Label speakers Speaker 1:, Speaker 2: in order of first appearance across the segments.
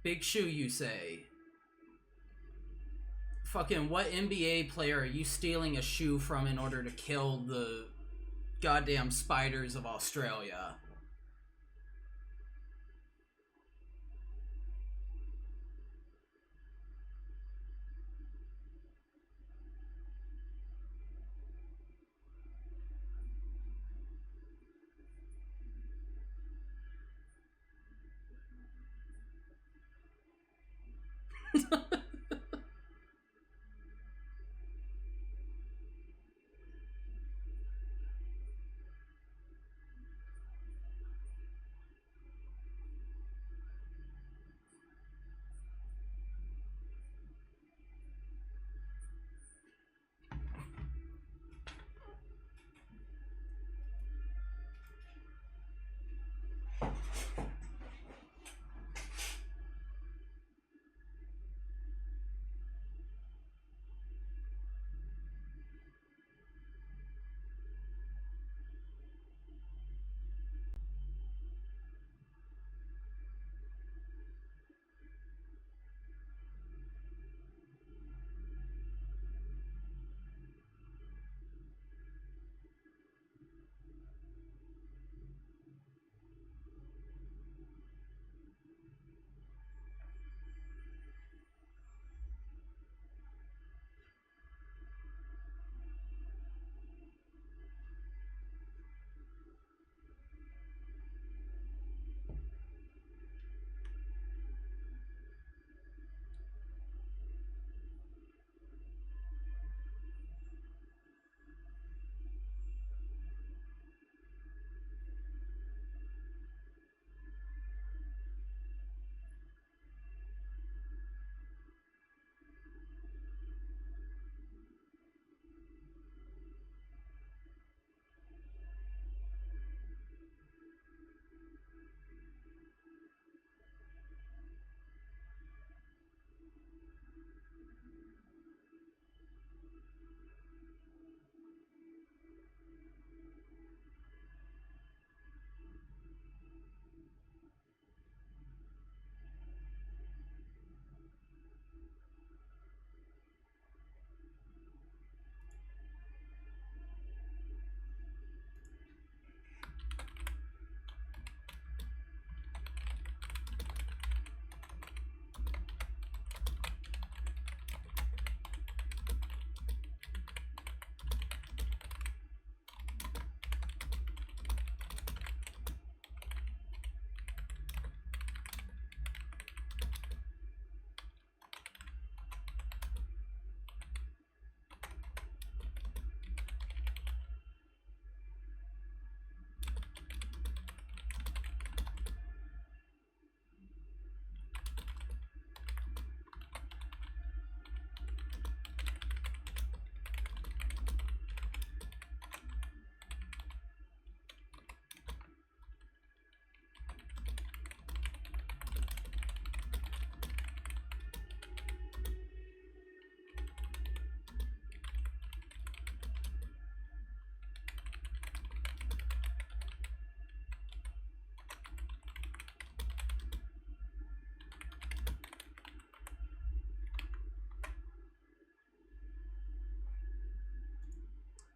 Speaker 1: Big shoe, you say? Fucking what NBA player are you stealing a shoe from in order to kill the goddamn spiders of Australia?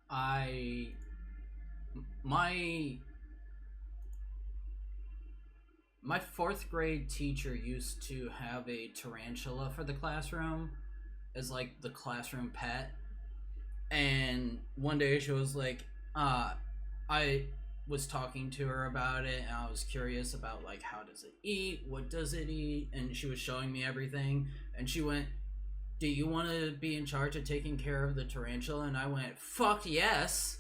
Speaker 1: I my my fourth grade teacher used to have a tarantula for the classroom as like the classroom pet. And one day she was like, I was talking to her about it and I was curious about like how does it eat, what does it eat, and she was showing me everything and she went, do you want to be in charge of taking care of the tarantula? And I went, fuck yes,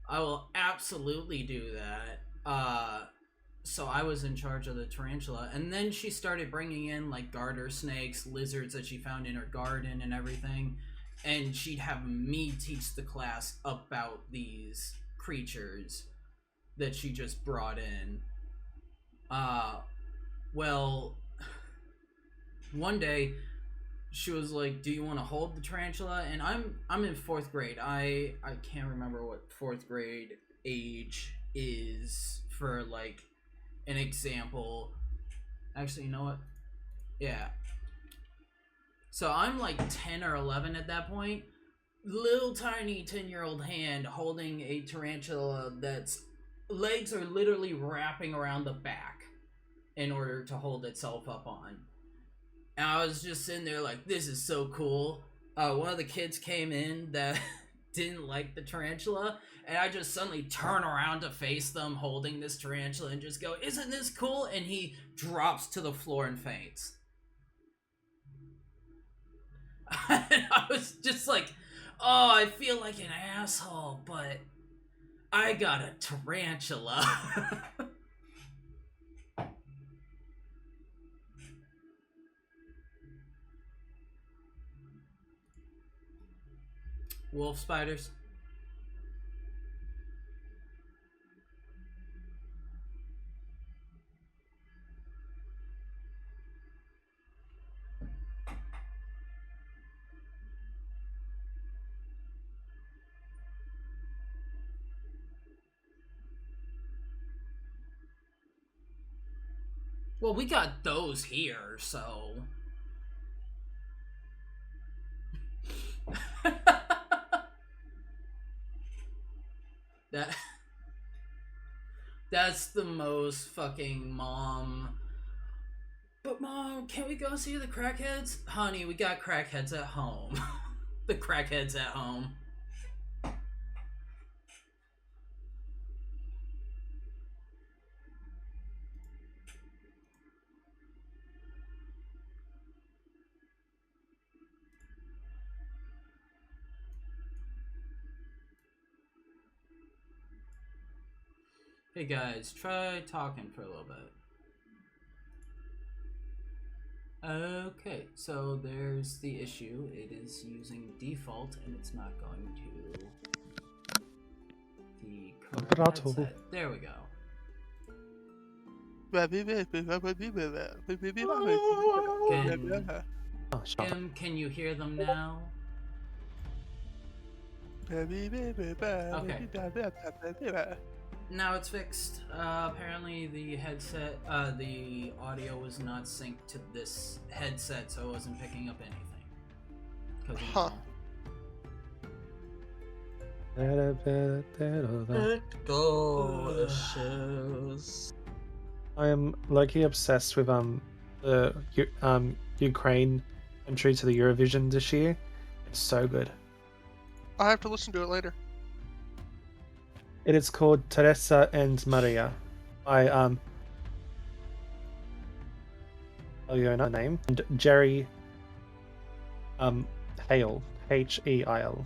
Speaker 1: I will absolutely do that. So I was in charge of the tarantula, and then she started bringing in like garter snakes, lizards that she found in her garden and everything. and she'd have me teach the class about these creatures that she just brought in. Well, one day she was like, "Do you want to hold the tarantula?" And I'm in 4th grade. I can't remember what 4th grade age is for like an example. Actually, you know what? Yeah. So I'm like 10 or 11 at that point. Little tiny 10-year-old hand holding a tarantula that's legs are literally wrapping around the back in order to hold itself up on. And I was just sitting there like, this is so cool. One of the kids came in that didn't like the tarantula, and I just suddenly turn around to face them holding this tarantula and just go, "Isn't this cool?" And he drops to the floor and faints. And I was just like, oh, I feel like an asshole, but I got a tarantula. Wolf spiders. Well, we got those here, so... That's the most fucking mom... But Mom, can't we go see the crackheads? Honey, we got crackheads at home. The crackheads at home. Hey guys, try talking for a little bit. Okay, so there's the issue. It is using default and it's not going to the correct headset. There we go. Can you hear them now? Okay. Now it's fixed. Apparently the headset, the audio was not synced to this headset, so it wasn't picking up anything. Huh.
Speaker 2: Technical issues.
Speaker 3: I am low-key obsessed with the Ukraine entry to the Eurovision this year. It's so good.
Speaker 2: I have to listen to it later.
Speaker 3: It is called Teresa and Maria by Aliona name, and Jerry Hale, Heil.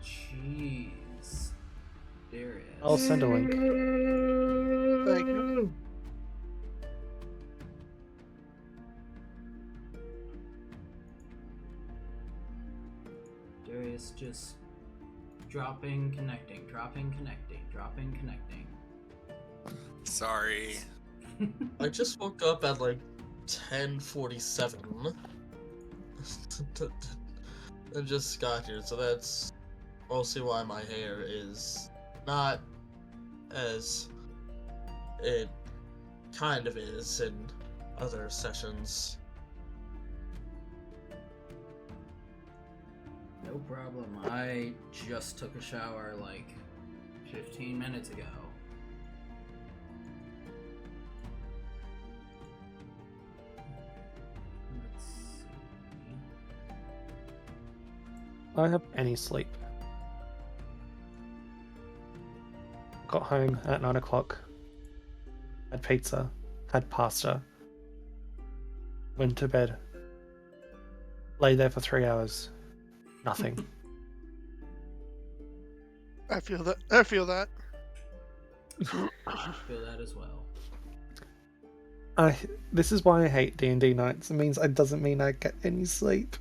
Speaker 1: Jeez. Darius.
Speaker 3: I'll send a link.
Speaker 2: Thank you.
Speaker 1: Darius just dropping, connecting, dropping, connecting, dropping, connecting.
Speaker 4: Sorry.
Speaker 2: I just woke up at like 10:47 and just got here, so that's mostly why my hair is not as it kind of is in other sessions.
Speaker 1: No problem. I just took a shower like 15 minutes ago. Let's see.
Speaker 3: I don't have any sleep. Got home at 9 o'clock. Had pizza. Had pasta. Went to bed. Lay there for 3 hours. Nothing.
Speaker 2: I feel that.
Speaker 1: I feel that as well.
Speaker 3: I this is why I hate D&D nights. It means it doesn't mean I get any sleep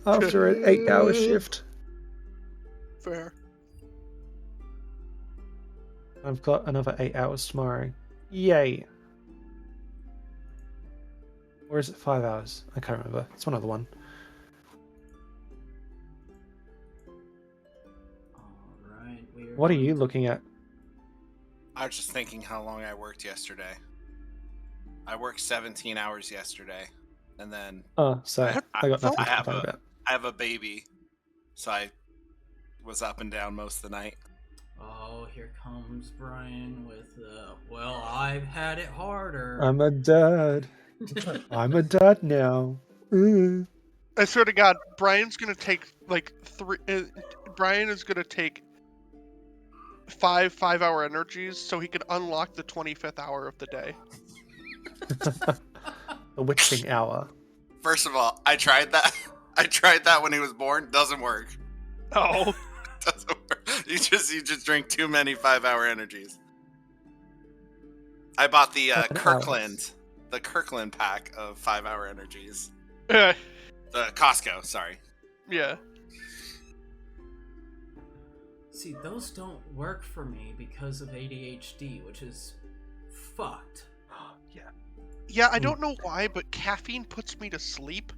Speaker 3: after an 8-hour shift.
Speaker 4: Fair.
Speaker 3: I've got another 8 hours tomorrow. Yay! Or is it 5 hours? I can't remember. It's one other one.
Speaker 1: Alright,
Speaker 3: What are you looking at?
Speaker 4: I was just thinking how long I worked yesterday. I worked 17 hours yesterday, and then
Speaker 3: Oh, so I got nothing to
Speaker 4: have
Speaker 3: complain about.
Speaker 4: I have a baby, so I was up and down most of the night.
Speaker 1: Oh, here comes Brian with well, I've had it harder.
Speaker 3: I'm a dad. I'm a dad now.
Speaker 5: I swear to God, Brian's gonna take like three. Brian is gonna take 5-hour energies so he can unlock the 25th hour of the day.
Speaker 3: The witching hour.
Speaker 4: First of all, I tried that. I tried that when he was born. Doesn't work.
Speaker 5: Oh,
Speaker 4: Doesn't work. You just drink too many 5-hour energies. I bought the
Speaker 3: 7
Speaker 4: Kirkland, the Kirkland pack of 5-hour energies.
Speaker 5: yeah.
Speaker 4: The Costco, sorry.
Speaker 5: Yeah.
Speaker 1: See, those don't work for me because of ADHD, which is fucked.
Speaker 5: Yeah, I don't know why, but caffeine puts me to sleep.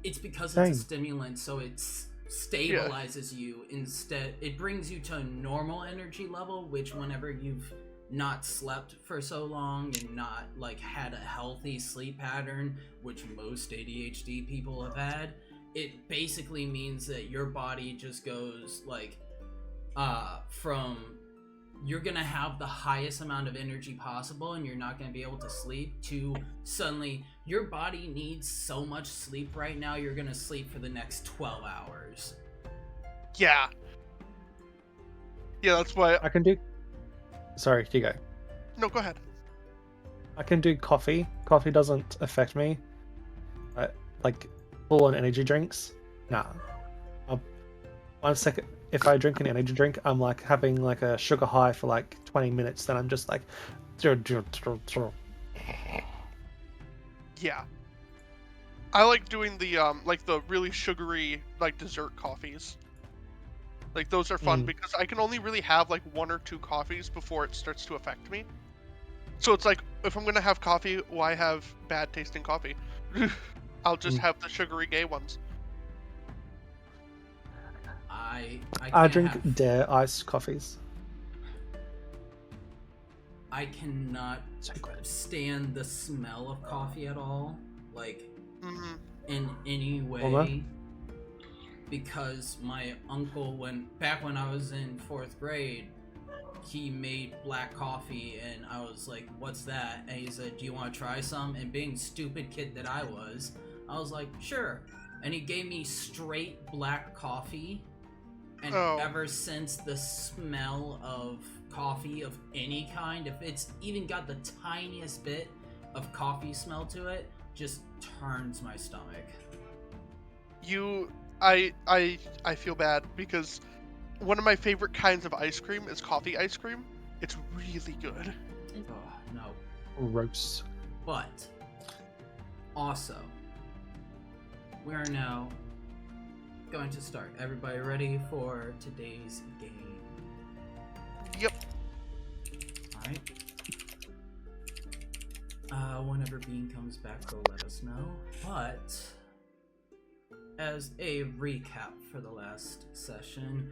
Speaker 1: It's because
Speaker 3: Same.
Speaker 1: it's a stimulant, so it stabilizes you. Instead, it brings you to a normal energy level, which whenever you've not slept for so long and not like had a healthy sleep pattern, which most ADHD people have had, it basically means that your body just goes like from you're gonna have the highest amount of energy possible and you're not gonna be able to sleep to suddenly your body needs so much sleep right now you're gonna sleep for the next 12 hours.
Speaker 5: Yeah. Yeah, that's why.
Speaker 3: I can do. Sorry, you go.
Speaker 5: No, go ahead.
Speaker 3: I can do coffee. Coffee doesn't affect me. Like full-on energy drinks. Nah. 1 second. If I drink an energy drink, I'm like having like a sugar high for like 20 minutes. Then I'm just like.
Speaker 5: Yeah. I like doing the really sugary like dessert coffees. Like those are fun because I can only really have like 1 or 2 coffees before it starts to affect me. So it's like if I'm gonna have coffee, why have bad tasting coffee? I'll just have the sugary gay ones.
Speaker 3: I drink Dare iced coffees.
Speaker 1: I cannot stand the smell of coffee at all, like in any way, because my uncle, when I was in 4th grade, he made black coffee and I was like, what's that? And he said, do you want to try some? And being stupid kid that I was like, sure. And he gave me straight black coffee. And ever since, the smell of coffee of any kind, if it's even got the tiniest bit of coffee smell to it, just turns my stomach.
Speaker 5: I feel bad because one of my favorite kinds of ice cream is coffee ice cream. It's really good.
Speaker 1: Oh, no.
Speaker 3: Gross.
Speaker 1: But also, we are now going to start. Everybody ready for today's game?
Speaker 5: Yep.
Speaker 1: Alright. Whenever Bean comes back, he'll let us know. But as a recap for the last session,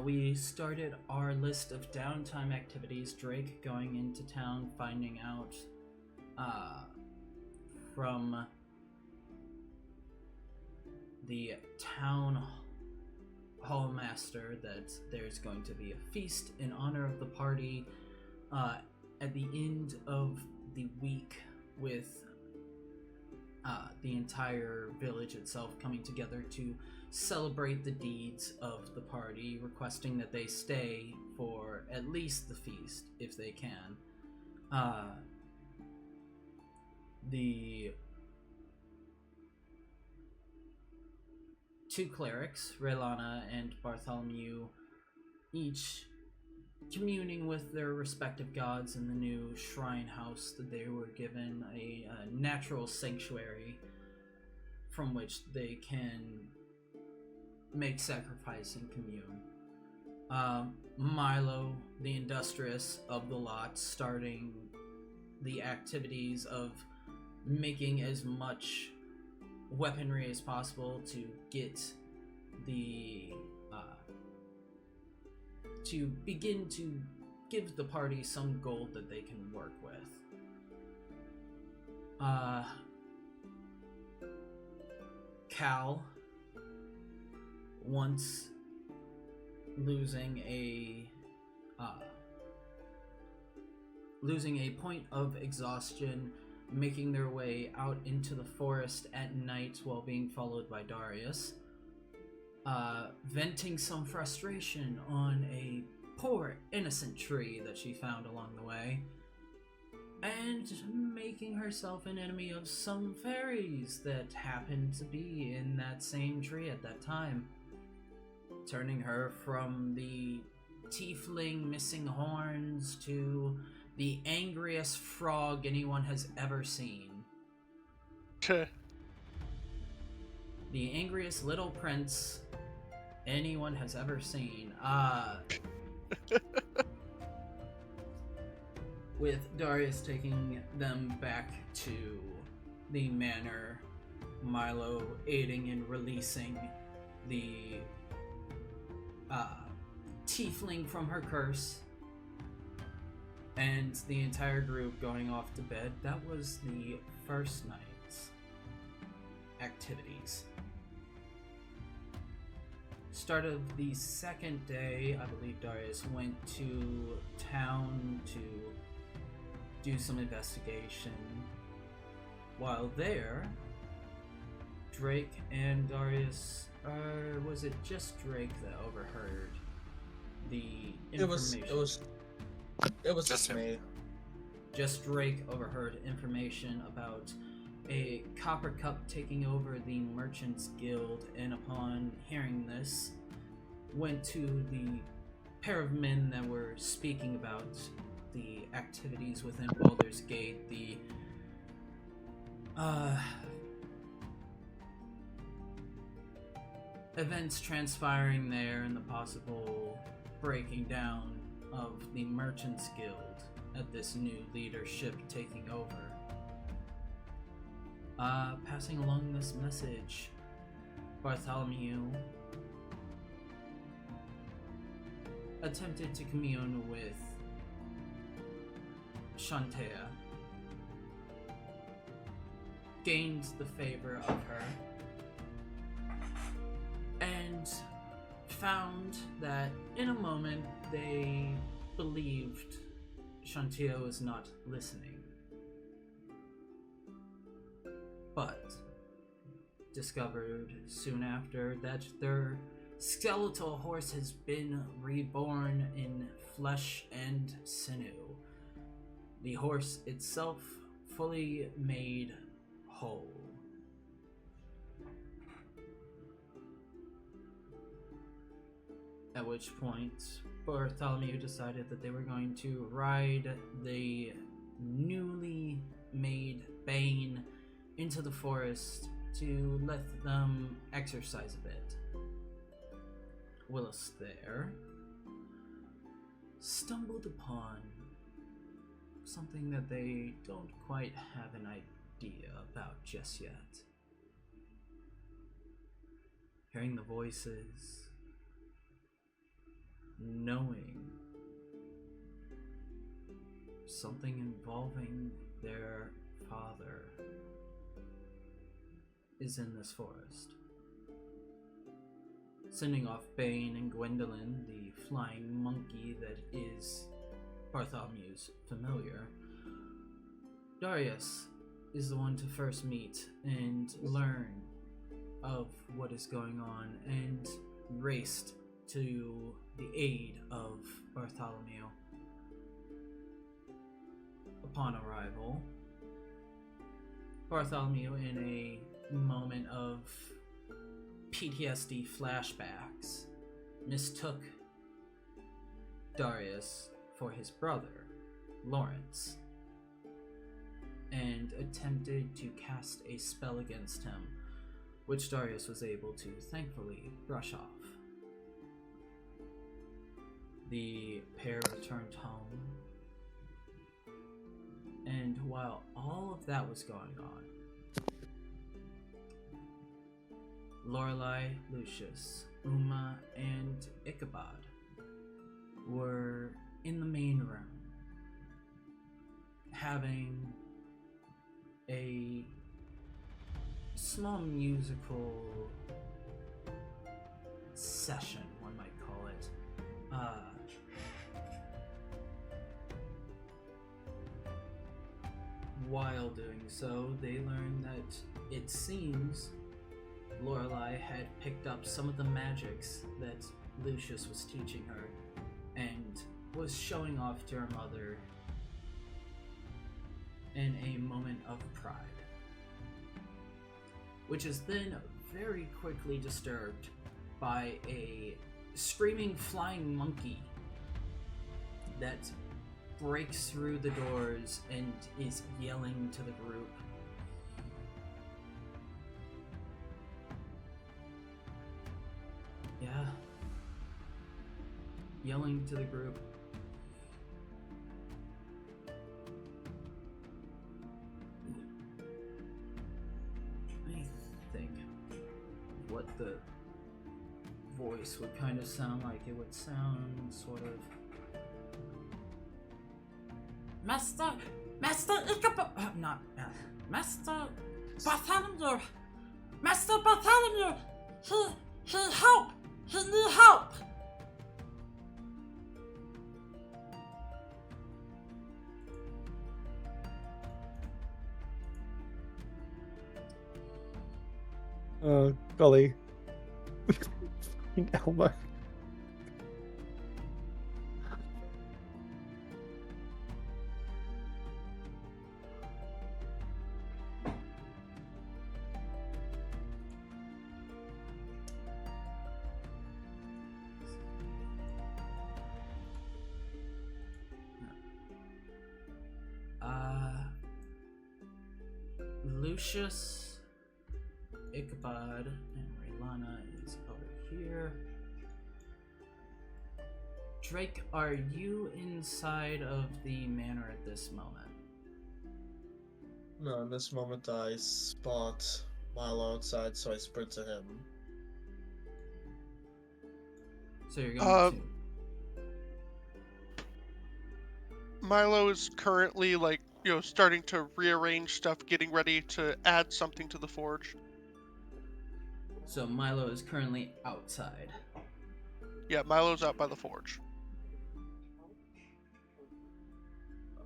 Speaker 1: we started our list of downtime activities. Drake going into town, finding out from the town hall master that there's going to be a feast in honor of the party at the end of the week, with the entire village itself coming together to celebrate the deeds of the party, requesting that they stay for at least the feast if they can. The 2 clerics, Raylana and Bartholomew, each communing with their respective gods in the new shrine house that they were given a natural sanctuary from which they can make sacrifice and commune. Milo, the industrious of the lot, starting the activities of making as much weaponry as possible to get the to begin to give the party some gold that they can work with. Cal, once losing a point of exhaustion, making their way out into the forest at night while being followed by Darius, venting some frustration on a poor innocent tree that she found along the way, and making herself an enemy of some fairies that happened to be in that same tree at that time, turning her from the tiefling missing horns to the angriest frog anyone has ever seen. The angriest little prince anyone has ever seen. With Darius taking them back to the manor, Milo aiding in releasing the tiefling from her curse, and the entire group going off to bed. That was the first night's activities. Start of the second day, I believe Darius went to town to do some investigation. While there, Drake and Darius, was it just Drake that overheard the information?
Speaker 2: It was just me.
Speaker 1: Just Drake overheard information about a copper cup taking over the Merchants Guild, and upon hearing this, went to the pair of men that were speaking about the activities within Baldur's Gate, the events transpiring there, and the possible breaking down of the Merchants Guild at this new leadership taking over. Passing along this message, Bartholomew attempted to commune with Shantea, gained the favor of her, and found that in a moment they believed Shantea was not listening. But discovered soon after that their skeletal horse has been reborn in flesh and sinew. The horse itself fully made whole. At which point, Bartholomew decided that they were going to ride the newly made Bane into the forest to let them exercise a bit. Whilst there, stumbled upon something that they don't quite have an idea about just yet. Hearing the voices, knowing something involving their father is in this forest. Sending off Bane and Gwendolyn, the flying monkey that is Bartholomew's familiar, Darius is the one to first meet and learn of what is going on, and raced to the aid of Bartholomew. Upon arrival, Bartholomew, in a moment of PTSD flashbacks, mistook Darius for his brother, Lawrence, and attempted to cast a spell against him, which Darius was able to thankfully brush off. The pair returned home, and while all of that was going on, Lorelei, Lucius, Uma, and Ichabod were in the main room having a small musical session, one might call it. While doing so, they learned that it seems Lorelei had picked up some of the magics that Lucius was teaching her and was showing off to her mother in a moment of pride, which is then very quickly disturbed by a screaming flying monkey that breaks through the doors and is yelling to the group. Yeah. Yelling to the group. Let me think what the voice would kind of sound like. It would sound sort of... Master Ichabod, Master Bartholomew, Master Bartholomew, he help, he need help.
Speaker 3: Oh, golly. Elmo.
Speaker 1: Lucius, Ichabod, and Raylana is over here. Drake, are you inside of the manor at this moment?
Speaker 2: No, in this moment I spot Milo outside, so I sprint to him.
Speaker 1: So you're going to...
Speaker 5: Milo is currently, like, starting to rearrange stuff, getting ready to add something to the forge.
Speaker 1: So Milo is currently outside.
Speaker 5: Yeah, Milo's out by the forge.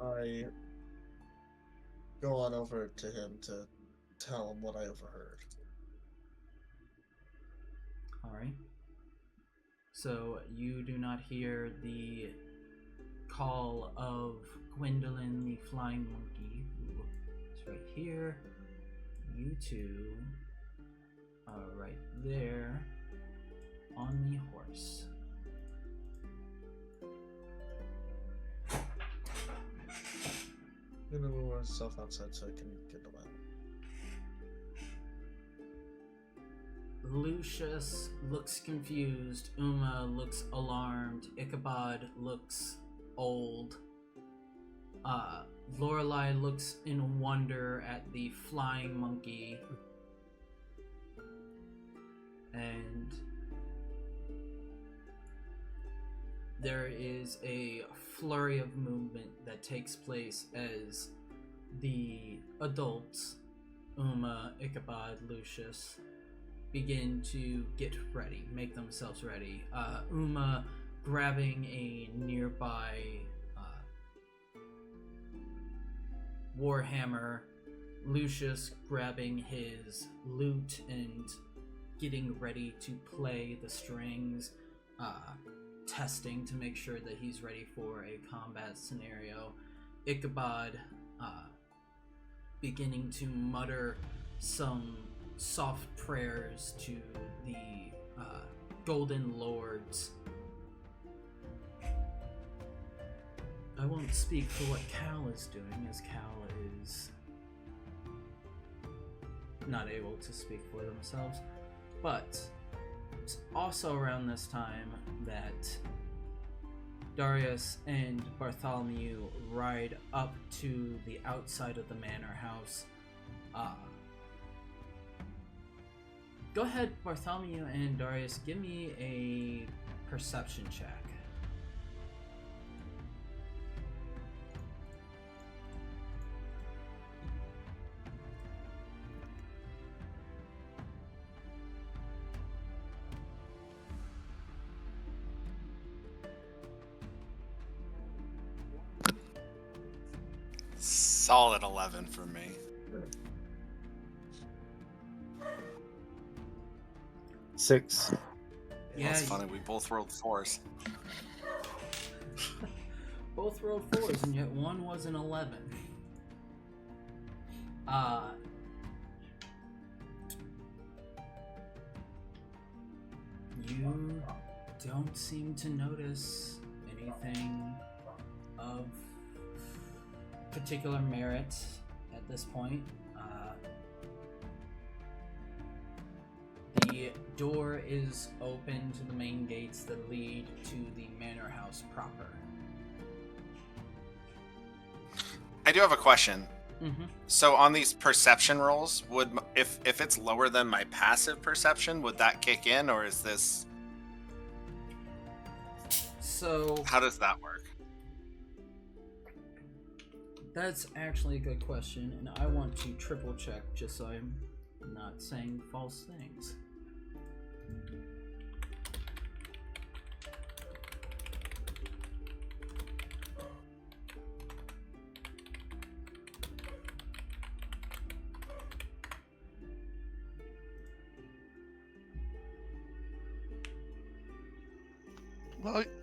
Speaker 2: I go on over to him to tell him what I overheard.
Speaker 1: Alright. So you do not hear the call of Gwendolyn, the flying monkey, who is right here. You two are right there on the horse.
Speaker 2: I'm gonna move myself outside so I can get away.
Speaker 1: Lucius looks confused. Uma looks alarmed. Ichabod looks old. Lorelei looks in wonder at the flying monkey. And there is a flurry of movement that takes place as the adults, Uma, Ichabod, Lucius, begin to get ready, make themselves ready. Uma grabbing a nearby warhammer, Lucius grabbing his lute and getting ready to play the strings, testing to make sure that he's ready for a combat scenario. Ichabod beginning to mutter some soft prayers to the Golden Lords. I won't speak for what Cal is doing, as Cal is not able to speak for themselves. But it's also around this time that Darius and Bartholomew ride up to the outside of the manor house. Go ahead, Bartholomew and Darius, give me a perception check.
Speaker 4: Solid 11 for me.
Speaker 3: Six.
Speaker 1: Yeah,
Speaker 4: That's funny. We both rolled 4s.
Speaker 1: both rolled 4s, and yet one was an 11. You don't seem to notice anything of particular merit at this point. The door is open to the main gates that lead to the manor house proper.
Speaker 4: I do have a question.
Speaker 1: Mm-hmm.
Speaker 4: So on these perception rolls, would if it's lower than my passive perception, would that kick in, or is this?
Speaker 1: So
Speaker 4: How does that work?
Speaker 1: that's actually a good question, and I want to triple check just so I'm not saying false things.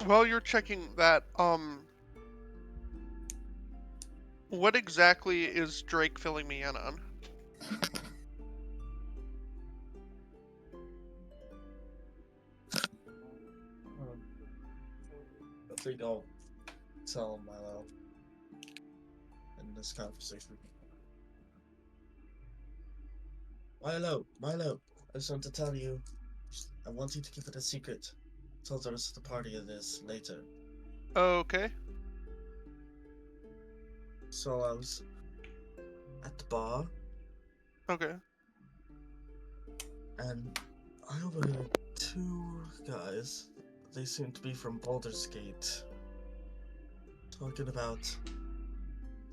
Speaker 5: While you're checking that, what exactly is Drake filling me in on?
Speaker 2: I think I'll tell Milo in this conversation. Milo, I just want to tell you, I want you to keep it a secret. Tell the rest of the party of this later.
Speaker 5: Okay.
Speaker 2: So I was at the bar,
Speaker 5: Okay.
Speaker 2: and I overheard two guys. They seem to be from Baldur's Gate, talking about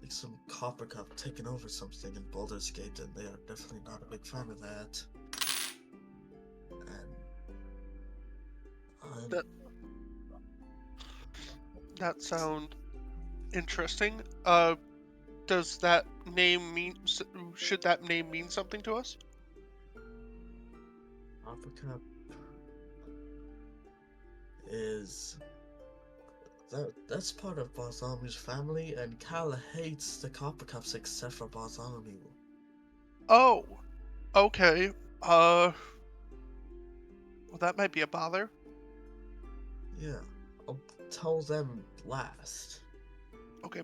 Speaker 2: like some copper cup taking over something in Baldur's Gate, and they are definitely not a big fan of that. And
Speaker 5: That sound interesting. Does that name mean? Should that name mean something to us?
Speaker 2: Copper cup is that's part of Bartholomew's family, and Cal hates the copper cups except for Bartholomew.
Speaker 5: Oh, okay. Well, that might be a bother.
Speaker 2: Yeah, I'll tell them last.
Speaker 5: Okay.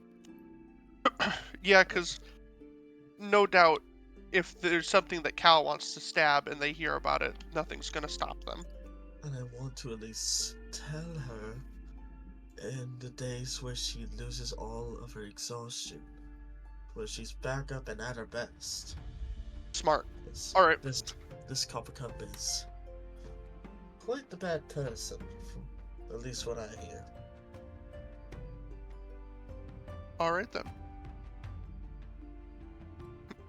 Speaker 5: Yeah, because no doubt, if there's something that Cal wants to stab and they hear about it, nothing's gonna stop them.
Speaker 2: And I want to at least tell her in the days where she loses all of her exhaustion, where she's back up and at her best.
Speaker 5: Smart.
Speaker 2: This,
Speaker 5: All right.
Speaker 2: This copper cup is quite the bad person, from at least what I hear.
Speaker 5: All right then.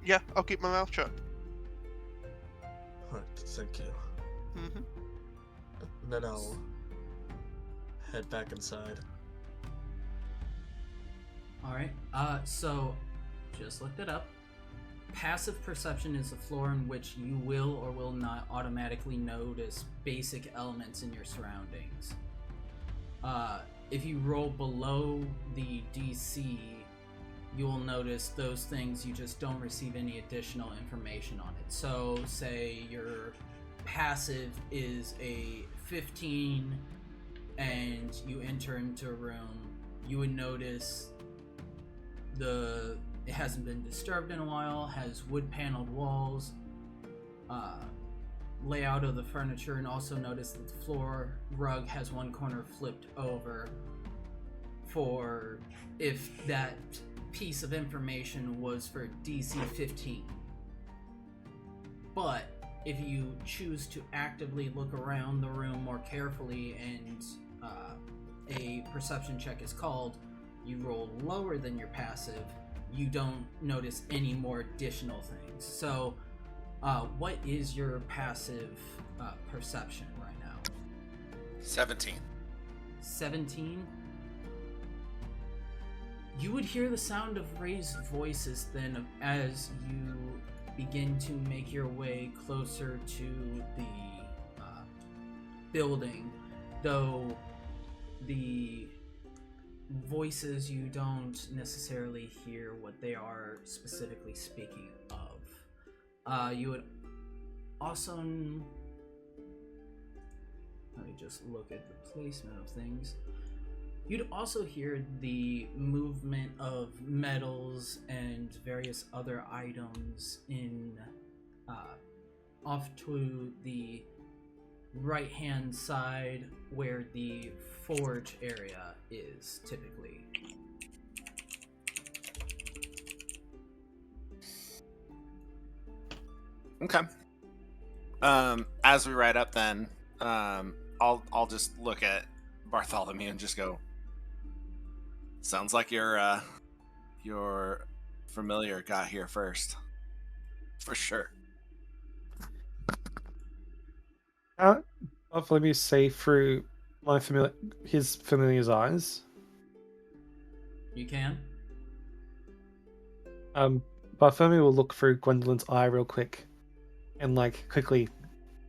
Speaker 5: Yeah, I'll keep my mouth shut.
Speaker 2: Alright, thank you.
Speaker 5: Mm-hmm.
Speaker 2: And then I'll head back inside.
Speaker 1: Alright, so just looked it up. Passive perception is a floor in which you will or will not automatically notice basic elements in your surroundings. If you roll below the DC, you will notice those things, you just don't receive any additional information on it. So, say your passive is a 15 and you enter into a room you would notice it hasn't been disturbed in a while, has wood paneled walls, layout of the furniture, and also notice that the floor rug has one corner flipped over for if that piece of information was for DC 15. But if you choose to actively look around the room more carefully and a perception check is called, you roll lower than your passive, you don't notice any more additional things. So, what is your passive perception right now?
Speaker 4: 17.
Speaker 1: 17? You would hear the sound of raised voices then as you begin to make your way closer to the building, though the voices, you don't necessarily hear what they are specifically speaking of. You would also... Let me just look at the placement of things. You'd also hear the movement of metals and various other items in off to the right-hand side where the forge area is typically.
Speaker 4: Okay. As we ride up, then I'll just look at Bartholomew and just go, sounds like your familiar got here first, for sure.
Speaker 3: Bartholomew see through his familiar's eyes.
Speaker 1: You can.
Speaker 3: Bartholomew will look through Gwendolyn's eye real quick, and like quickly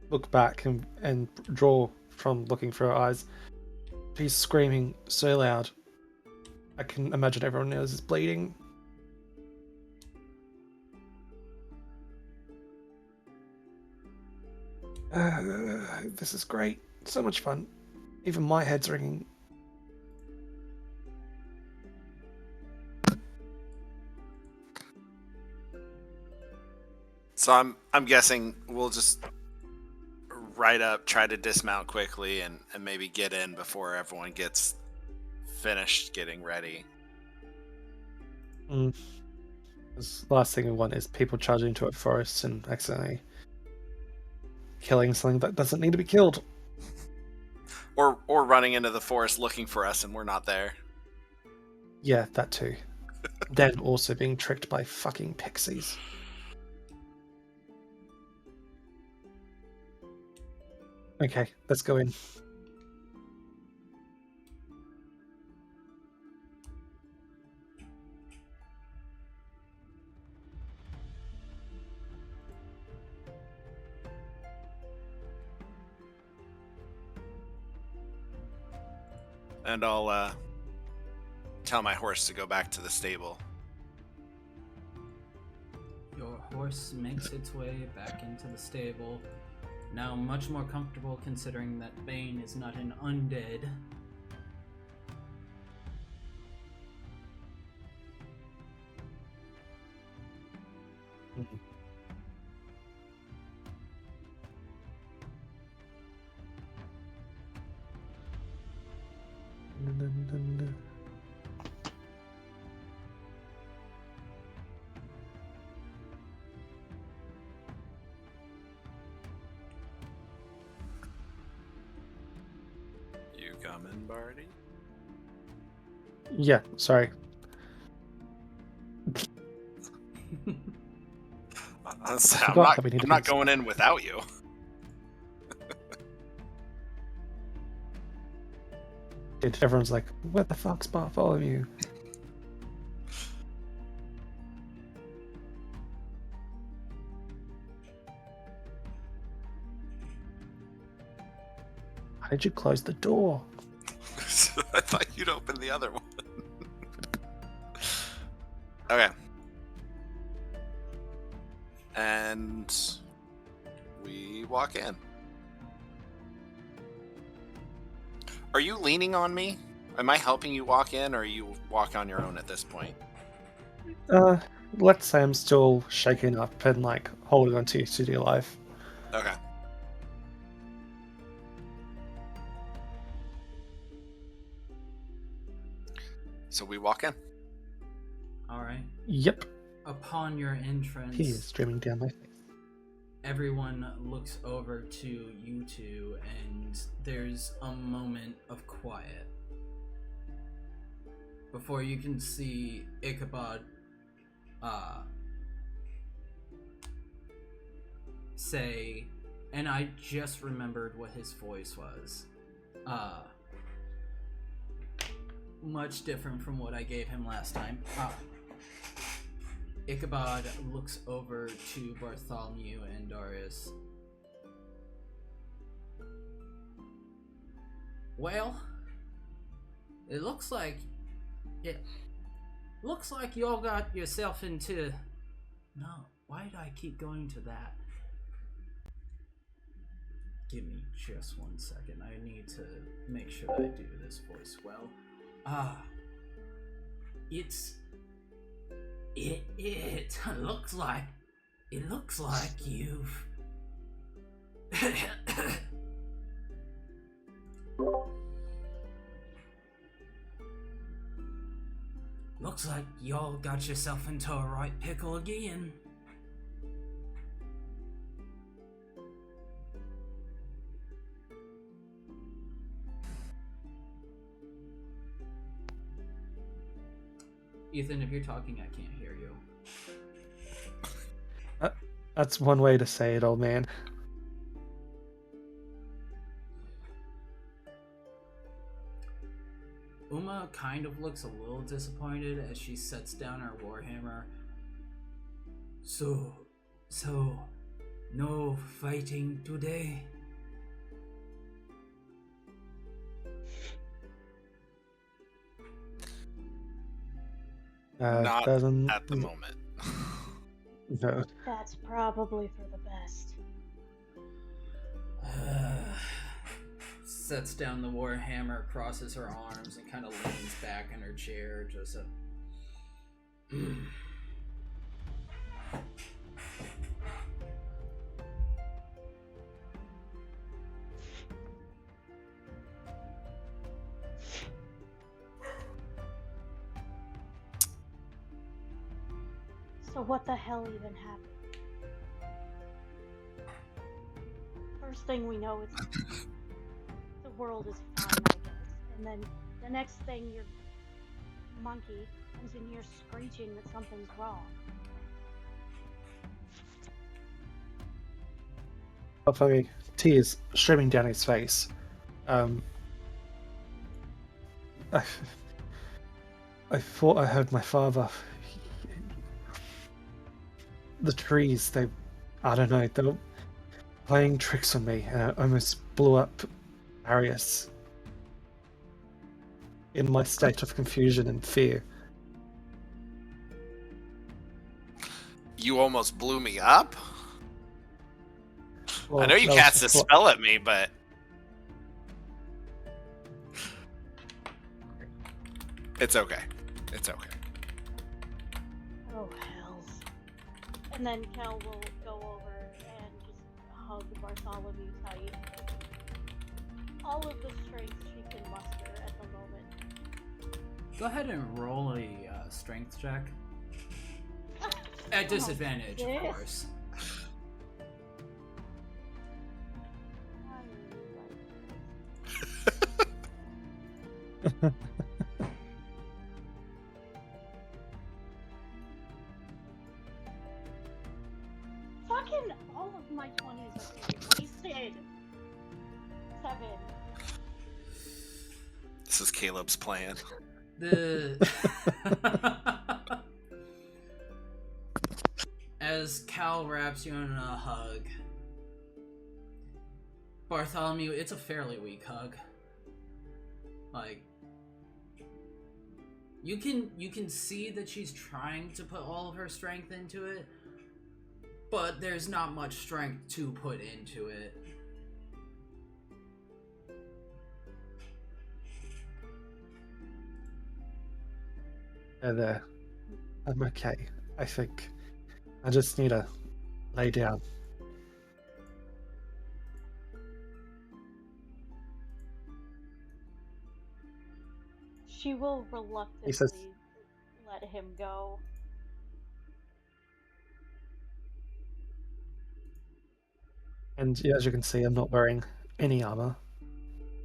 Speaker 3: look back and draw from looking through her eyes. She's screaming so loud, I can imagine everyone else is bleeding. This is great. So much fun. Even my head's ringing.
Speaker 4: So I'm guessing we'll just ride up, try to dismount quickly, and maybe get in before everyone gets finished getting ready.
Speaker 3: The last thing we want is people charging into a forest and accidentally killing something that doesn't need to be killed.
Speaker 4: Or running into the forest looking for us and we're not there.
Speaker 3: Yeah, that too. Then also being tricked by fucking pixies. Okay, let's go in.
Speaker 4: And I'll tell my horse to go back to the stable.
Speaker 1: Your horse makes its way back into the stable, now much more comfortable considering that Bane is not an undead.
Speaker 4: You coming, Barty?
Speaker 3: Yeah, sorry.
Speaker 4: I'm not going in without you.
Speaker 3: Everyone's like, what the fuck's Bartholomew? How did you close the door?
Speaker 4: I thought you'd open the other one. Okay. And we walk in. Are you leaning on me? Am I helping you walk in, or you walk on your own at this point?
Speaker 3: Let's say I'm still shaking up and like holding on to dear life.
Speaker 4: Okay. So we walk in.
Speaker 1: All right.
Speaker 3: Yep,
Speaker 1: Upon your entrance,
Speaker 3: he is streaming down my face.
Speaker 1: everyone looks over to you two, and there's a moment of quiet before you can see Ichabod say, and I just remembered what his voice was. Much different from what I gave him last time. Ichabod looks over to Bartholomew and Darius. Well, it looks like y'all got yourself into. No, why did I keep going to that? Give me just 1 second. I need to make sure I do this voice well. It looks like you've looks like y'all got yourself into a right pickle again. Ethan, if you're talking, I can't hear you.
Speaker 3: That's one way to say it, old man.
Speaker 1: Uma kind of looks a little disappointed as she sets down her warhammer. So, no fighting today?
Speaker 4: Not
Speaker 3: Doesn't
Speaker 4: at the moment.
Speaker 3: No.
Speaker 6: That's probably for the best.
Speaker 1: Sets down the warhammer, crosses her arms, and kind of leans back in her chair. Just
Speaker 6: So what the hell even happened? First thing we know is the world is fine, I guess. And then the next thing, your monkey comes in here screeching that something's wrong.
Speaker 3: Hopefully, tears streaming down his face. I thought I heard my father. The trees, I don't know, they were playing tricks on me, and I almost blew up Darius in my state of confusion and fear.
Speaker 4: You almost blew me up?
Speaker 3: Well,
Speaker 4: I know you
Speaker 3: that was
Speaker 4: cast a
Speaker 3: before-
Speaker 4: spell at me, but... It's okay. It's okay.
Speaker 6: Oh, hells. And then Kel will go over and just hug Bartholomew tight. All of the strength she can muster at the moment.
Speaker 1: go ahead and roll a strength check. At disadvantage, of
Speaker 6: yes.
Speaker 1: course.
Speaker 6: Fucking all of my 20s are wasted. 7.
Speaker 4: This is Caleb's plan.
Speaker 1: As Cal wraps you in a hug, Bartholomew, it's a fairly weak hug. Like, you can see that she's trying to put all of her strength into it, but there's not much strength to put into it.
Speaker 3: There. I'm okay. I think I just need to lay down.
Speaker 6: She will
Speaker 3: He says,
Speaker 6: reluctantly let him go.
Speaker 3: and yeah, as you can see, I'm not wearing any armor.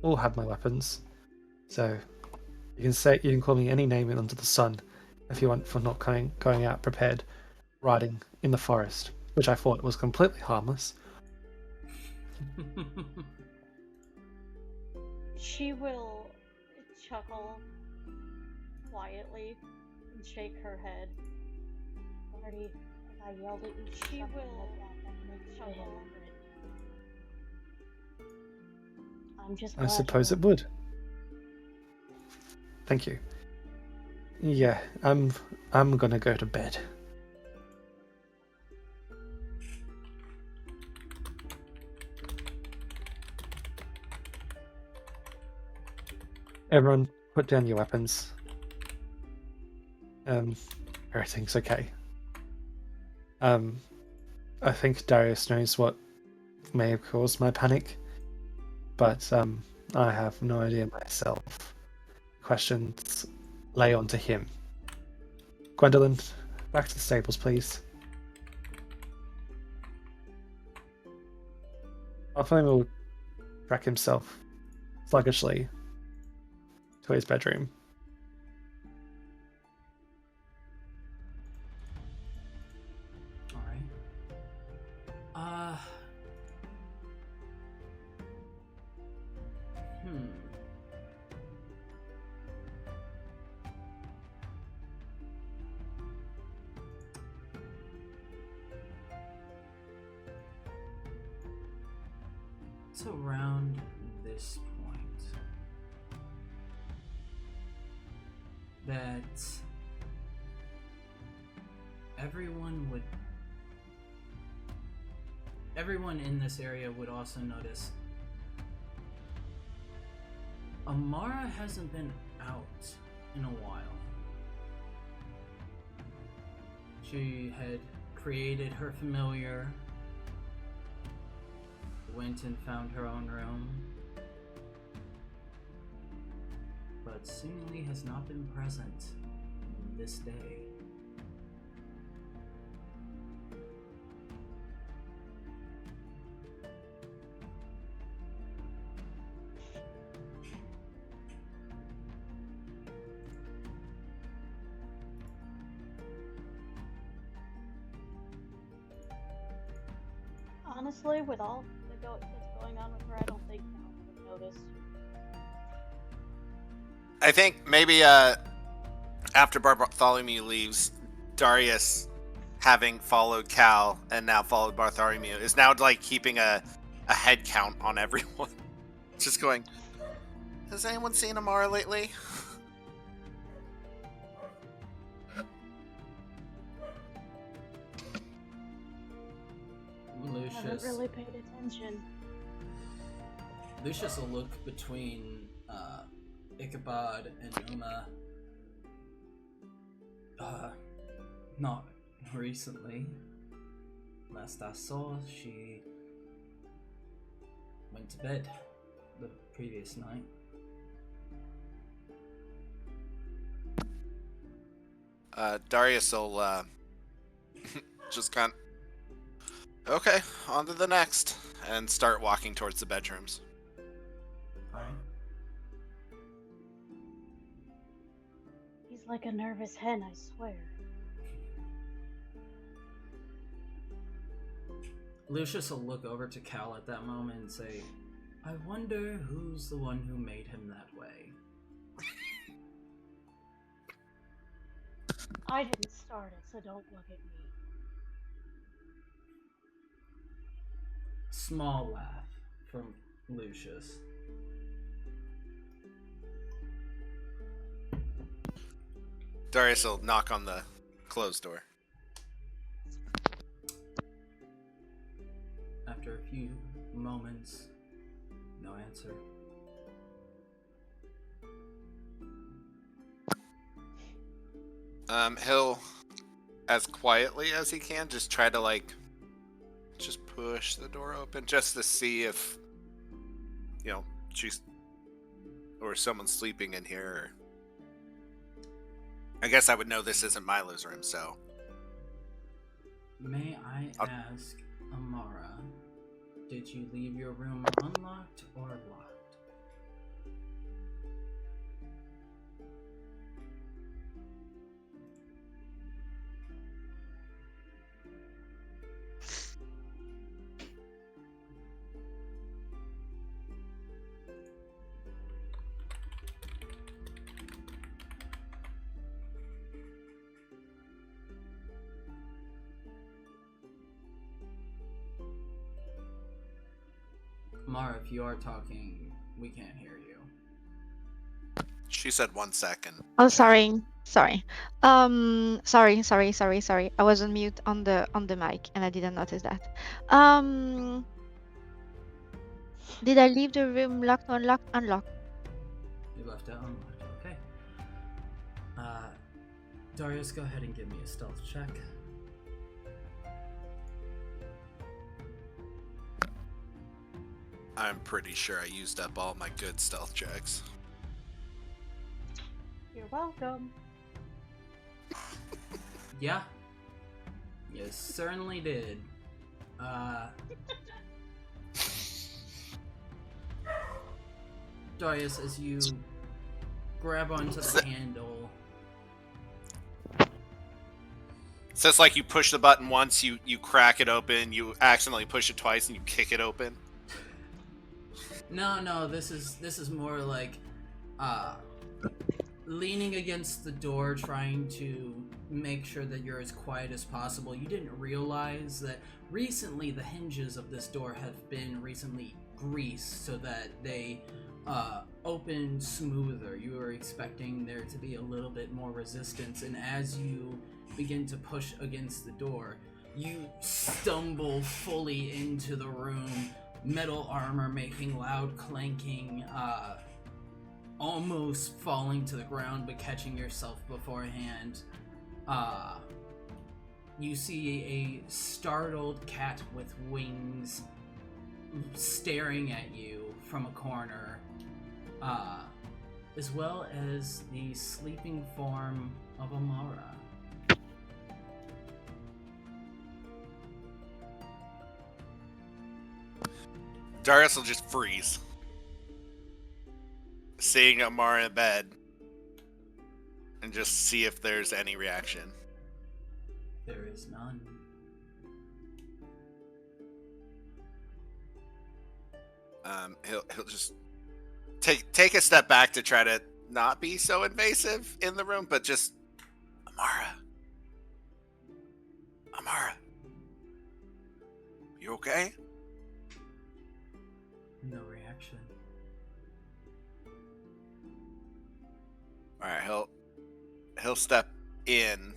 Speaker 3: All have my weapons. So you can call me any name under the sun if you want for not going out prepared, riding in the forest, which I thought was completely harmless.
Speaker 6: She will chuckle quietly and shake her head.
Speaker 7: Marty, if I yelled at you,
Speaker 6: She
Speaker 7: something
Speaker 6: will
Speaker 7: like that makes you
Speaker 6: chuckle.
Speaker 7: remember it. I'm just
Speaker 3: I
Speaker 7: glad
Speaker 3: suppose
Speaker 7: you
Speaker 3: it would. Thank you. Yeah, I'm gonna go to bed. Everyone, put down your weapons. Everything's okay. I think Darius knows what may have caused my panic, but I have no idea myself. Questions lay onto him. Gwendolyn, back to the stables, please. Bartholomew will track himself sluggishly to his bedroom.
Speaker 1: Alright. It's around this point that everyone in this area would also notice Amara hasn't been out in a while. She had created her familiar, went and found her own room, but seemingly has not been present this day.
Speaker 6: Honestly, with all that's going on with her, I don't think Cal would have noticed.
Speaker 4: I think maybe after Bartholomew leaves, Darius, having followed Cal and now followed Bartholomew, is now like keeping a head count on everyone. Just going, has anyone seen Amara lately?
Speaker 6: I haven't really paid attention.
Speaker 1: Lucius will look between Ichabod and Uma. Not recently. Last I saw, she went to bed the previous night.
Speaker 4: Darius will just kind of, okay, on to the next, and start walking towards the bedrooms.
Speaker 1: Alright.
Speaker 6: He's like a nervous hen, I swear.
Speaker 1: Lucius will look over to Cal at that moment and say, I wonder who's the one who made him that way.
Speaker 6: I didn't start it, so don't look at me.
Speaker 1: Small laugh from Lucius.
Speaker 4: Darius will knock on the closed door.
Speaker 1: After a few moments, no answer.
Speaker 4: He'll, as quietly as he can, just try to like, just push the door open just to see if, she's or someone's sleeping in here. I guess I would know this isn't Milo's room, so.
Speaker 1: May I ask, Amara, did you leave your room unlocked or locked? Amara, if you are talking, we can't hear you.
Speaker 4: She said 1 second.
Speaker 8: Oh, sorry. Sorry. Sorry. I was on mute on the mic and I didn't notice that. Did I leave the room locked, unlocked, unlocked?
Speaker 1: You left it unlocked. Okay. Darius, go ahead and give me a stealth check.
Speaker 4: I'm pretty sure I used up all my good stealth checks.
Speaker 6: You're welcome.
Speaker 1: Yeah. You certainly did. Darius, as you grab onto the handle.
Speaker 4: So it's like you push the button once, you crack it open, you accidentally push it twice, and you kick it open.
Speaker 1: No, this is more like leaning against the door, trying to make sure that you're as quiet as possible. You didn't realize that recently the hinges of this door have been recently greased so that they open smoother. You were expecting there to be a little bit more resistance, and as you begin to push against the door, you stumble fully into the room, metal armor making loud clanking, almost falling to the ground but catching yourself beforehand. You see a startled cat with wings staring at you from a corner, as well as the sleeping form of Amara.
Speaker 4: Darius will just freeze, seeing Amara in bed, and just see if there's any reaction.
Speaker 1: There is none.
Speaker 4: He'll just take a step back to try to not be so invasive in the room, but just Amara, you okay?
Speaker 1: No reaction.
Speaker 4: All right, he'll step in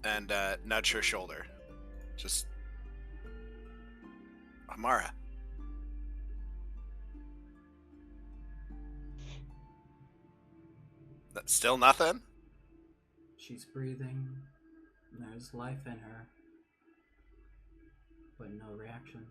Speaker 4: and nudge her shoulder. Just Amara. That's still nothing?
Speaker 1: She's breathing. There's life in her. But no reaction.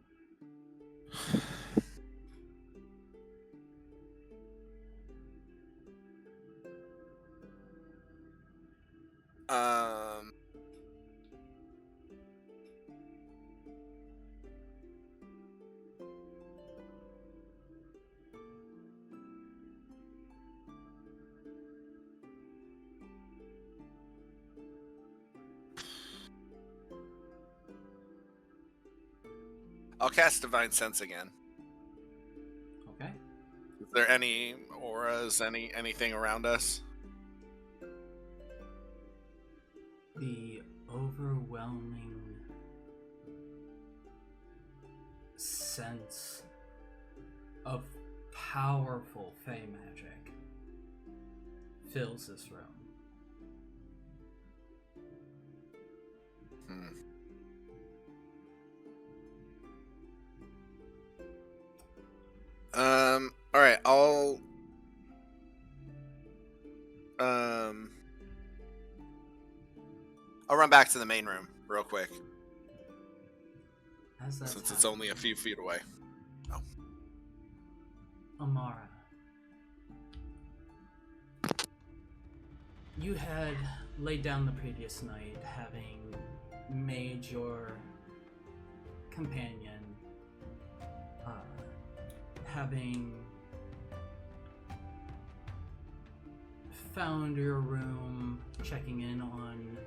Speaker 4: I'll cast Divine Sense again.
Speaker 1: Okay.
Speaker 4: Is there any auras, anything around us?
Speaker 1: The overwhelming sense of powerful Fey magic fills this room.
Speaker 4: All right, I'll I'll run back to the main room real quick
Speaker 1: As that's
Speaker 4: since it's only a few feet away.
Speaker 1: Amara, you had laid down the previous night having made your companion, having found your room, checking in on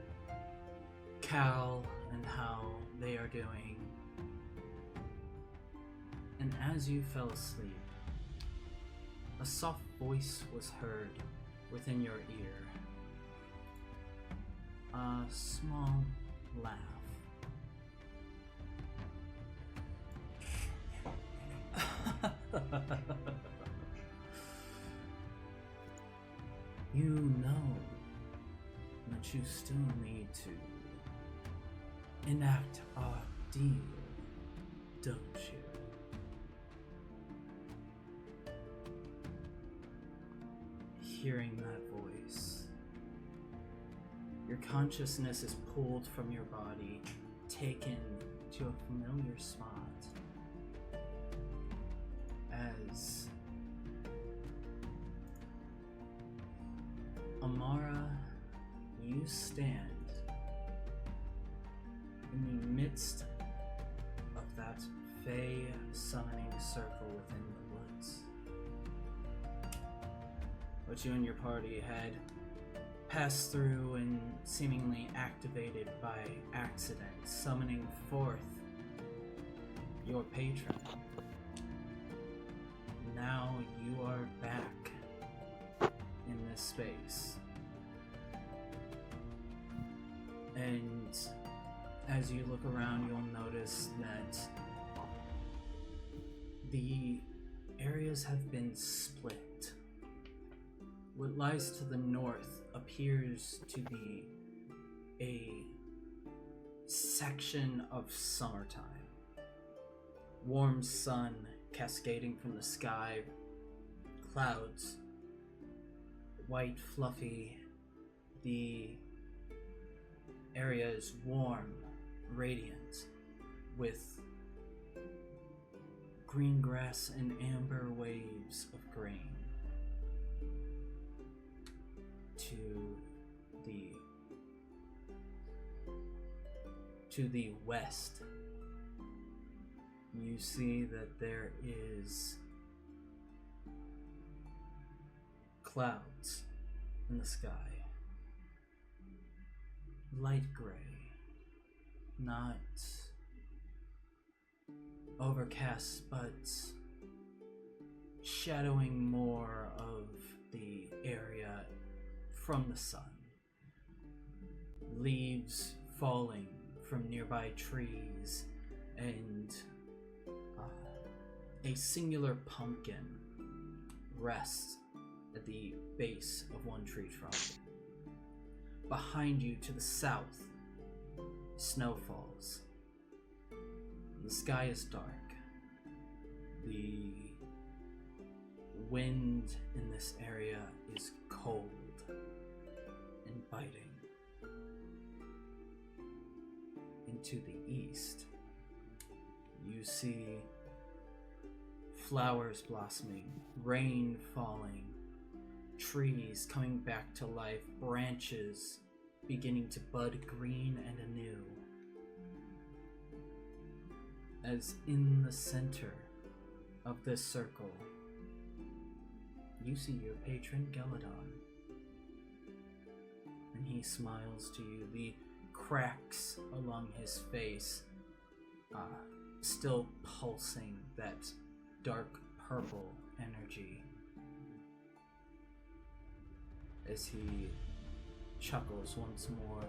Speaker 1: Cal and how they are doing. And as you fell asleep, a soft voice was heard within your ear. A small laugh. You know that you still need to enact our deal, don't you? Hearing that voice, your consciousness is pulled from your body, taken to a familiar spot, as Amara, you stand in the midst of that Fey summoning circle within the woods. What you and your party had passed through and seemingly activated by accident, summoning forth your patron. Now you are back in this space. And as you look around, you'll notice that the areas have been split. What lies to the north appears to be a section of summertime. Warm sun cascading from the sky, clouds, white, fluffy. The area is warm, radiant, with green grass and amber waves of grain. To the west, you see that there is clouds in the sky. Light gray, not overcast, but shadowing more of the area from the sun. Leaves falling from nearby trees, and a singular pumpkin rests at the base of one tree trunk. Behind you to the south, snow falls. The sky is dark. The wind in this area is cold and biting. To the east, you see flowers blossoming, rain falling, trees coming back to life, branches beginning to bud green and anew. As in the center of this circle, you see your patron Geladon, and he smiles to you. The cracks along his face, still pulsing that dark purple energy, as he chuckles once more.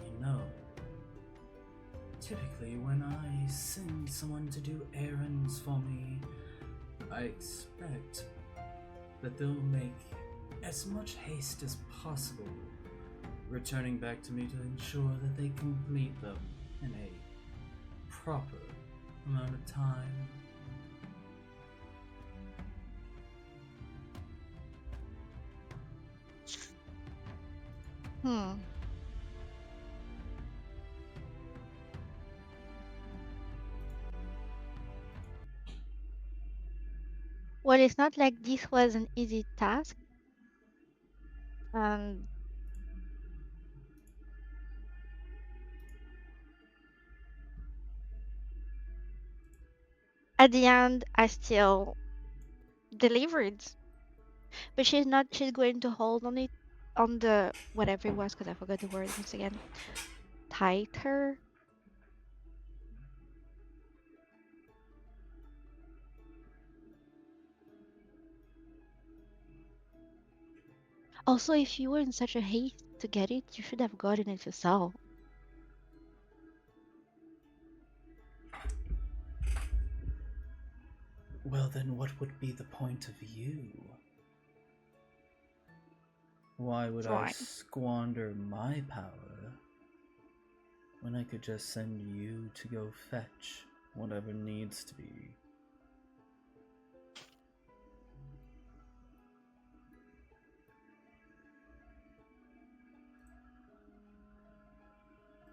Speaker 1: You know, typically when I send someone to do errands for me, I expect that they'll make as much haste as possible, returning back to me to ensure that they complete them in a proper amount of time.
Speaker 8: Hmm. Well, it's not like this was an easy task. And at the end, I still delivered. But she's going to hold on it, on the whatever it was, because I forgot the word once again. Tighter. Also, if you were in such a haste to get it, you should have gotten it yourself.
Speaker 1: Well, then what would be the point of you? Why would I
Speaker 8: Fine.
Speaker 1: squander my power when I could just send you to go fetch whatever needs to be?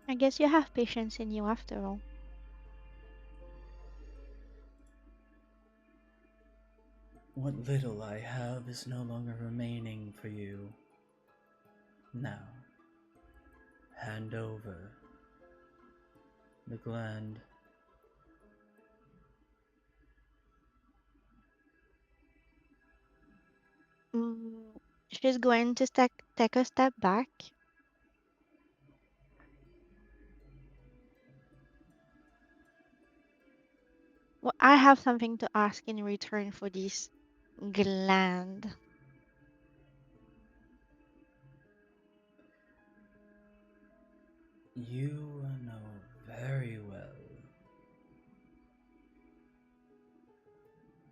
Speaker 8: I guess you have patience in you after all.
Speaker 1: What little I have is no longer remaining for you. Now, hand over the gland.
Speaker 8: Mm, she's going to take a step back. Well, I have something to ask in return for this gland.
Speaker 1: You know very well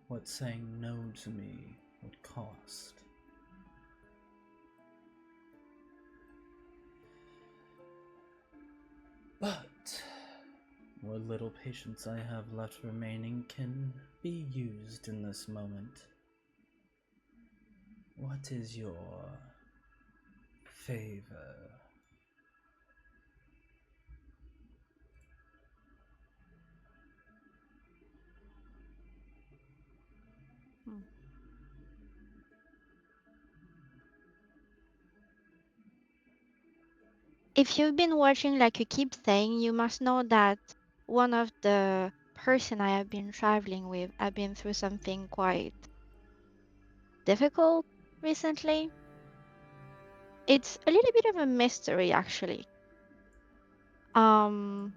Speaker 1: what saying no to me would cost. But what little patience I have left remaining can be used in this moment. What is your favor?
Speaker 8: Hmm. If you've been watching like you keep saying, you must know that one of the person I have been traveling with, I've been through something quite difficult recently. It's a little bit of a mystery actually. Um,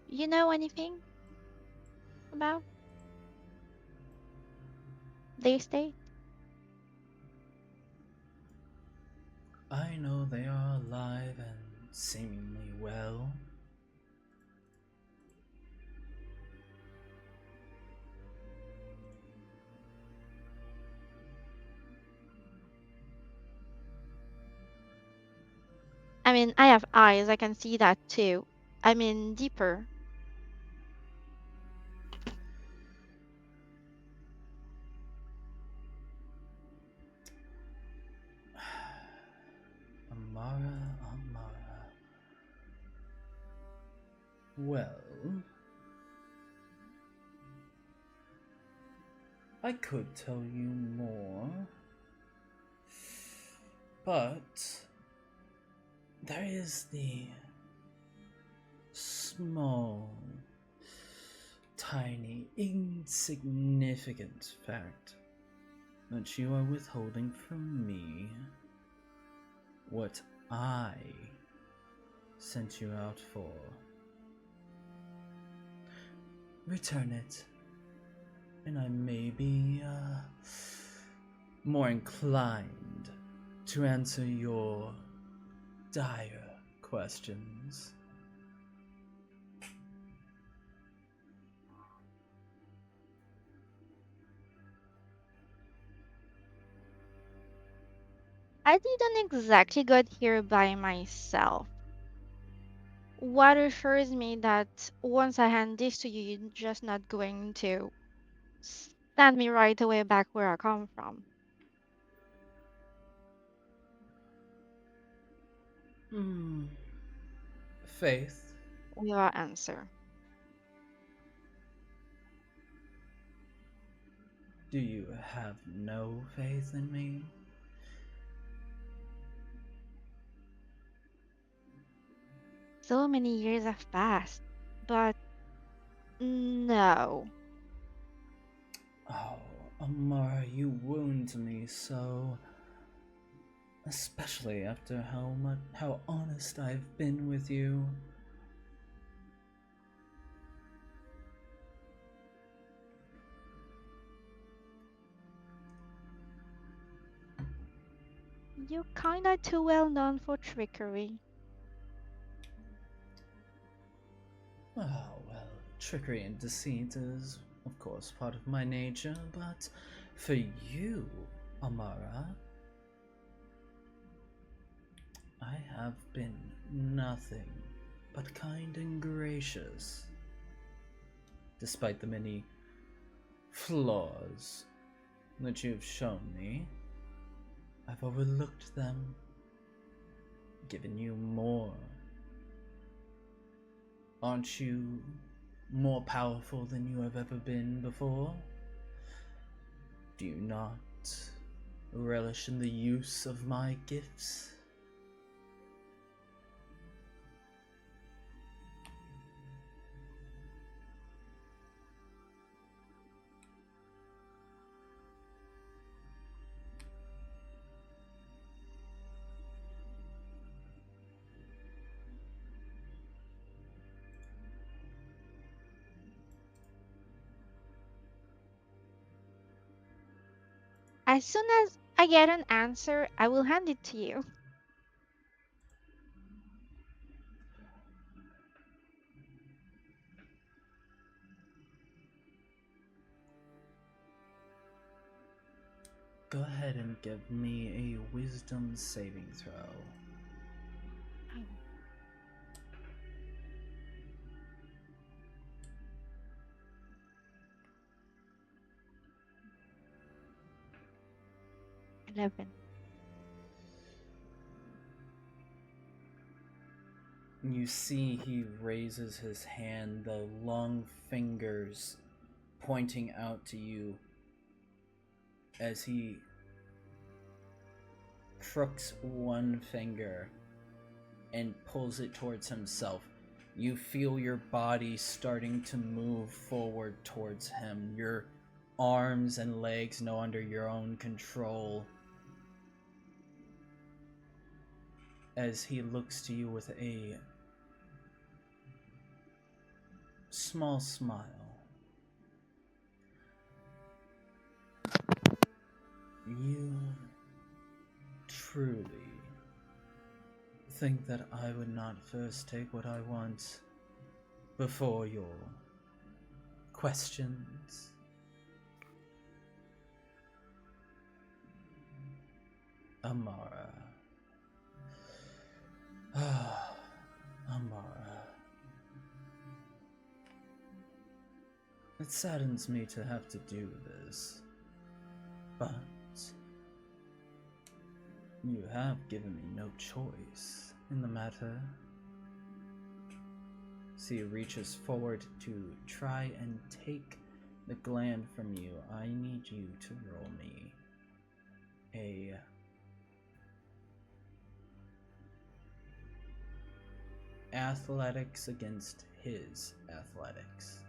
Speaker 8: you know anything about their state?
Speaker 1: I know they are alive and seemingly well.
Speaker 8: I mean, I have eyes, I can see that too. I mean, deeper.
Speaker 1: Amara, Amara. Well, I could tell you more, but there is the small, tiny, insignificant fact that you are withholding from me what I sent you out for. Return it, and I may be more inclined to answer your dire questions.
Speaker 8: I didn't exactly got here by myself. what assures me that once I hand this to you, you're just not going to send me right away back where I come from?
Speaker 1: Hmm. Faith,
Speaker 8: Your answer.
Speaker 1: do you have no faith in me?
Speaker 8: So many years have passed, but no.
Speaker 1: Oh, Amara, you wound me so. Especially after how honest I've been with you.
Speaker 8: You're kinda too well known for trickery.
Speaker 1: Oh, well, trickery and deceit is, of course, part of my nature, but for you, Amara, I have been nothing but kind and gracious. Despite the many flaws that you've shown me, I've overlooked them, given you more. Aren't you more powerful than you have ever been before? Do you not relish in the use of my gifts?
Speaker 8: As soon as I get an answer, I will hand it to you.
Speaker 1: Go ahead and give me a wisdom saving throw.
Speaker 8: 11.
Speaker 1: You see he raises his hand, the long fingers pointing out to you as he crooks one finger and pulls it towards himself. You feel your body starting to move forward towards him, your arms and legs no under your own control, as he looks to you with a small smile. You truly think that I would not first take what I want before your questions? Amara. Ah, Amara. It saddens me to have to do this, but you have given me no choice in the matter. So he reaches forward to try and take the gland from you. I need you to roll me a athletics against his athletics.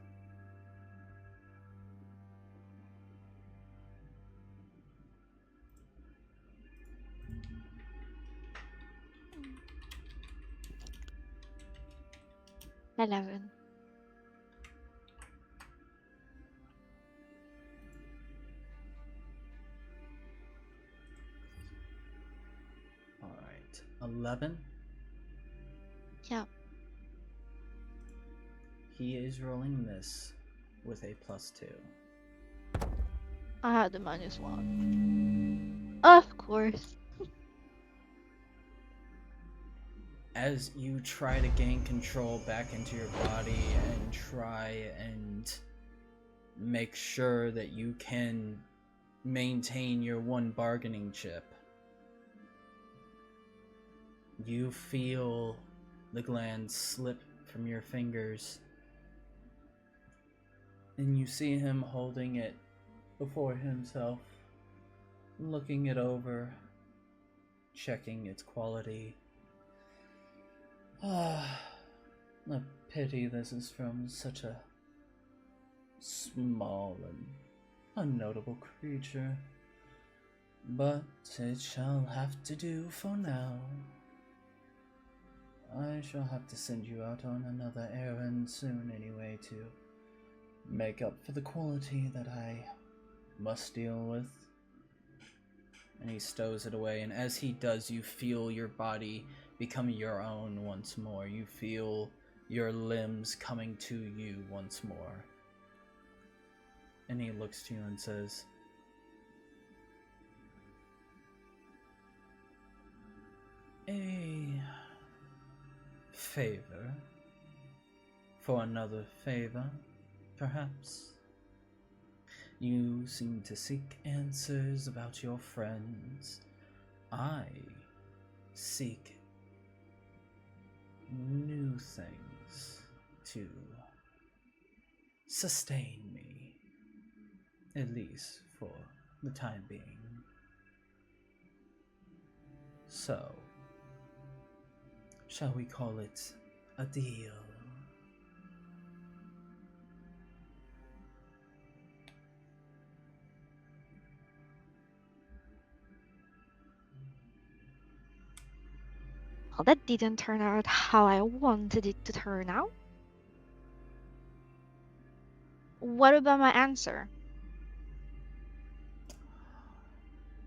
Speaker 8: Mm. 11.
Speaker 1: Alright, 11.
Speaker 8: Yeah.
Speaker 1: He is rolling this with a +2.
Speaker 8: I had the -1. Of course.
Speaker 1: as you try to gain control back into your body and try and make sure that you can maintain your one bargaining chip, you feel the gland slip from your fingers, and you see him holding it before himself, looking it over, checking its quality. A pity this is from such a small and unnotable creature, but it shall have to do for now. I shall have to send you out on another errand soon anyway to make up for the quality that I must deal with. And he stows it away, and as he does, you feel your body become your own once more. You feel your limbs coming to you once more. And he looks to you and says, "A favor for another favor, perhaps? You seem to seek answers about your friends. I seek new things to sustain me, at least for the time being. So, shall we call it a deal?"
Speaker 8: Well, that didn't turn out how I wanted it to turn out. What about my answer?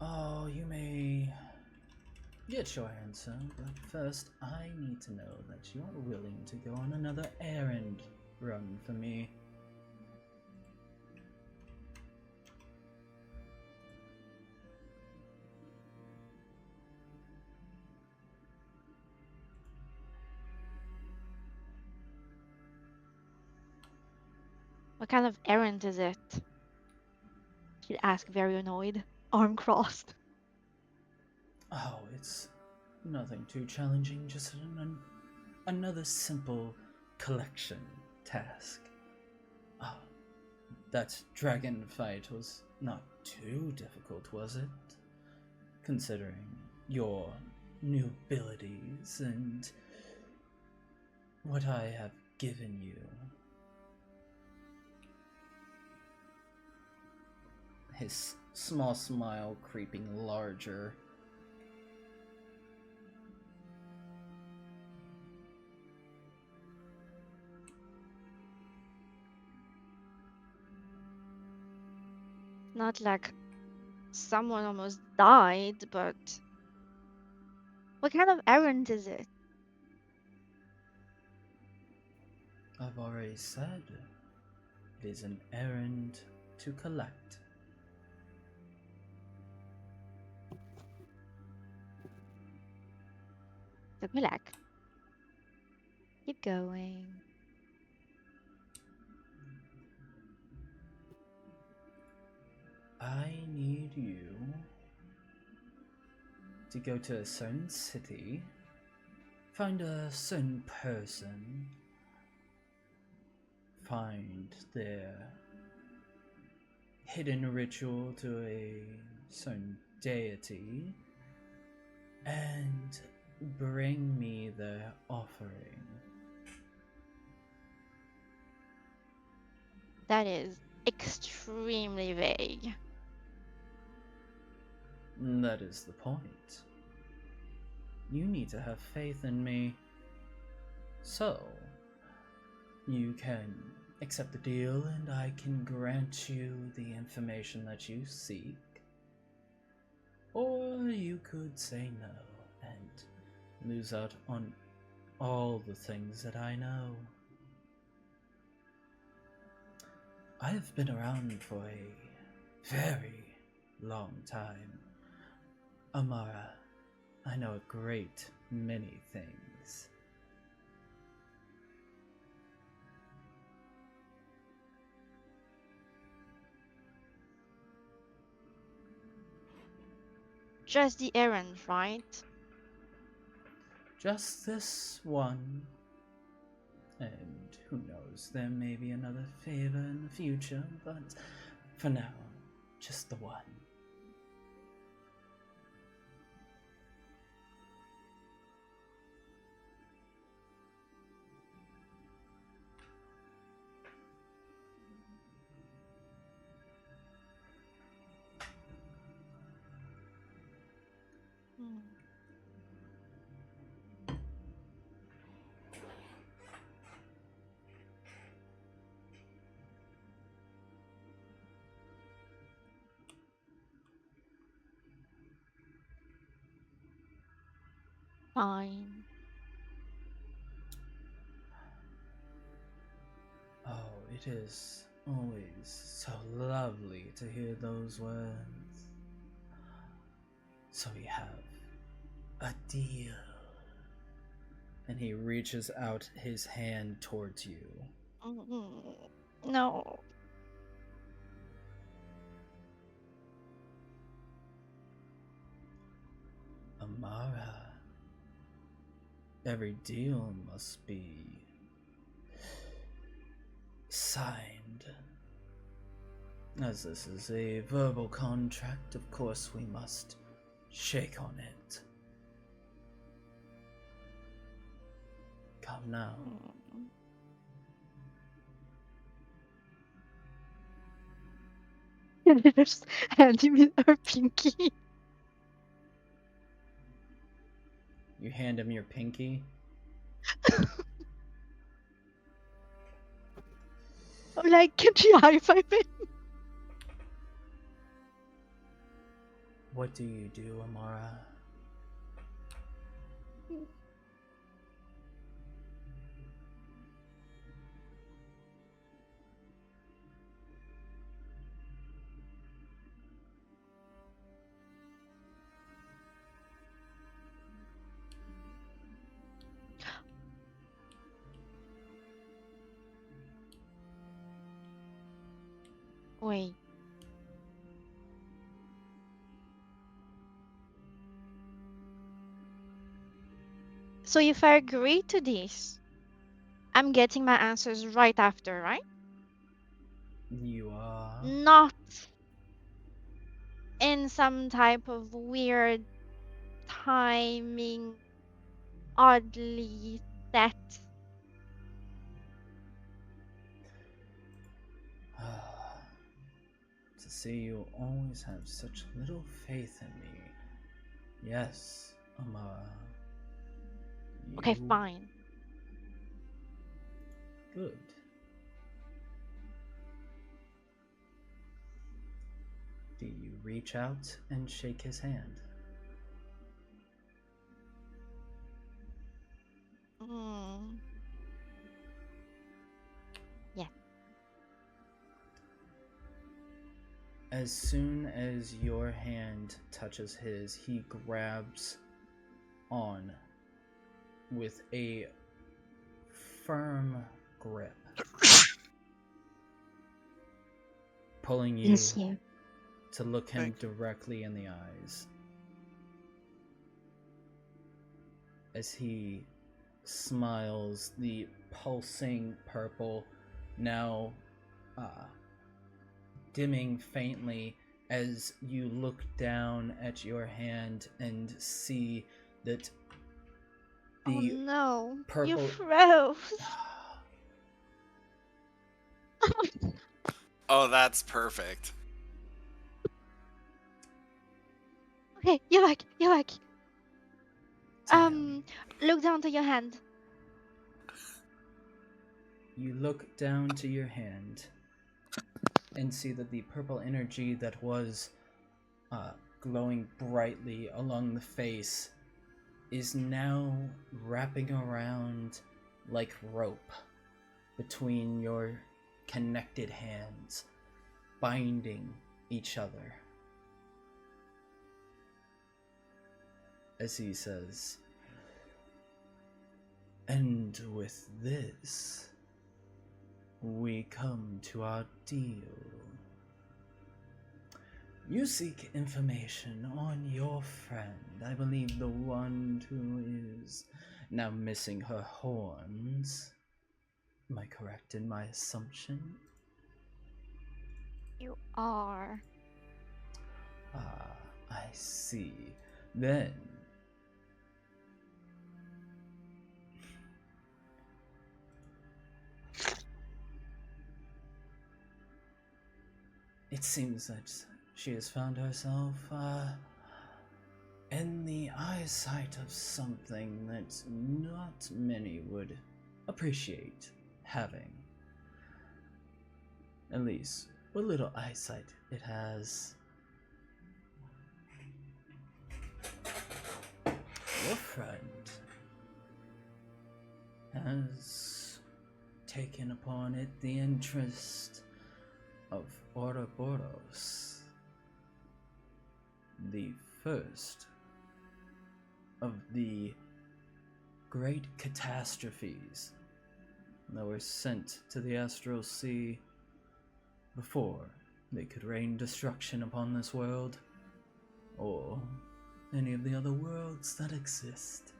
Speaker 1: Oh, you may get your answer, but first I need to know that you are willing to go on another errand run for me.
Speaker 8: What kind of errand is it? She'd ask, very annoyed, arm crossed.
Speaker 1: Oh, it's nothing too challenging, just another simple collection task. Oh, that dragon fight was not too difficult, was it? Considering your new abilities and what I have given you. His small smile creeping larger.
Speaker 8: Not like someone almost died, but what kind of errand is it?
Speaker 1: I've already said it is an errand to collect.
Speaker 8: So relax. Keep going.
Speaker 1: I need you to go to a certain city, find a certain person, find their hidden ritual to a certain deity, and bring me their offering.
Speaker 8: That is extremely vague.
Speaker 1: That is the point. You need to have faith in me. So, you can accept the deal and I can grant you the information that you seek. Or you could say no and lose out on all the things that I know. I have been around for a very long time. Amara, I know a great many things.
Speaker 8: just the errand, right?
Speaker 1: Just this one. And who knows, there may be another favor in the future, but for now, just the one.
Speaker 8: Hmm. Fine.
Speaker 1: Oh, it is always so lovely to hear those words. So we have a deal. And he reaches out his hand towards you.
Speaker 8: No.
Speaker 1: Amara, every deal must be signed. As this is a verbal contract, of course we must shake on it. Come now.
Speaker 8: Can I just hand him her pinky?
Speaker 1: You hand him your pinky.
Speaker 8: I'm like, can she high five it?
Speaker 1: What do you do, Amara?
Speaker 8: Wait. So if I agree to this, I'm getting my answers right after, right?
Speaker 1: You are.
Speaker 8: Not in some type of weird timing, oddly set.
Speaker 1: To see you always have such little faith in me. Yes, Amara.
Speaker 8: Okay,
Speaker 1: You-
Speaker 8: fine.
Speaker 1: Good. Do you reach out and shake his hand?
Speaker 8: Mm. Yeah.
Speaker 1: As soon as your hand touches his, he grabs on with a firm grip, pulling you
Speaker 8: Yes, yeah.
Speaker 1: to look him
Speaker 5: Thank you.
Speaker 1: directly in the eyes. As he smiles, the pulsing purple now dimming faintly as you look down at your hand and see that
Speaker 8: Oh
Speaker 1: the
Speaker 8: no, you
Speaker 1: purple
Speaker 8: froze.
Speaker 4: Oh, that's perfect.
Speaker 8: Okay, you're back. You're back.
Speaker 1: Damn.
Speaker 8: Look down to your hand.
Speaker 1: You look down to your hand and see that the purple energy that was glowing brightly along the face is now wrapping around like rope between your connected hands, binding each other. As he says, and with this, we come to our deal. You seek information on your friend. I believe the one who is now missing her horns. Am I correct in my assumption?
Speaker 8: You are.
Speaker 1: Ah, I see. Then it seems that she has found herself in the eyesight of something that not many would appreciate having. At least, what little eyesight it has. Your friend has taken upon it the interest of Ouroboros, the first of the great catastrophes that were sent to the Astral Sea before they could rain destruction upon this world, or any of the other worlds that exist.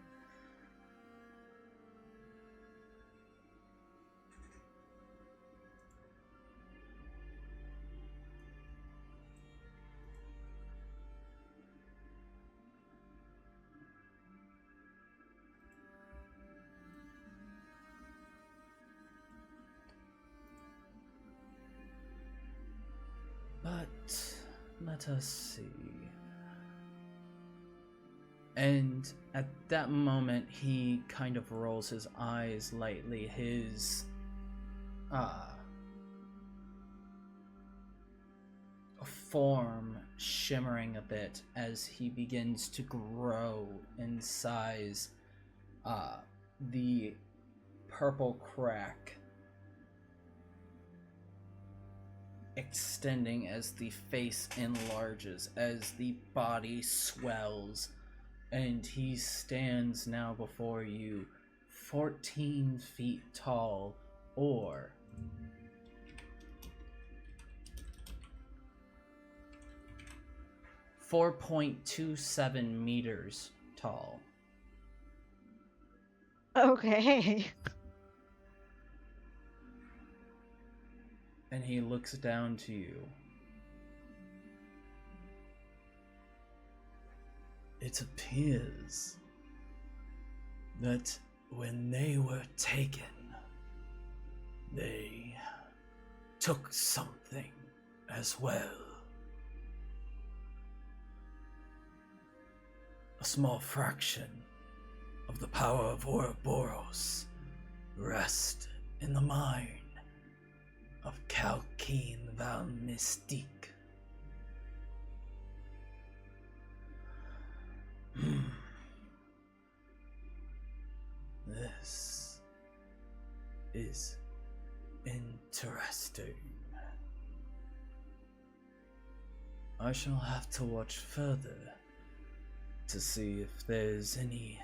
Speaker 1: But let us see. And at that moment, he kind of rolls his eyes lightly, his form shimmering a bit as he begins to grow in size. The purple crack extending as the face enlarges, as the body swells, and he stands now before you 14 feet tall, or 4.27 meters tall.
Speaker 8: Okay.
Speaker 1: And he looks down to you. It appears that when they were taken, they took something as well. A small fraction of the power of Ouroboros rest in the mind of Kalkeen Val Mystique. This is interesting. I shall have to watch further to see if there's any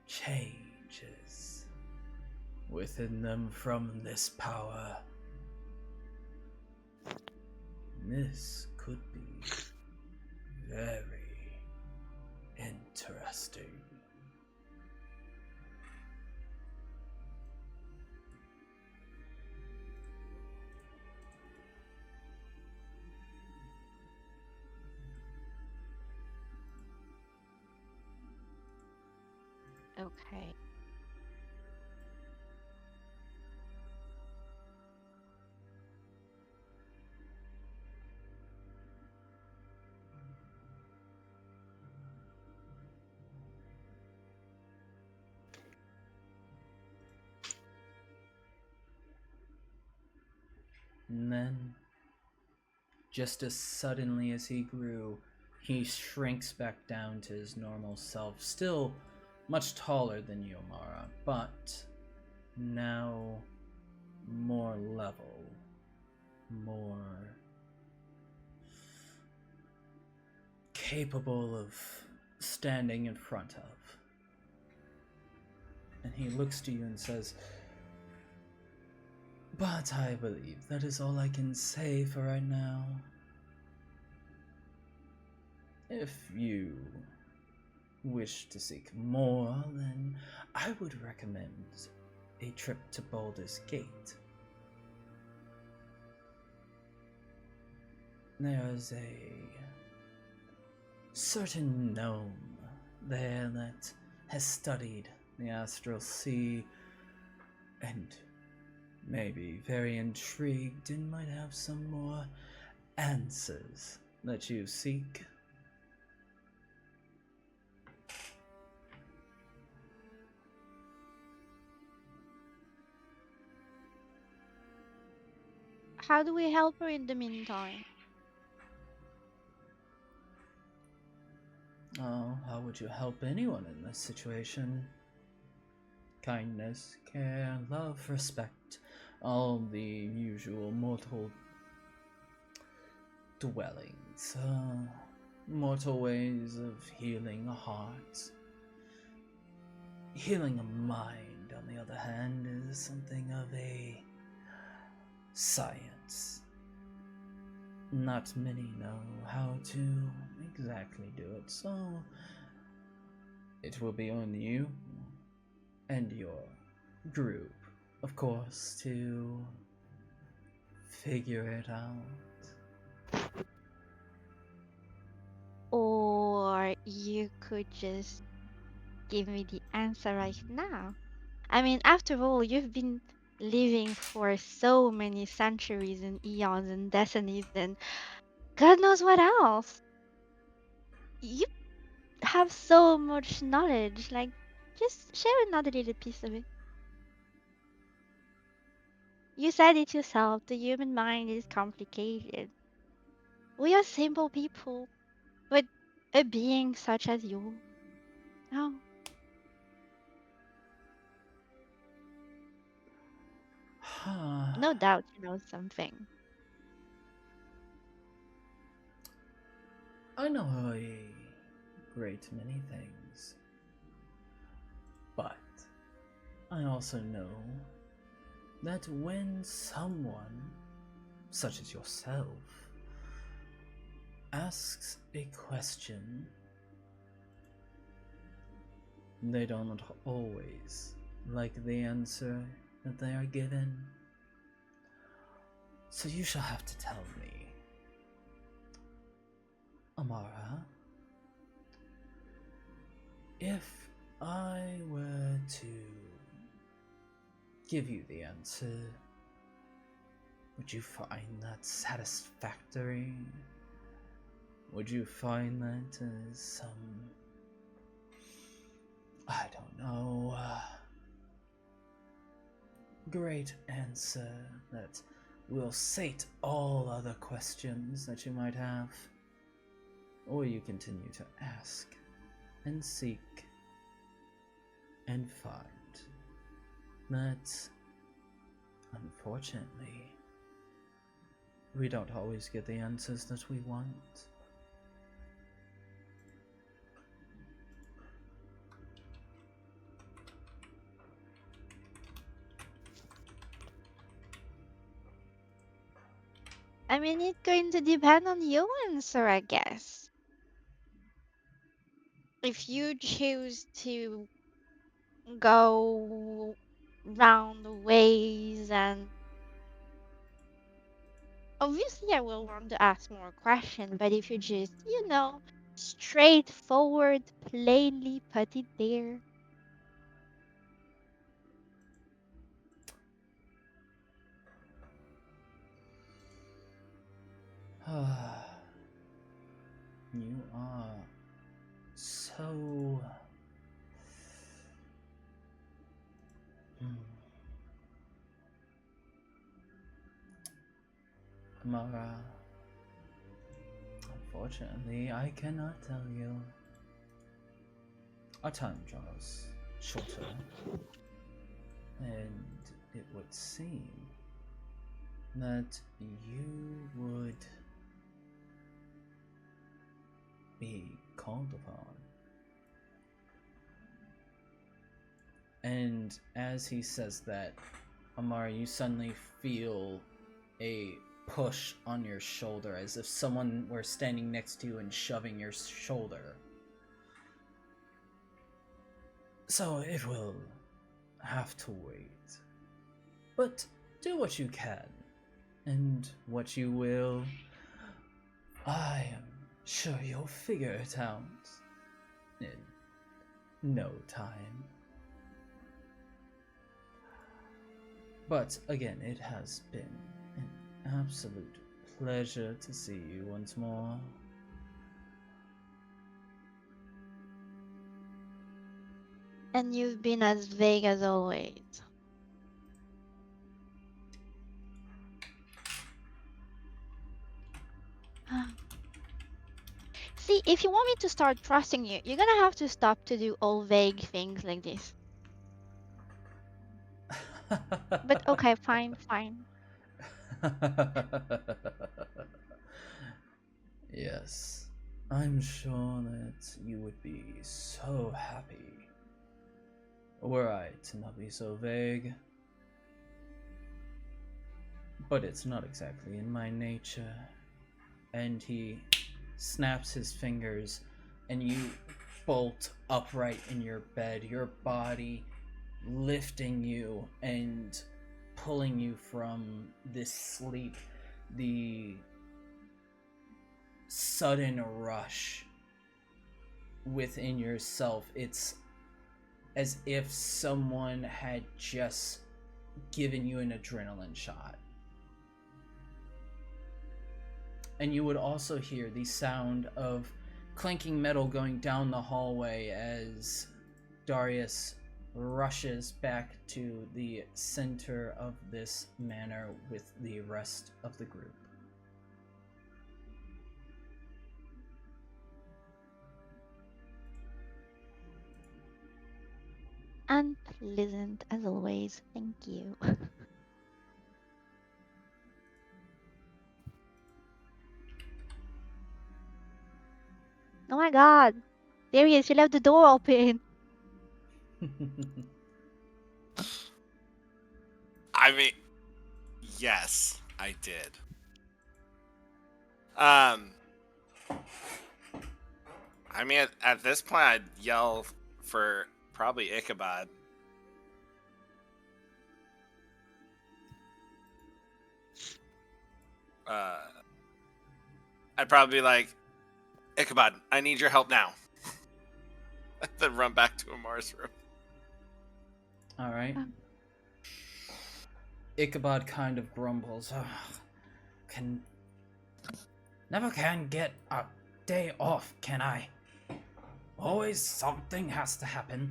Speaker 1: changes within them from this power. This could be very interesting.
Speaker 8: Okay.
Speaker 1: And then, just as suddenly as he grew, he shrinks back down to his normal self, still much taller than you, Amara, but now more level, more capable of standing in front of. And he looks to you and says, "But I believe that is all I can say for right now. If you wish to seek more, then I would recommend a trip to Baldur's Gate. There's a certain gnome there that has studied the Astral Sea and may be very intrigued and might have some more answers that you seek.
Speaker 8: How do we help her in the meantime?
Speaker 1: Oh, how would you help anyone in this situation? Kindness, care, love, respect, all the usual mortal dwellings, mortal ways of healing a heart. Healing a mind, on the other hand, is something of a science. Not many know how to exactly do it, so it will be on you and your group, of course, to figure it out.
Speaker 8: Or you could just give me the answer right now. I mean, after all, you've been living for so many centuries and eons and destinies and God knows what else. You have so much knowledge. Like, just share another little piece of it. You said it yourself, the human mind is complicated. We are simple people, but a being such as you, oh, no doubt you know something.
Speaker 1: I know a great many things, but I also know that when someone, such as yourself, asks a question, they don't always like the answer that they are given. So you shall have to tell me, Amara, if I were to give you the answer, would you find that satisfactory? Would you find that as some, I don't know, great answer that will sate all other questions that you might have? Or you continue to ask and seek and find that, unfortunately, we don't always get the answers that we want.
Speaker 8: I mean, it's going to depend on your answer, I guess. If you choose to go round ways, and obviously I will want to ask more questions, but if you just, straightforward, plainly put it there.
Speaker 1: You are so... Amara, unfortunately, I cannot tell you. Our time draws shorter, and it would seem that you would be called upon. And as he says that, Amara, you suddenly feel a push on your shoulder, as if someone were standing next to you and shoving your shoulder. So it will have to wait. But do what you can, and what you will, I am sure you'll figure it out in no time. But again, it has been an absolute pleasure to see you once more.
Speaker 8: And you've been as vague as always. See, if you want me to start trusting you, you're gonna have to stop to do all vague things like this. But okay, fine.
Speaker 1: Yes, I'm sure that you would be so happy were I to not be so vague. But it's not exactly in my nature. And he snaps his fingers, and you bolt upright in your bed, your body lifting you and pulling you from this sleep, the sudden rush within yourself. It's as if someone had just given you an adrenaline shot. And you would also hear the sound of clinking metal going down the hallway as Darius rushes back to the center of this manor with the rest of the group.
Speaker 8: Unpleasant as always. Thank you. Oh my god. Darius, you left the door open.
Speaker 4: I mean, yes, I did. I mean, at this point, I'd yell for probably Ichabod. I'd probably be like, Ichabod, I need your help now. Then run back to Amara's room.
Speaker 1: All right. Ichabod kind of grumbles. Never can get a day off, can I? Always something has to happen.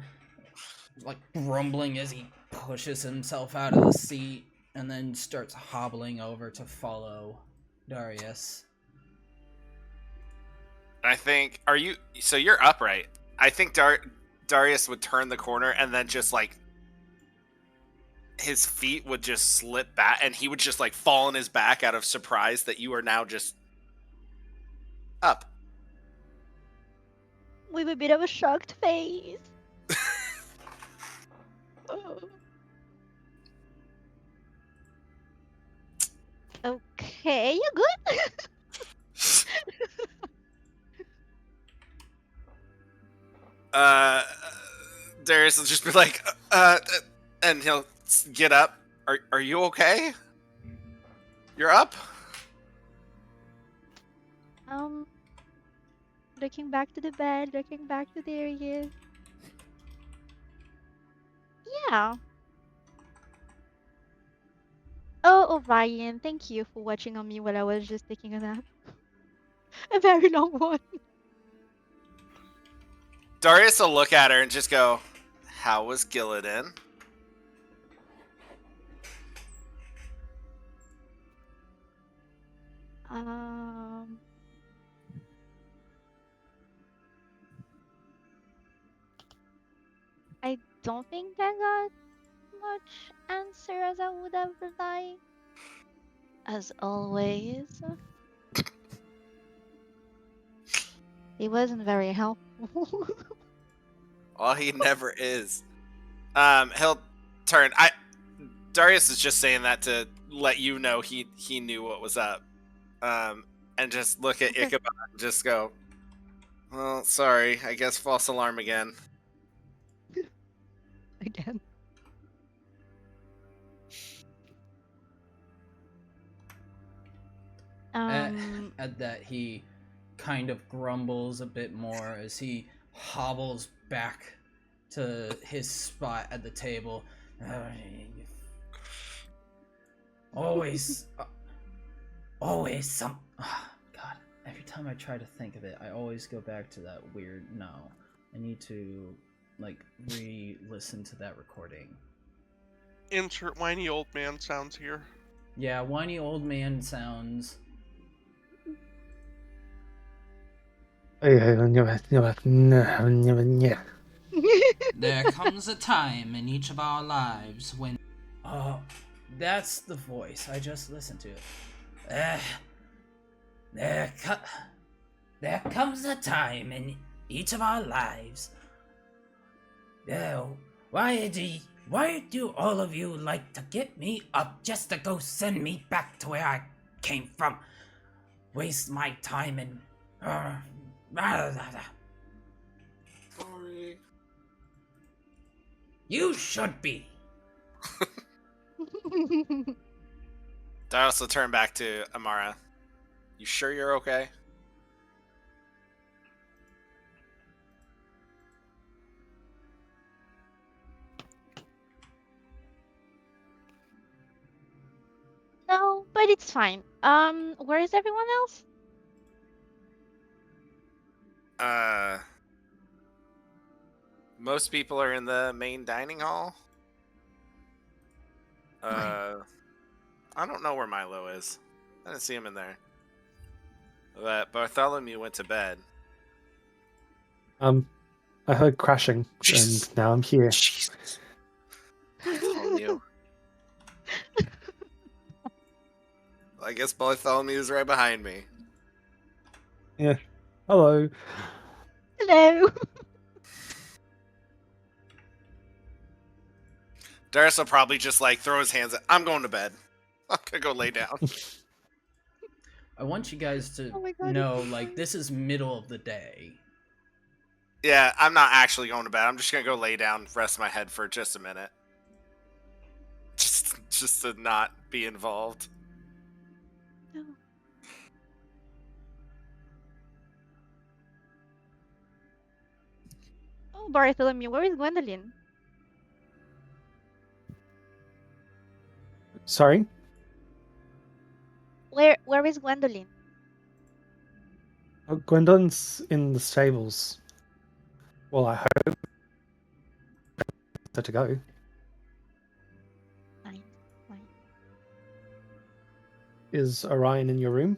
Speaker 1: Like grumbling as he pushes himself out of the seat and then starts hobbling over to follow Darius.
Speaker 4: I think, so you're upright. I think Darius would turn the corner and then just like his feet would just slip back and he would just like fall on his back out of surprise that you are now just up.
Speaker 8: With a bit of a shocked face. Okay, you good?
Speaker 4: Darius will just be like, and he'll get up. Are you okay? You're up?
Speaker 8: Looking back to the bed, looking back to Darius. Yeah. Oh, Orion, thank you for watching on me while I was just taking a nap. A very long one.
Speaker 4: Darius will look at her and just go, how was Gillidan?
Speaker 8: I don't think I got much answer as I would have like. As always. He wasn't very helpful.
Speaker 4: Well, he never is. He'll turn. Darius is just saying that to let you know he knew what was up, and just look at
Speaker 8: Okay.
Speaker 4: Ichabod and just go, "Well, sorry, I guess false alarm again."
Speaker 8: Again.
Speaker 1: At that, he kind of grumbles a bit more as he hobbles back to his spot at the table. Always, always some. Oh, God, every time I try to think of it, I always go back to that weird. No, I need to re-listen to that recording.
Speaker 5: Insert whiny old man sounds here.
Speaker 1: Yeah, whiny old man sounds.
Speaker 3: Yeah.
Speaker 1: There comes a time in each of our lives when. Oh, that's the voice. I just listened to it. There comes a time in each of our lives. Why do all of you like to get me up just to go send me back to where I came from? Waste my time and.
Speaker 4: Sorry.
Speaker 1: You should be.
Speaker 4: Darius will turn back to Amara. You sure you're okay?
Speaker 8: No, but it's fine. Where is everyone else?
Speaker 4: Most people are in the main dining hall.
Speaker 8: Okay.
Speaker 4: I don't know where Milo is. I didn't see him in there. But Bartholomew went to bed.
Speaker 3: I heard crashing,
Speaker 4: Jesus.
Speaker 3: and now I'm here.
Speaker 4: Jesus. Bartholomew. I guess Bartholomew's right behind me.
Speaker 3: Yeah. Hello.
Speaker 8: Hello.
Speaker 4: Darius will probably just like throw his hands up. I'm going to bed. I'm gonna go lay down.
Speaker 1: I want you guys to
Speaker 8: Oh my God,
Speaker 1: know,
Speaker 8: it's
Speaker 1: like,
Speaker 8: fine.
Speaker 1: this is middle of the day.
Speaker 4: Yeah, I'm not actually going to bed. I'm just gonna go lay down, rest my head for just a minute. Just to not be involved.
Speaker 8: No. Oh, Bartholomew, where is Gwendolyn?
Speaker 3: Sorry?
Speaker 8: Where is Gwendolyn?
Speaker 3: Oh, Gwendolyn's in the stables. Well, I hope her to go.
Speaker 8: Fine.
Speaker 3: Is Orion in your room?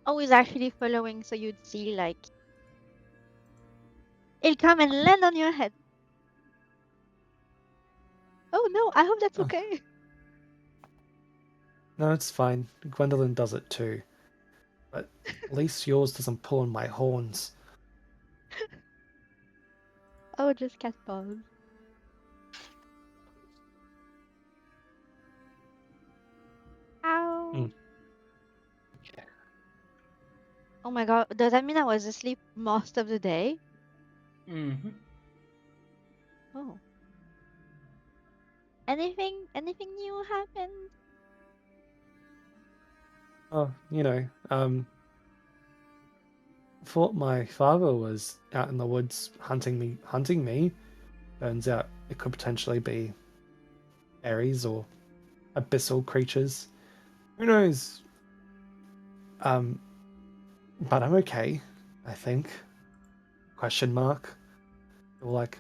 Speaker 8: Oh, he's actually following, so you'd see like he'll come and land on your head. Oh no, I hope that's
Speaker 3: Oh.
Speaker 8: okay.
Speaker 3: No, it's fine. Gwendolyn does it too. But at least yours doesn't pull on my horns.
Speaker 8: Oh, just cat balls. Ow.
Speaker 3: Mm.
Speaker 8: Oh my God, does that mean I was asleep most of the day?
Speaker 1: Mm-hmm.
Speaker 8: Oh. Anything new happened?
Speaker 3: Oh, thought my father was out in the woods hunting me. Turns out it could potentially be fairies or abyssal creatures. Who knows? But I'm okay, I think. Question mark. Or like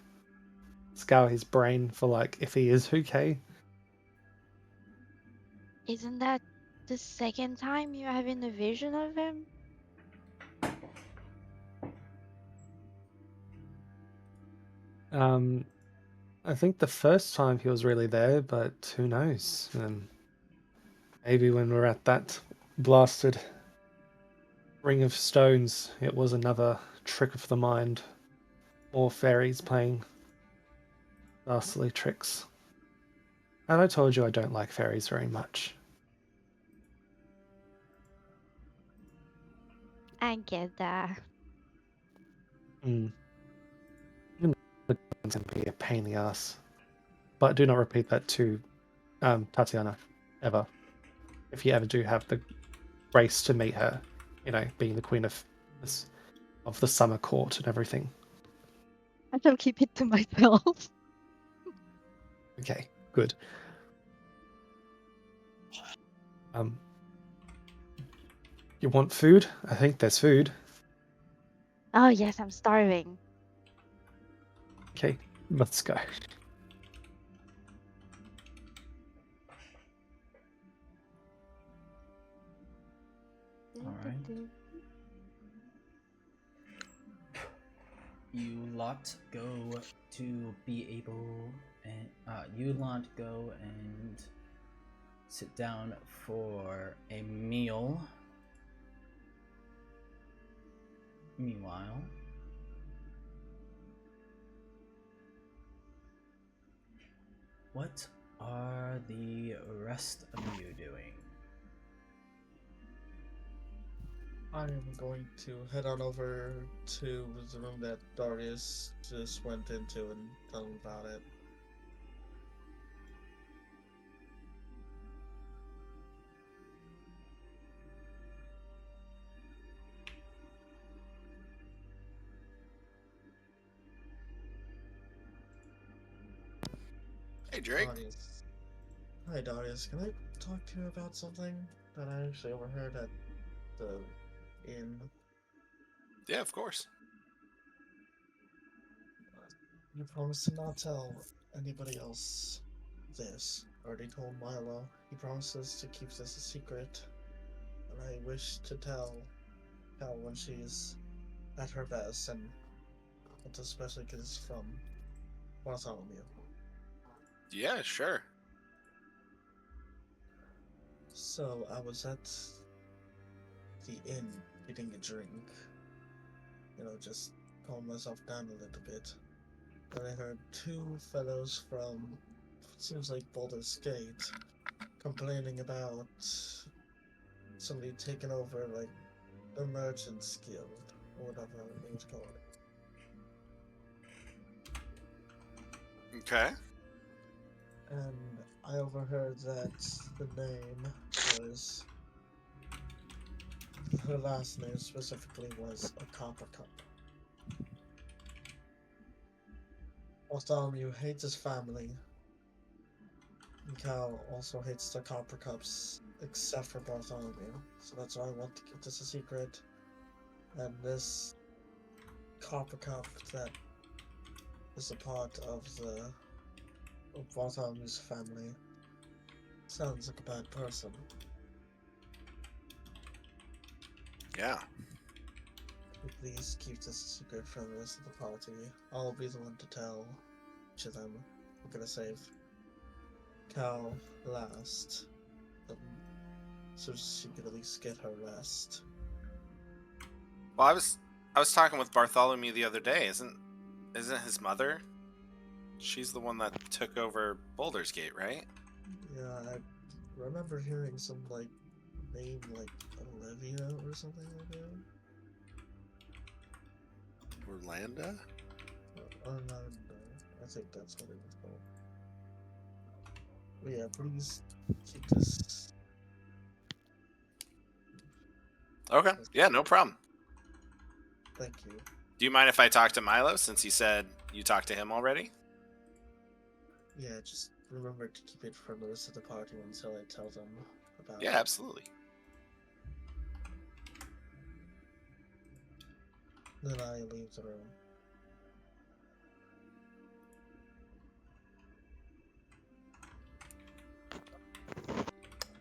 Speaker 3: scour his brain for like if he is okay.
Speaker 8: Isn't that the second time you're having a vision of him?
Speaker 3: I think the first time he was really there, but who knows? Maybe when we're at that blasted ring of stones, it was another trick of the mind. More fairies playing ghastly tricks. And I told you I don't like fairies very much.
Speaker 8: I get that.
Speaker 3: Mm. It's going to be a pain in the ass. But do not repeat that to Tatiana, ever. If you ever do have the grace to meet her, being the queen of the summer court and everything.
Speaker 8: I shall keep it to myself.
Speaker 3: Okay, good. You want food? I think there's food.
Speaker 8: Oh yes, I'm starving.
Speaker 3: Okay, let's go.
Speaker 1: Alright. You lot go to be able, and you lot go and sit down for a meal. Meanwhile, what are the rest of you doing?
Speaker 2: I am going to head on over to the room that Darius just went into and tell him about it.
Speaker 4: Hey, Drake.
Speaker 2: Darius. Hi, Darius. Can I talk to you about something that I actually overheard at the inn?
Speaker 4: Yeah, of course.
Speaker 2: You promised to not tell anybody else this. Already told Milo. He promises to keep this a secret. And I wish to tell Cal when she's at her best, and especially because it's from Bartholomew.
Speaker 4: Yeah, sure.
Speaker 2: So I was at the inn getting a drink. Just calm myself down a little bit. And I heard two fellows from, seems like Baldur's Gate, complaining about somebody taking over, like, the Merchant's Guild, or whatever it was called.
Speaker 4: Okay.
Speaker 2: And I overheard that the name was, her last name specifically was a Copper Cup. Bartholomew hates his family. And Cal also hates the Copper Cups, except for Bartholomew. So that's why I want to keep this a secret. And this Copper Cup that is a part of Bartholomew's family sounds like a bad person.
Speaker 4: Yeah.
Speaker 2: Please keep this a secret from the rest of the party. I'll be the one to tell each of them. I'm gonna save Cal last, so she could at least get her rest.
Speaker 4: Well, I was talking with Bartholomew the other day. Isn't his mother? She's the one that took over Baldur's Gate, right?
Speaker 2: Yeah, I remember hearing some name like Olivia or something like that.
Speaker 4: Orlando?
Speaker 2: Orlando. I think that's what it was called. But yeah, please keep this.
Speaker 4: Okay. Yeah, no problem.
Speaker 2: Thank you.
Speaker 4: Do you mind if I talk to Milo, since you said you talked to him already?
Speaker 2: Yeah, just remember to keep it from the rest of the party until I tell them about
Speaker 4: Yeah,
Speaker 2: it.
Speaker 4: absolutely.
Speaker 2: Then I leave the room.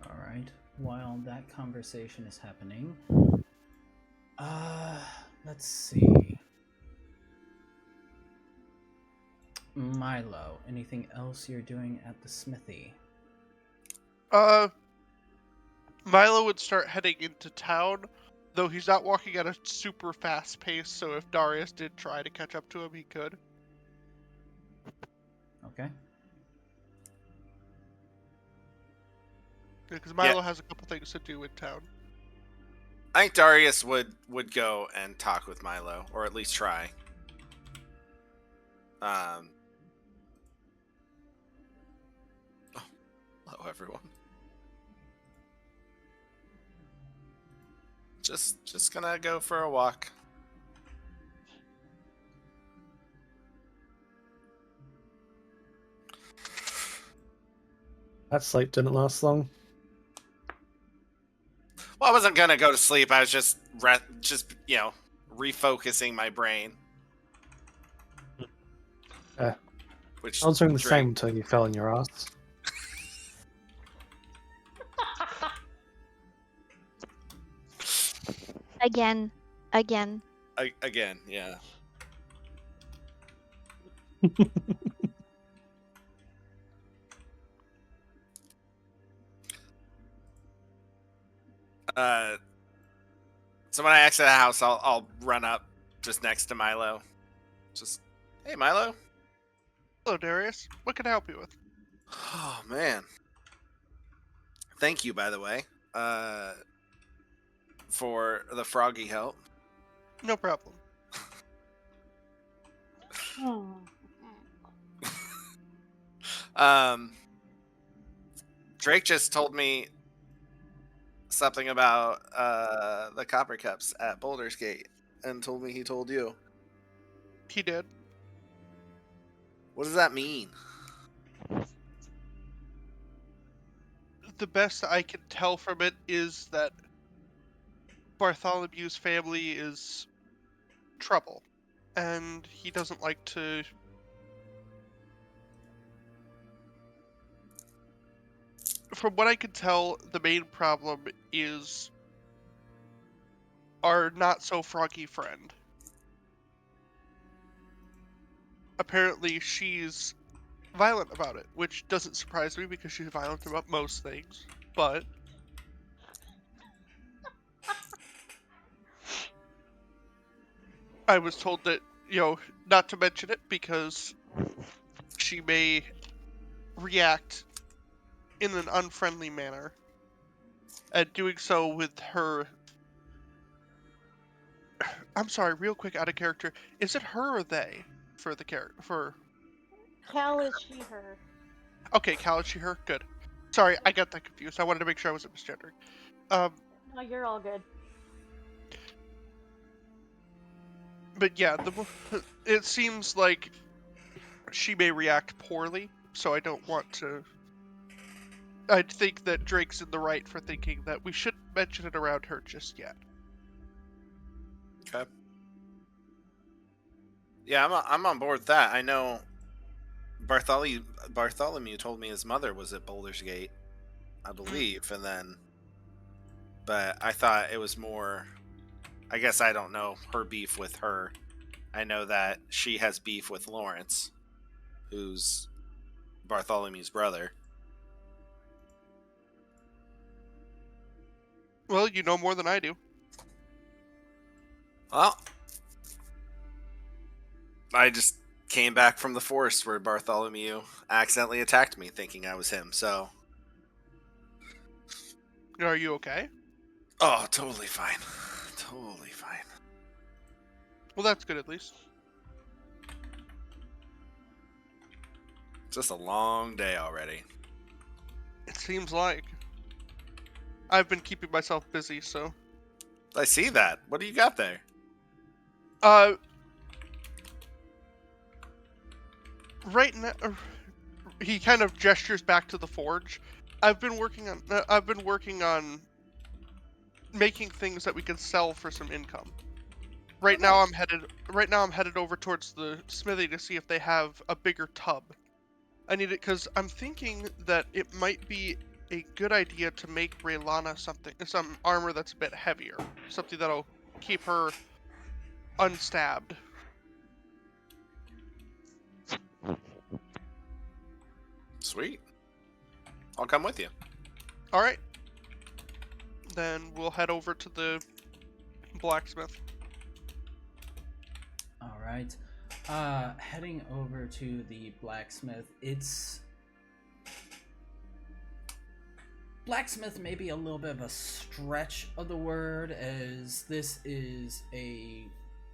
Speaker 1: Alright, while that conversation is happening, let's see. Milo, anything else you're doing at the smithy?
Speaker 5: Milo would start heading into town, though he's not walking at a super fast pace, so if Darius did try to catch up to him, he could.
Speaker 1: Okay.
Speaker 5: Because Milo has a couple things to do in town.
Speaker 4: I think Darius would go and talk with Milo, or at least try. Oh, hello everyone. Just gonna go for a walk.
Speaker 3: That sleep didn't last long.
Speaker 4: Well, I wasn't gonna go to sleep. I was just refocusing my brain. Which
Speaker 3: I was doing the
Speaker 4: Drake-
Speaker 3: same until you fell on your ass.
Speaker 8: Again.
Speaker 4: Again, yeah. So when I exit the house, I'll run up just next to Milo. Just, hey, Milo.
Speaker 5: Hello, Darius. What can I help you with?
Speaker 4: Oh man. Thank you, by the way, for the froggy help.
Speaker 5: No problem.
Speaker 4: Drake just told me something about the copper cups at Boulder's Gate, and told me he told you.
Speaker 5: He did.
Speaker 4: What does that mean?
Speaker 5: The best I can tell from it is that Bartholomew's family is trouble, and he doesn't like to. From what I can tell, the main problem is our not so froggy friend. Apparently, she's violent about it, which doesn't surprise me because she's violent about most things, but I was told that, not to mention it because she may react in an unfriendly manner, and doing so with her. I'm sorry, real quick, out of character. Is it her or they for the character?
Speaker 6: Cal is she, her.
Speaker 5: Okay, Cal is she, her? Good. Sorry, I got that confused. I wanted to make sure I wasn't misgendering.
Speaker 6: No, you're all good.
Speaker 5: But yeah, it seems like she may react poorly, so I don't want to. I think that Drake's in the right for thinking that we shouldn't mention it around her just yet.
Speaker 4: Okay. Yeah, I'm on board with that. I know Bartholomew told me his mother was at Boulder's Gate, I believe, and then. But I thought it was more. I guess I don't know her beef with her. I know that she has beef with Lawrence, who's Bartholomew's brother.
Speaker 5: Well, you know more than I do.
Speaker 4: Well, I just came back from the forest where Bartholomew accidentally attacked me thinking I was him, so.
Speaker 5: Are you okay?
Speaker 4: Oh, totally fine. Totally fine.
Speaker 5: Well, that's good at least.
Speaker 4: Just a long day already.
Speaker 5: It seems like. I've been keeping myself busy, so.
Speaker 4: I see that. What do you got there?
Speaker 5: Right now, he kind of gestures back to the forge. I've been working on making ththings that we can sell for some income. Right now I'm headed over towards the smithy to see if they have a bigger tub. I need it because I'm thinking that it might be a good idea to make Raylana some armor that's a bit heavier, something that'll keep her unstabbed.
Speaker 4: Sweet. I'll come with you.
Speaker 5: All right. Then we'll head over to the blacksmith.
Speaker 1: All right. Heading over to the blacksmith. It's blacksmith may be a little bit of a stretch of the word, as this is a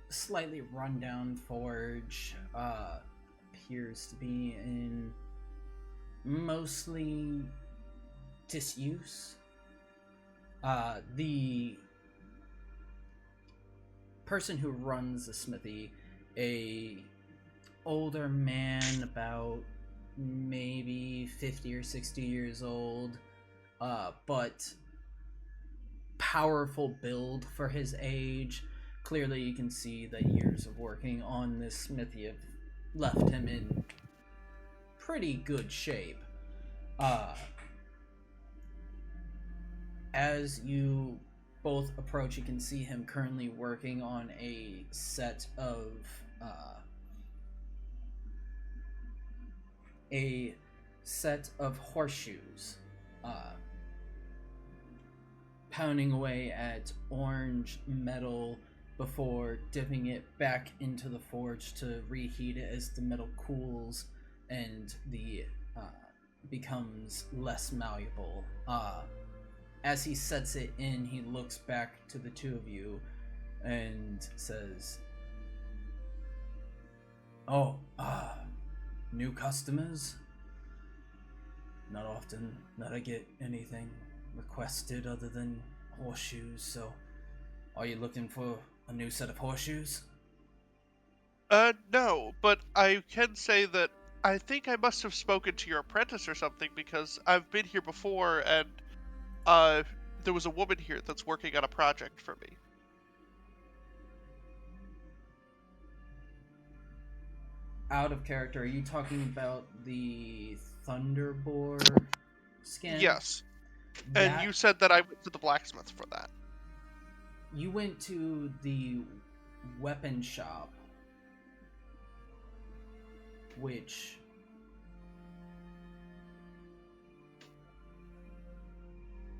Speaker 1: slightly rundown forge. Appears to be in mostly disuse. The person who runs the smithy, a older man, about maybe 50 or 60 years old, but powerful build for his age. Clearly you can see that years of working on this smithy have left him in pretty good shape. As you both approach, you can see him currently working on a set of horseshoes, pounding away at orange metal before dipping it back into the forge to reheat it as the metal cools and the becomes less malleable. As he sets it in, he looks back to the two of you and says, "Oh, new customers? Not often that I get anything requested other than horseshoes, so are you looking for a new set of horseshoes?"
Speaker 5: No, but I can say that I think I must have spoken to your apprentice or something, because I've been here before, and there was a woman here that's working on a project for me.
Speaker 1: Out of character, are you talking about the Thunderboar skin?
Speaker 5: Yes.
Speaker 1: That,
Speaker 5: And you said that I went to the blacksmith for that.
Speaker 1: you went to the weapon shop, which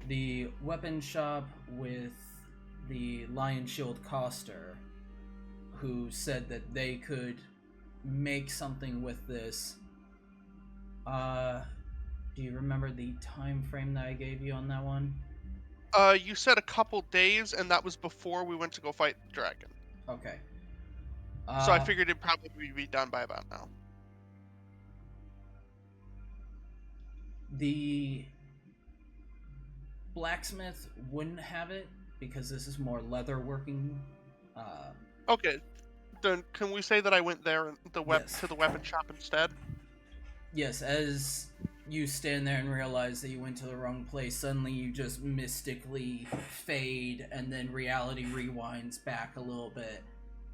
Speaker 1: the weapon shop with the Lion Shield Coster, who said that they could make something with this. Do you remember the time frame that I gave you on that one?
Speaker 5: You said a couple days, and that was before we went to go fight the dragon.
Speaker 1: Okay.
Speaker 5: So I figured it'd probably be done by about now.
Speaker 1: The blacksmith wouldn't have it because this is more leather working.
Speaker 5: Okay, then can we say that I went there
Speaker 1: Yes.
Speaker 5: to the weapon shop instead?
Speaker 1: Yes, as you stand there and realize that you went to the wrong place, suddenly you just mystically fade, and then reality rewinds back a little bit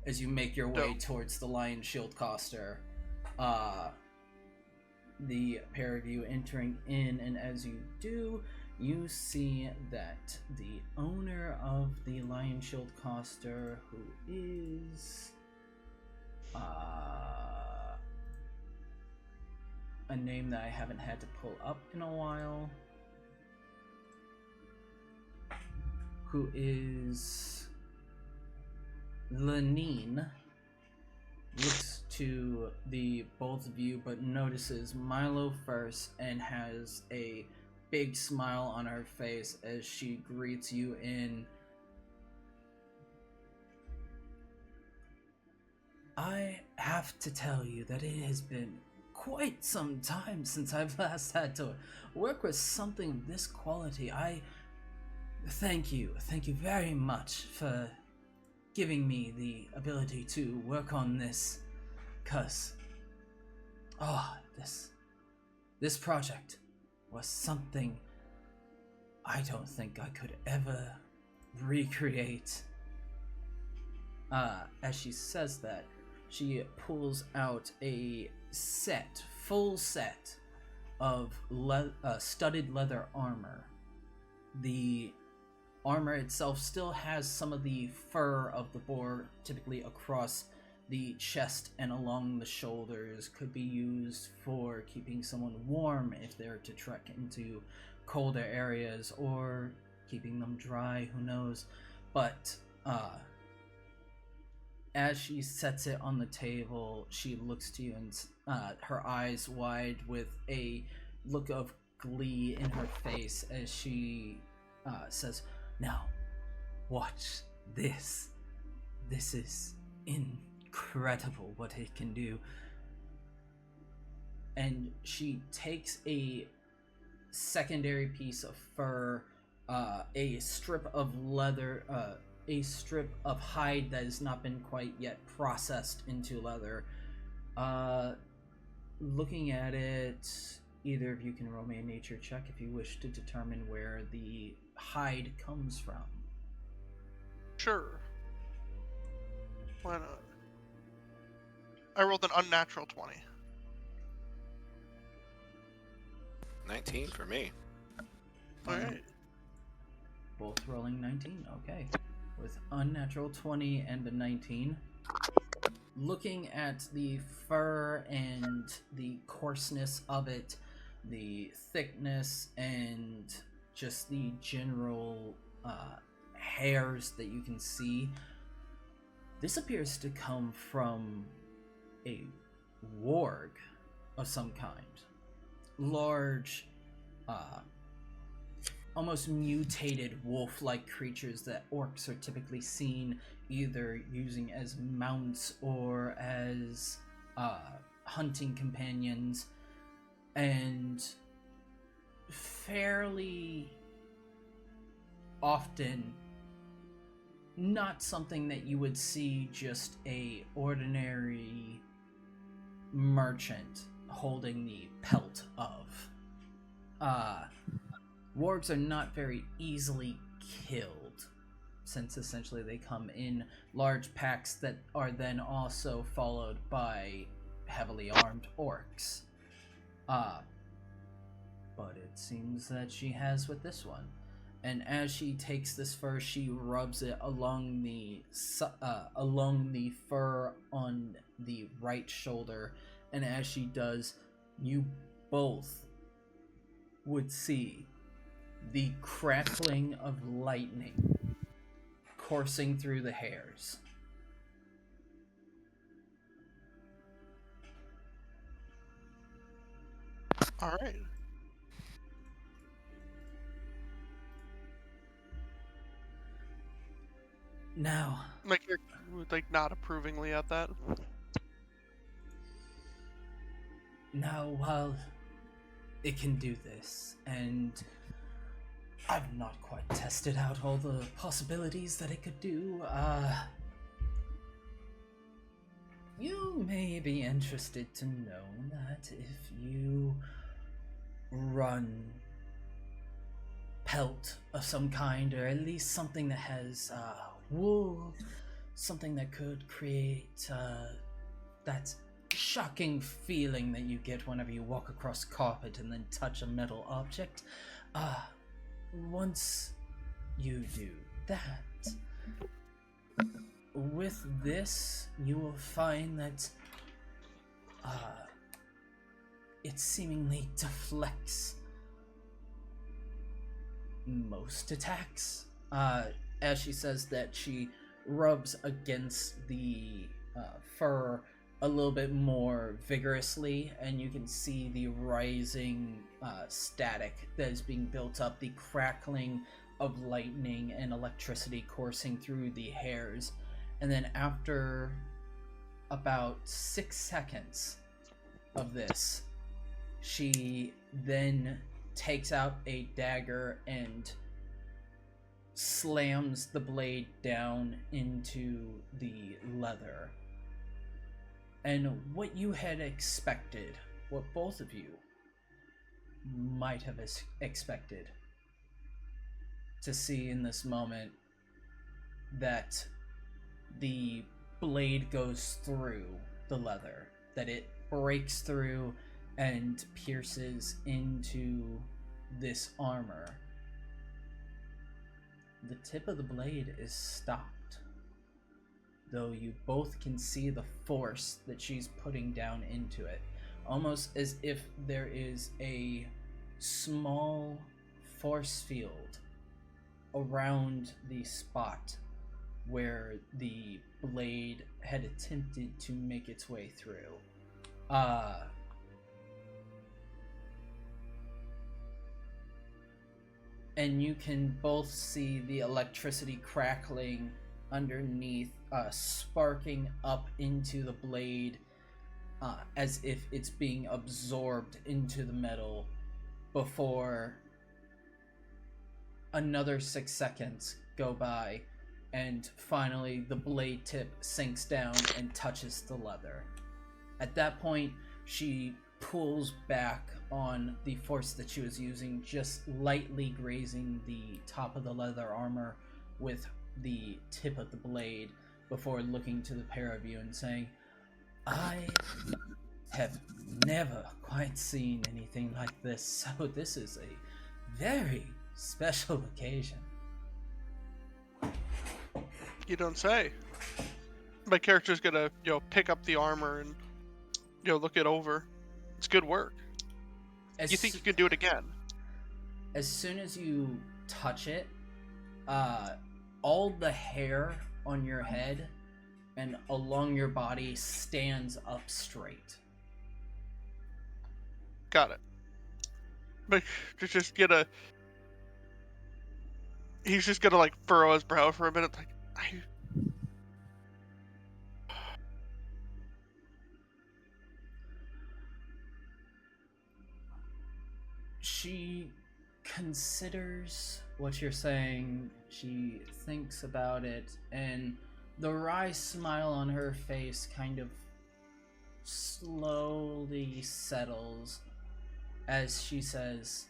Speaker 1: as you make your way towards the Lion Shield Coster. The pair of you entering in, and as you do, you see that the owner of the Lion Shield Coster, who is a name that I haven't had to pull up in a while, who is Lenine, looks to the both of you but notices Milo first and has a big smile on her face as she greets you in. I have to tell you that it has been quite some time since I've last had to work with something of this quality. I thank you very much for giving me the ability to work on this, cause this project was something I don't think I could ever recreate. As she says that, she pulls out a full set of studded leather armor. The armor itself still has some of the fur of the boar, typically across the chest and along the shoulders. Could be used for keeping someone warm if they're to trek into colder areas, or keeping them dry, who knows. But as she sets it on the table, she looks to you and her eyes wide with a look of glee in her face as she says, "Now, watch this. This is incredible what it can do." And she takes a secondary piece of fur, a strip of leather, a strip of hide that has not been quite yet processed into leather. Looking at it, either of you can roll me a nature check if you wish to determine where the hide comes from.
Speaker 5: Sure. Why not? I rolled an unnatural 20.
Speaker 4: 19 for me.
Speaker 5: Alright.
Speaker 1: Both rolling 19, okay. With unnatural 20 and a 19. Looking at the fur and the coarseness of it, the thickness, and just the general hairs that you can see, this appears to come from a warg of some kind. Large, almost mutated wolf-like creatures that orcs are typically seen either using as mounts or as hunting companions, and fairly often not something that you would see just a ordinary merchant holding the pelt of. Wargs are not very easily killed, since essentially they come in large packs that are then also followed by heavily armed orcs. But it seems that she has with this one. And as she takes this fur, she rubs it along the fur on the right shoulder, and as she does, you both would see the crackling of lightning coursing through the hairs.
Speaker 5: Alright.
Speaker 1: Now,
Speaker 5: Like, you're like not approvingly at that.
Speaker 1: while it can do this, and I've not quite tested out all the possibilities that it could do, you may be interested to know that if you run pelt of some kind, or at least something that has wool, something that could create that shocking feeling that you get whenever you walk across carpet and then touch a metal object, once you do that, with this, you will find that it seemingly deflects most attacks. As she says that, she rubs against the fur a little bit more vigorously, and you can see the rising static that is being built up, the crackling of lightning and electricity coursing through the hairs. And then after about 6 seconds of this, she then takes out a dagger and slams the blade down into the leather. And what you had expected, what both of you might have expected to see in this moment, that the blade goes through the leather, that it breaks through and pierces into this armor. The tip of the blade is stopped, though you both can see the force that she's putting down into it, almost as if there is a small force field around the spot where the blade had attempted to make its way through. and you can both see the electricity crackling underneath, sparking up into the blade, as if it's being absorbed into the metal before another 6 seconds go by, and finally the blade tip sinks down and touches the leather. At that point, she pulls back on the force that she was using, just lightly grazing the top of the leather armor with the tip of the blade before looking to the pair of you and saying, I have never quite seen anything like this, so this is a very special occasion.
Speaker 5: You don't say. My character's gonna, pick up the armor and, look it over. It's good work. You think you can do it again?
Speaker 1: As soon as you touch it, all the hair on your head and along your body stands up straight.
Speaker 5: Got it. But he's just gonna like furrow his brow for a minute, like,
Speaker 1: She considers what you're saying, she thinks about it, and the wry smile on her face kind of slowly settles as she says,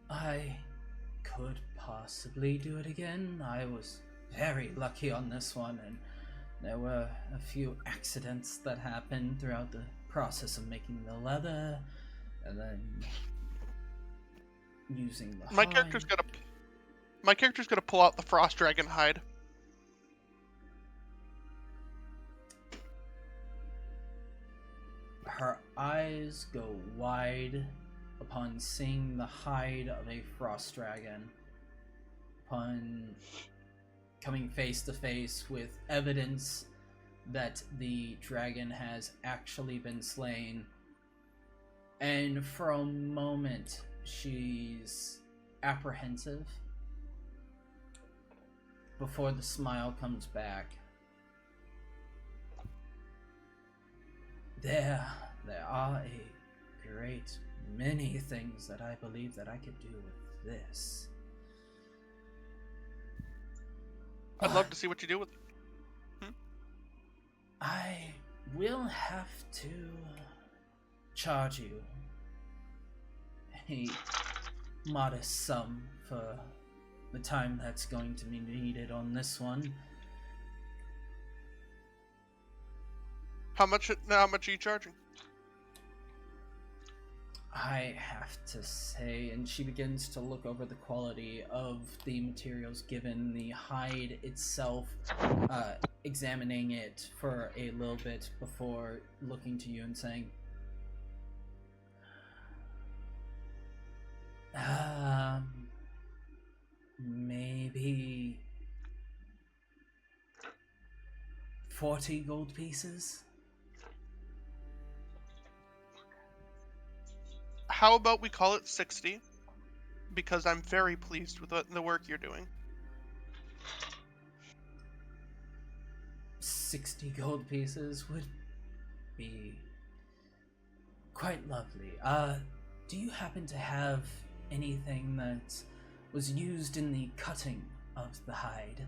Speaker 1: I could possibly do it again. I was very lucky on this one, and there were a few accidents that happened throughout the process of making the leather, and then using the
Speaker 5: my
Speaker 1: hide.
Speaker 5: character's gonna pull out the frost dragon hide.
Speaker 1: Her eyes go wide upon seeing the hide of a frost dragon, upon coming face to face with evidence that the dragon has actually been slain. And for a moment, she's apprehensive before the smile comes back. There are a great many things that I believe that I could do with this.
Speaker 5: I'd love to see what you do with it.
Speaker 1: I will have to charge you a modest sum for the time that's going to be needed on this one.
Speaker 5: How much are you charging?
Speaker 1: I have to say, and she begins to look over the quality of the materials given, the hide itself, examining it for a little bit before looking to you and saying, maybe 40 gold pieces?
Speaker 5: How about we call it 60? Because I'm very pleased with the work you're doing.
Speaker 1: 60 gold pieces would be quite lovely. Do you happen to have anything that was used in the cutting of the hide?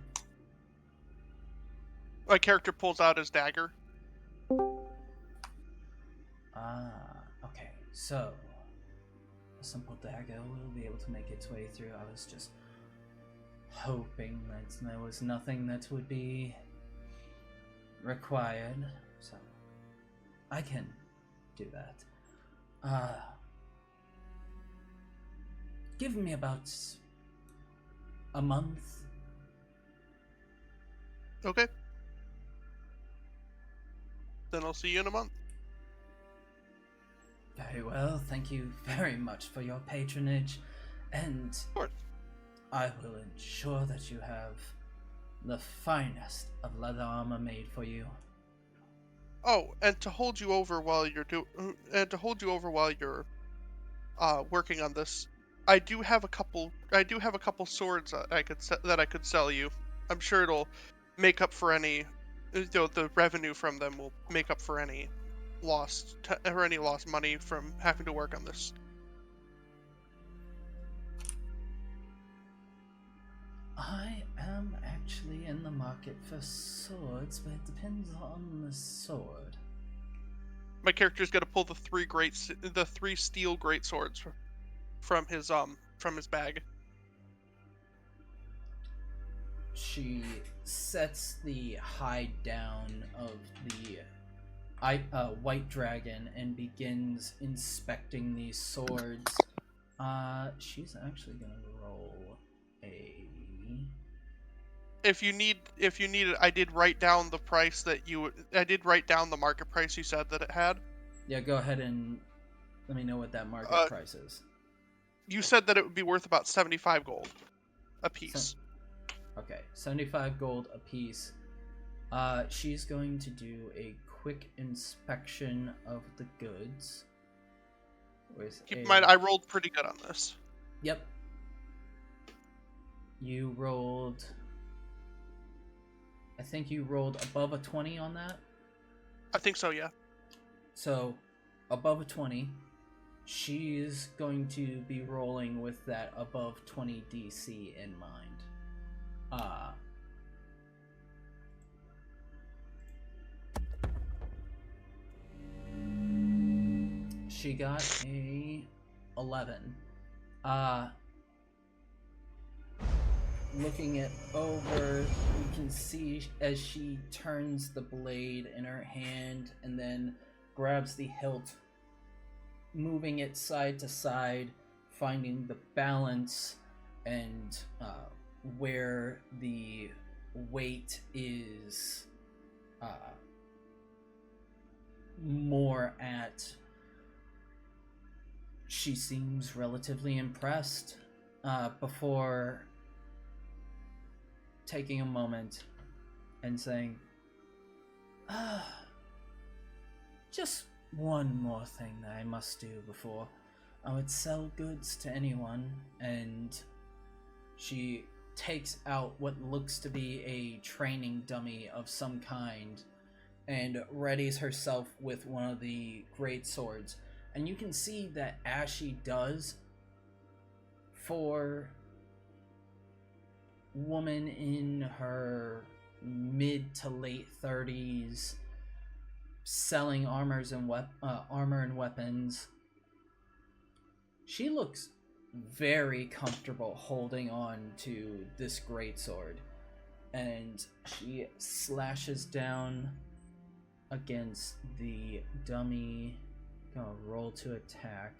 Speaker 5: My character pulls out his dagger.
Speaker 1: Okay, so a simple dagger will be able to make its way through. I was just hoping that there was nothing that would be required, so I can do that. Give me about a month.
Speaker 5: Okay. Then I'll see you in a month.
Speaker 1: Very well, thank you very much for your patronage, and
Speaker 5: Of course.
Speaker 1: I will ensure that you have the finest of leather armor made for you.
Speaker 5: Oh, and to hold you over while you're working on this, I do have a couple swords that I could sell you. I'm sure it'll make up for any, the revenue from them will make up for any any lost money from having to work on this.
Speaker 1: I am actually in the market for swords, but it depends on the sword.
Speaker 5: My character's got to pull the three steel great swords from his bag.
Speaker 1: She sets the hide down of the white dragon and begins inspecting these swords. She's actually gonna roll a.
Speaker 5: If you need it, I did write down the price I did write down the market price you said that it had.
Speaker 1: Yeah, go ahead and let me know what that market price is.
Speaker 5: You said that it would be worth about 75 gold a piece.
Speaker 1: Okay, 75 gold a piece. She's going to do a quick inspection of the goods.
Speaker 5: Keep in mind, I rolled pretty good on this.
Speaker 1: Yep. You rolled... I think you rolled above a 20 on that?
Speaker 5: I think so, yeah.
Speaker 1: So, above a 20, she's going to be rolling with that above 20 DC in mind. She got a 11. Looking it over, you can see as she turns the blade in her hand and then grabs the hilt, moving it side to side, finding the balance and where the weight is more at. She seems relatively impressed before taking a moment and saying, just one more thing that I must do before I would sell goods to anyone. And she takes out what looks to be a training dummy of some kind and readies herself with one of the great swords. And you can see that as she does, for woman in her mid to late 30s selling armor and weapons, she looks very comfortable holding on to this greatsword, and she slashes down against the dummy. Gonna roll to attack.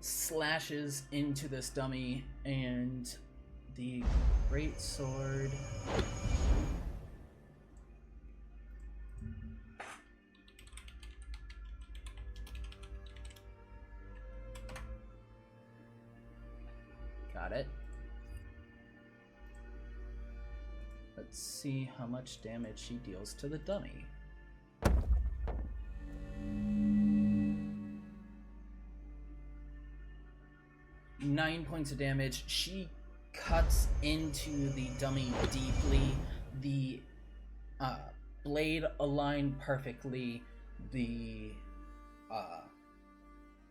Speaker 1: Slashes into this dummy, and the great sword got it. Let's see how much damage she deals to the dummy. 9 points of damage. She cuts into the dummy deeply. The blade aligned perfectly. The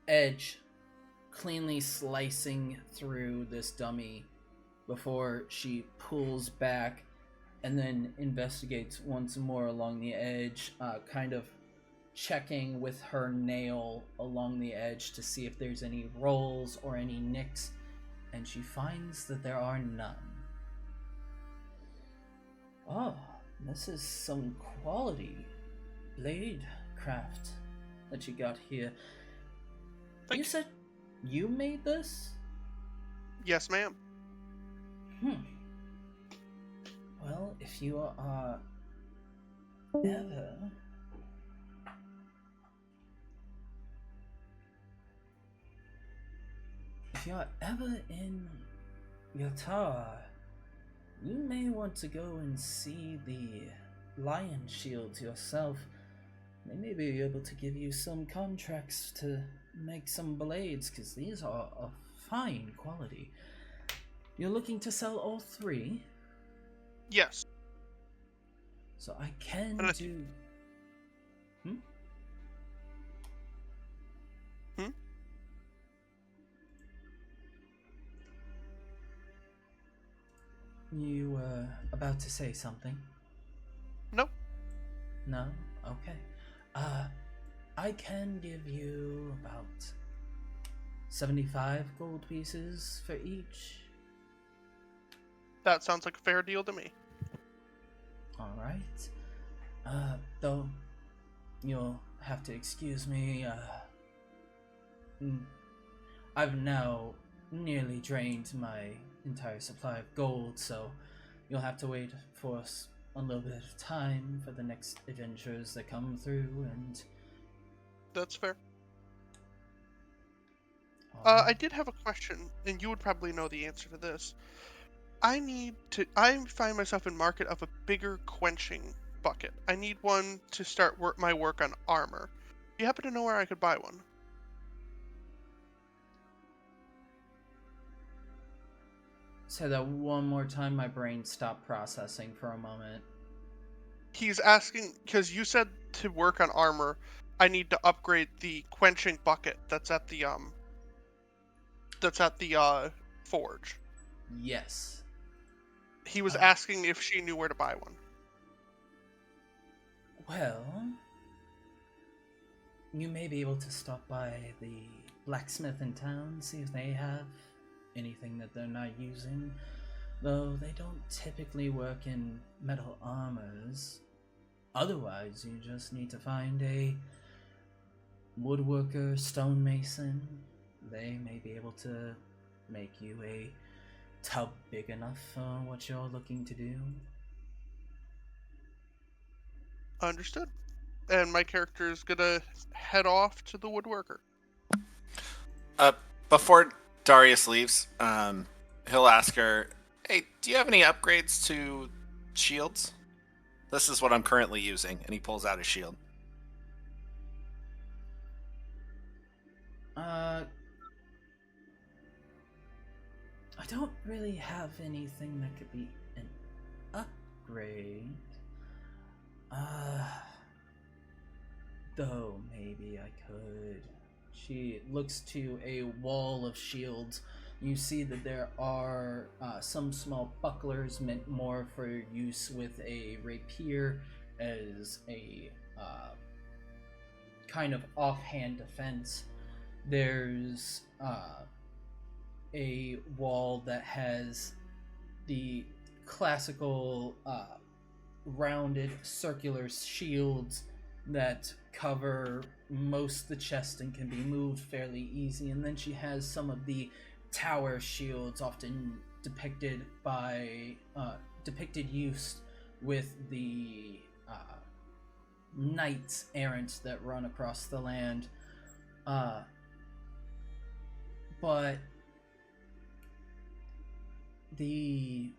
Speaker 1: edge cleanly slicing through this dummy before she pulls back and then investigates once more along the edge, kind of checking with her nail along the edge to see if there's any rolls or any nicks, and she finds that there are none. Oh, this is some quality blade craft that you got here. You said you made this?
Speaker 5: Yes, ma'am.
Speaker 1: Well, if you are ever in Yatar, you may want to go and see the lion shields yourself, they may be able to give you some contracts to make some blades, because these are of fine quality. You're looking to sell all three?
Speaker 5: Yes.
Speaker 1: So I can
Speaker 5: And I-
Speaker 1: do...
Speaker 5: Hmm?
Speaker 1: You were about to say something?
Speaker 5: No.
Speaker 1: No? Okay. I can give you about 75 gold pieces for each.
Speaker 5: That sounds like a fair deal to me.
Speaker 1: Alright. Though, you'll have to excuse me, I've now nearly drained my entire supply of gold, so you'll have to wait for a little bit of time for the next adventures that come through, and...
Speaker 5: That's fair.
Speaker 1: Alright.
Speaker 5: I did have a question, and you would probably know the answer to this. I find myself in market of a bigger quenching bucket. I need one to start my work on armor. Do you happen to know where I could buy one?
Speaker 1: Say that one more time, my brain stopped processing for a moment.
Speaker 5: He's asking, because you said to work on armor, I need to upgrade the quenching bucket that's at the forge.
Speaker 1: Yes.
Speaker 5: He was asking if she knew where to buy one.
Speaker 1: Well, you may be able to stop by the blacksmith in town, see if they have anything that they're not using. Though they don't typically work in metal armors. Otherwise, you just need to find a woodworker, stonemason. They may be able to make you a tub big enough for what you're looking to do.
Speaker 5: Understood. And my character is gonna head off to the woodworker.
Speaker 4: Before Darius leaves, he'll ask her, "Hey, do you have any upgrades to shields? This is what I'm currently using," and he pulls out a shield.
Speaker 1: I don't really have anything that could be an upgrade. Though maybe I could. She looks to a wall of shields. You see that there are some small bucklers meant more for use with a rapier as a kind of offhand defense. There's a wall that has the classical rounded circular shields that cover most of the chest and can be moved fairly easy, and then she has some of the tower shields often depicted use with the knights errant that run across the land, but the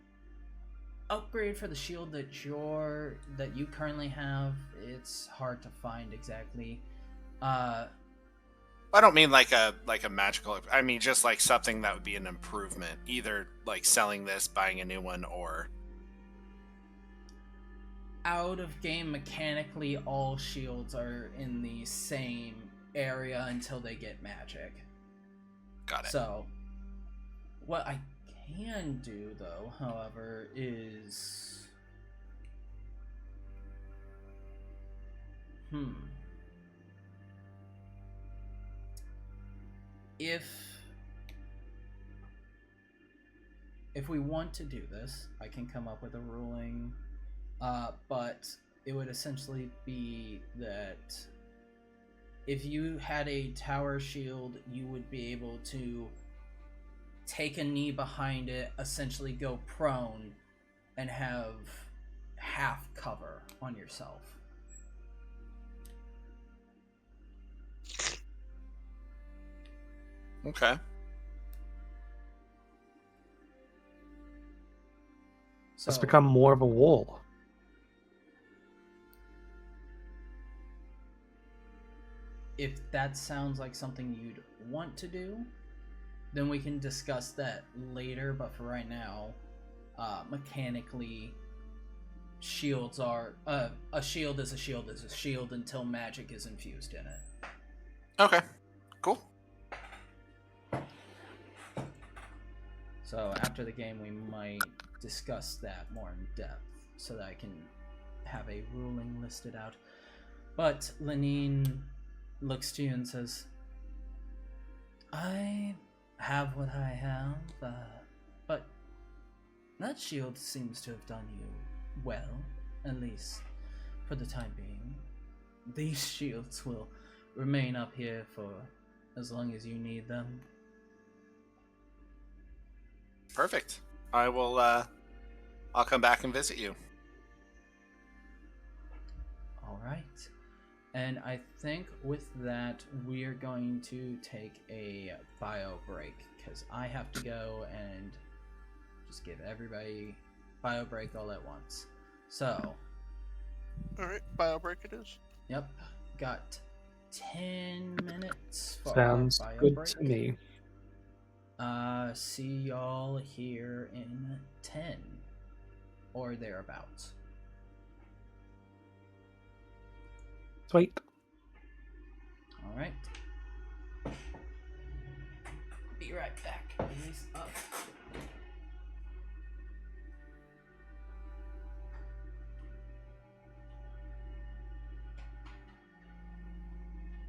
Speaker 1: upgrade for the shield that you currently have, it's hard to find exactly.
Speaker 4: I don't mean like a magical. I mean just like something that would be an improvement, either like selling this, buying a new one, or
Speaker 1: out of game mechanically, all shields are in the same area until they get magic.
Speaker 4: Got it.
Speaker 1: So, what I can do, though, however, is... If we want to do this, I can come up with a ruling, but it would essentially be that if you had a tower shield, you would be able to take a knee behind it, essentially go prone, and have half cover on yourself.
Speaker 4: Okay.
Speaker 3: It's become more of a wall.
Speaker 1: if that sounds like something you'd want to do, then we can discuss that later. But for right now, mechanically, shields are a shield is a shield is a shield until magic is infused in it.
Speaker 4: Okay, cool.
Speaker 1: So after the game, we might discuss that more in depth, so that I can have a ruling listed out. But Lenine looks to you and says, I have what I have, but that shield seems to have done you well, at least for the time being. These shields will remain up here for as long as you need them.
Speaker 4: Perfect. I will, I'll come back and visit you.
Speaker 1: All right. And I think with that, we're going to take a bio break, because I have to go and just give everybody bio break all at once. So,
Speaker 5: Alright, bio break it is.
Speaker 1: yep, got 10 minutes for
Speaker 3: Sounds
Speaker 1: our bio
Speaker 3: good
Speaker 1: break.
Speaker 3: to me.
Speaker 1: See y'all here in 10 or thereabouts.
Speaker 3: Sweet.
Speaker 1: All right. Be right back. Ease up.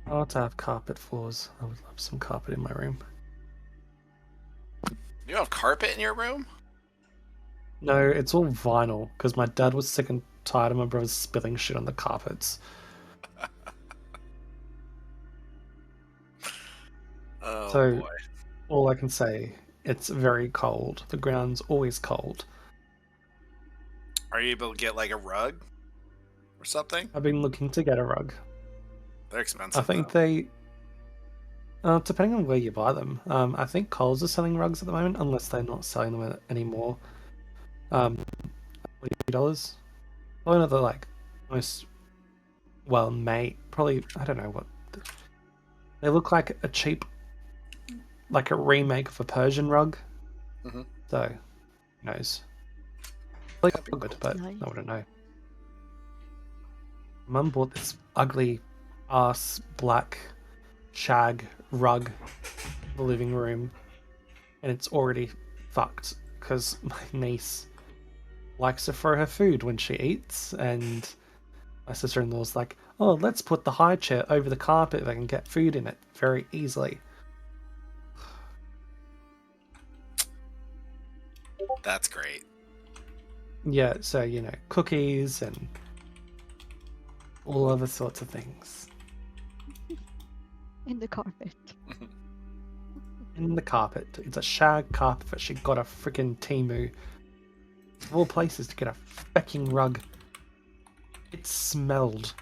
Speaker 3: I want to have carpet floors. I would love some carpet in my room.
Speaker 4: You have carpet in your room?
Speaker 3: No, it's all vinyl, because my dad was sick and tired of my brothers spilling shit on the carpets.
Speaker 4: Oh,
Speaker 3: So-
Speaker 4: boy.
Speaker 3: All I can say, it's very cold. The ground's always cold.
Speaker 4: Are you able to get, like, a rug? Or something?
Speaker 3: I've been looking to get a rug.
Speaker 4: They're expensive,
Speaker 3: I think
Speaker 4: though.
Speaker 3: they... depending on where you buy them. I think Coles are selling rugs at the moment, unless they're not selling them anymore. $40. Probably not the, like, most well-made. Probably, I don't know what... They look like a cheap... like a remake of a Persian rug.
Speaker 4: Mhm.
Speaker 3: So, who knows? Like,
Speaker 4: That'd be
Speaker 3: good,
Speaker 4: cool.
Speaker 3: but
Speaker 8: Nice.
Speaker 3: I wouldn't know. Mum bought this ugly ass black shag rug in the living room, and it's already fucked because my niece likes to throw her food when she eats, and my sister-in-law's like, oh, let's put the high chair over the carpet if I can get food in it very easily.
Speaker 4: That's great.
Speaker 3: Yeah, so, you know, cookies and all other sorts of things.
Speaker 8: In the carpet.
Speaker 3: In the carpet. It's a shag carpet that she got a freaking Temu. Of all places to get a fecking rug. It smelled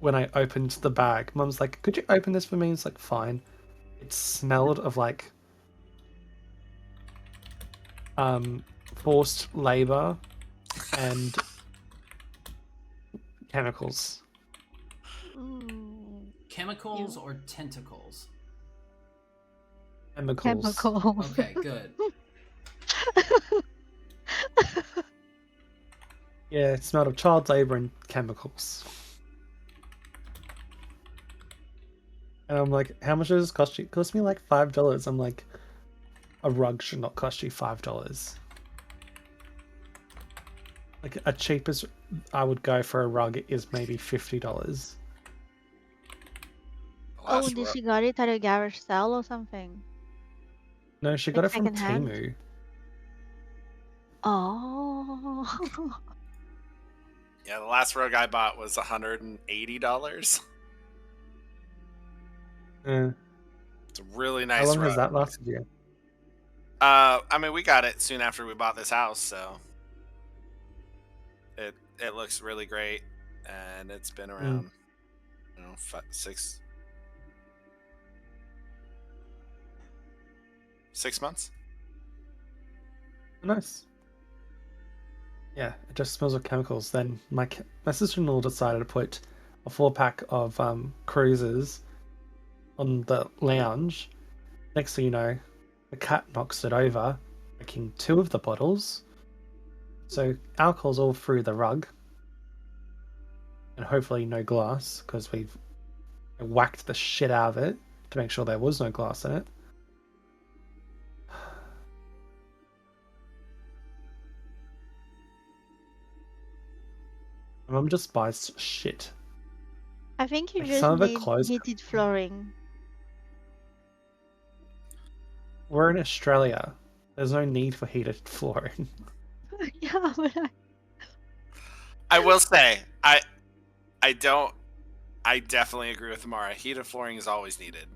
Speaker 3: when I opened the bag. Mum's like, could you open this for me? It's like, fine. It smelled of like forced labor and chemicals.
Speaker 8: Mm,
Speaker 1: Chemicals or tentacles?
Speaker 3: Chemicals.
Speaker 8: chemicals.
Speaker 1: Okay, good.
Speaker 3: Yeah, it smelled of child labor and chemicals. And I'm like, how much does this cost you? It cost me like $5. I'm like, a rug should not cost you $5. Like, a cheapest I would go for a rug is maybe $50.
Speaker 4: The
Speaker 8: Oh,
Speaker 4: last
Speaker 8: did
Speaker 4: ru-
Speaker 8: she got it at a garage sale or something?
Speaker 3: No, she got
Speaker 8: Like
Speaker 3: it from
Speaker 8: secondhand?
Speaker 3: Temu.
Speaker 8: Oh.
Speaker 4: Yeah, the last rug I bought was $180.
Speaker 3: Yeah.
Speaker 4: It's a really
Speaker 3: How
Speaker 4: nice
Speaker 3: long
Speaker 4: rug.
Speaker 3: has that lasted you?
Speaker 4: I mean, we got it soon after we bought this house, so it looks really great, and it's been around, 6 months.
Speaker 3: Nice. Yeah, it just smells of chemicals. Then my sister-in-law decided to put a 4-pack of cruisers on the lounge. Next thing you know, the cat knocks it over, breaking 2 of the bottles. So alcohol's all through the rug. And hopefully no glass, because we've whacked the shit out of it to make sure there was no glass in it. My mum just buys shit.
Speaker 8: I think you
Speaker 3: Like,
Speaker 8: just
Speaker 3: some of the
Speaker 8: need
Speaker 3: clothes-
Speaker 8: heated flooring.
Speaker 3: We're in Australia. There's no need for heated flooring.
Speaker 8: Yeah, but
Speaker 4: I will say, I definitely agree with Amara. Heated flooring is always needed.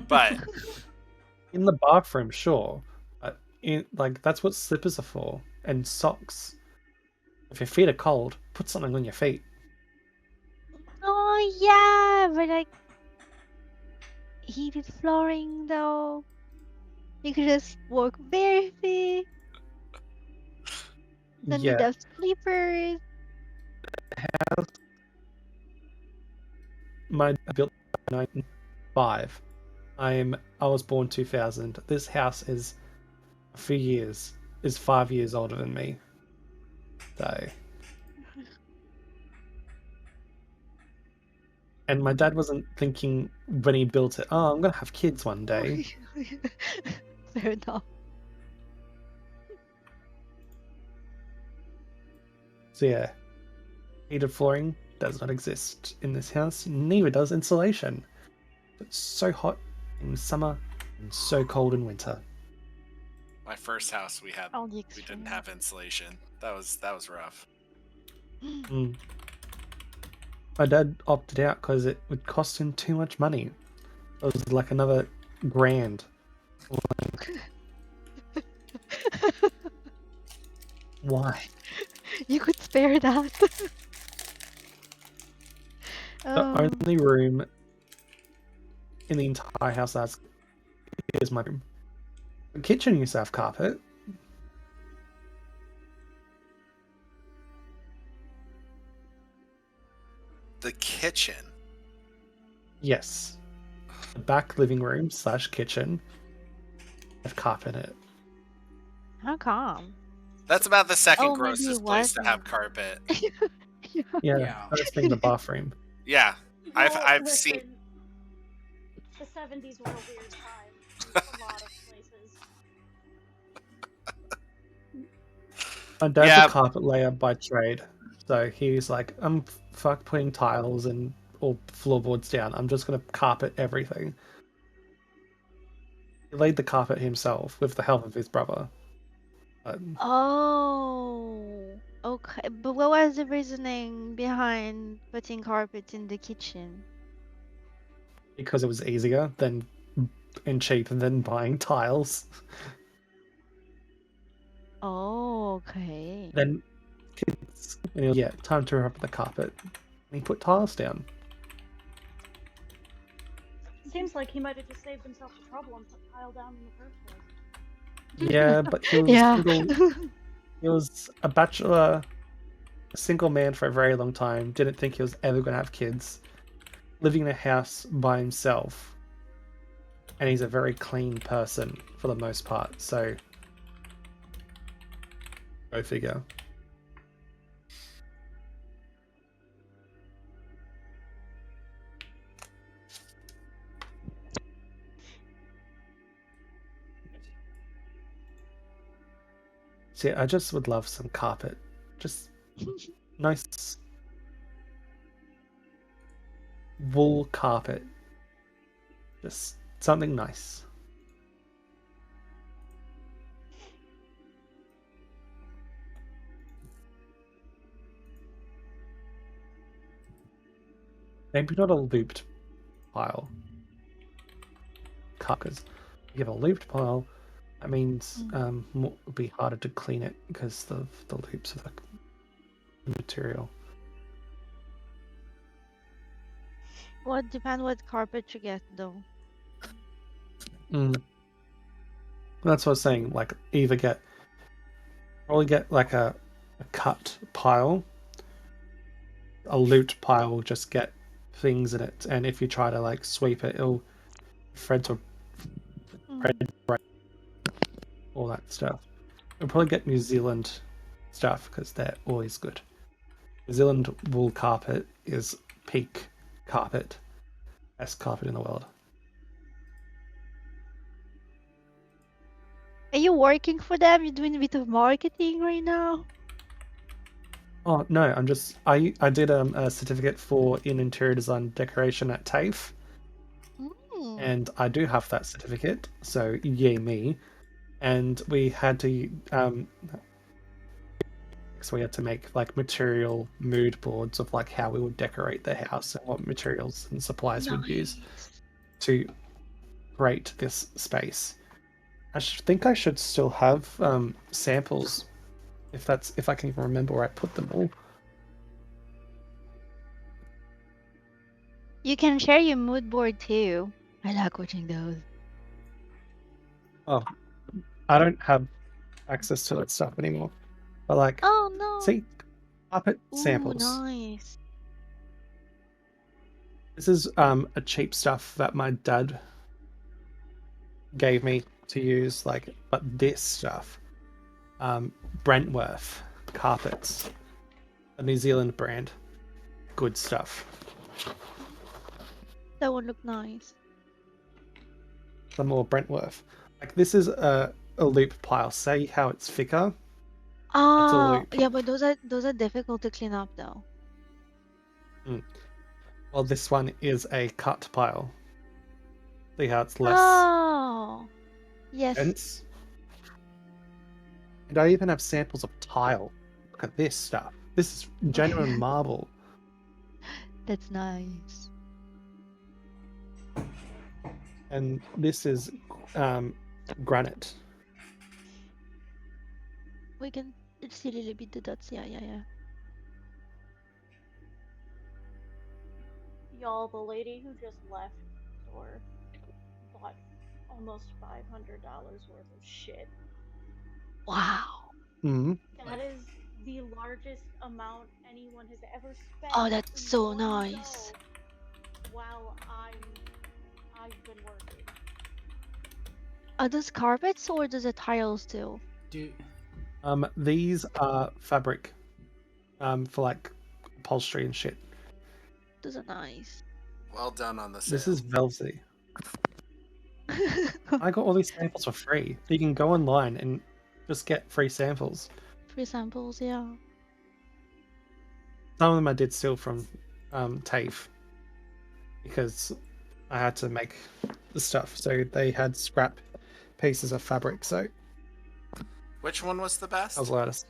Speaker 4: But
Speaker 3: In the bathroom, sure. But that's what slippers are for. And socks. If your feet are cold, put something on your feet.
Speaker 8: oh yeah, but like heated flooring though. You could just walk barefoot. Don't need
Speaker 3: Yeah.
Speaker 8: have slippers.
Speaker 3: My built 1995. I was born 2000. This house is 5 years older than me. So, and my dad wasn't thinking when he built it, oh, I'm gonna have kids one day.
Speaker 8: Fair enough.
Speaker 3: So yeah, heated flooring does not exist in this house. Neither does insulation. It's so hot in summer and so cold in winter.
Speaker 4: my first house we
Speaker 8: All the
Speaker 4: didn't
Speaker 8: extremes.
Speaker 4: have insulation. That was rough.
Speaker 3: Mm. My dad opted out because it would cost him too much money. It was like another grand. Why?
Speaker 8: You could spare that.
Speaker 3: The only room in the entire house is my room. The kitchen used to have carpet.
Speaker 4: The kitchen.
Speaker 3: Yes. The back living room / kitchen have carpet in it.
Speaker 8: How come?
Speaker 4: That's about the second
Speaker 8: Oh, maybe
Speaker 4: grossest
Speaker 8: it
Speaker 4: place to have
Speaker 8: wasn't.
Speaker 4: carpet.
Speaker 3: Yeah,
Speaker 1: Yeah.
Speaker 3: first thing the bathroom.
Speaker 4: Yeah, I've
Speaker 6: Well,
Speaker 4: seen.
Speaker 6: listen, the 70s were a weird time. In a lot of places.
Speaker 3: My dad's
Speaker 4: Yeah.
Speaker 3: a carpet layer by trade, so he's like, I'm fuck putting tiles and or floorboards down. I'm just gonna carpet everything. He laid the carpet himself with the help of his brother.
Speaker 8: Oh, okay. But what was the reasoning behind putting carpet in the kitchen?
Speaker 3: Because it was easier than and cheaper than buying tiles.
Speaker 8: Oh, okay.
Speaker 3: Then kids, and he was, yeah, time to rub the carpet. And he put tiles down.
Speaker 6: Seems like he might have just saved himself the trouble and put tile down in the first place.
Speaker 3: Yeah, but he was
Speaker 8: Yeah.
Speaker 3: he was a bachelor, a single man for a very long time. Didn't think he was ever going to have kids. Living in a house by himself, and he's a very clean person for the most part. So, go figure. See, I just would love some carpet. Just nice wool carpet. Just something nice. Maybe not a looped pile. Because you have a looped pile, that means it'll be harder to clean it because of the loops of the material.
Speaker 8: Well, it depends what carpet you get, though.
Speaker 3: That's what I was saying. Like, probably get like a cut pile. A looped pile will just get things in it, and if you try to like sweep it, it'll thread to all that stuff. We'll probably get New Zealand stuff because they're always good. New Zealand wool carpet is peak carpet, best carpet in the world.
Speaker 8: Are you working for them? You're doing a bit of marketing right now?
Speaker 3: Oh no, I did a certificate for in interior design decoration at TAFE,
Speaker 8: Mm.
Speaker 3: and I do have that certificate, so yay me. And we had to so we had to make like material mood boards of like how we would decorate the house and what materials and supplies we'd use
Speaker 8: Nice.
Speaker 3: to create this space. I think I should still have samples if I can remember where I put them all.
Speaker 8: You can share your mood board too. I like watching those.
Speaker 3: Oh, I don't have access to that stuff anymore. But like,
Speaker 8: Oh no.
Speaker 3: see, carpet
Speaker 8: Ooh,
Speaker 3: samples.
Speaker 8: nice.
Speaker 3: This is a cheap stuff that my dad gave me to use. Like, but this stuff, Brentworth carpets, a New Zealand brand, good stuff.
Speaker 8: That one looked nice.
Speaker 3: Some more Brentworth. Like this is a loop pile. Say how it's thicker. That's a
Speaker 8: Oh,
Speaker 3: loop.
Speaker 8: yeah, but those are difficult to clean up though.
Speaker 3: Well, this one is a cut pile. See how it's less
Speaker 8: Oh, yes.
Speaker 3: dense? And I even have samples of tile. Look at this stuff. This is genuine marble.
Speaker 8: That's nice.
Speaker 3: And this is granite.
Speaker 8: We can see a little bit the dots. Yeah.
Speaker 6: Y'all, the lady who just left the store bought almost $500 worth of shit.
Speaker 8: Wow.
Speaker 3: Mm-hmm.
Speaker 6: That is the largest amount anyone has ever spent.
Speaker 8: Oh, that's
Speaker 6: in
Speaker 8: so
Speaker 6: one
Speaker 8: nice.
Speaker 6: go while I've been working.
Speaker 8: Are those carpets or those are tiles too?
Speaker 1: Dude,
Speaker 3: These are fabric, for like upholstery and shit.
Speaker 8: Those are nice.
Speaker 4: Well done on the sale.
Speaker 3: This is velvety. I got all these samples for free. You can go online and just get free samples.
Speaker 8: Free samples, yeah.
Speaker 3: Some of them I did steal from TAFE because I had to make the stuff. So they had scrap pieces of fabric. So
Speaker 4: Which one was the best?
Speaker 3: I was loudest.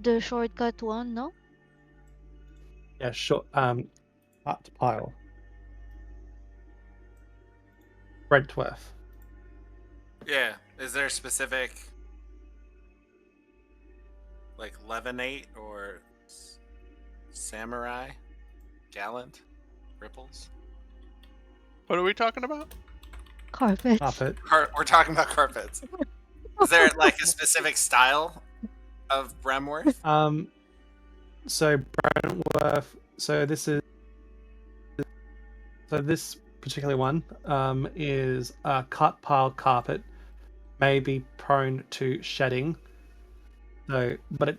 Speaker 8: The shortcut one, no?
Speaker 3: Yeah, short cut pile. Brentworth.
Speaker 4: Yeah. Is there a specific like Leavenate or Samurai? Gallant? Ripples?
Speaker 5: What are we talking about?
Speaker 8: Carpets.
Speaker 3: Carpet.
Speaker 4: We're talking about carpets. Is there like a specific style of Bremworth?
Speaker 3: So Brentworth. So this particular one is a cut pile carpet, may be prone to shedding. So, but it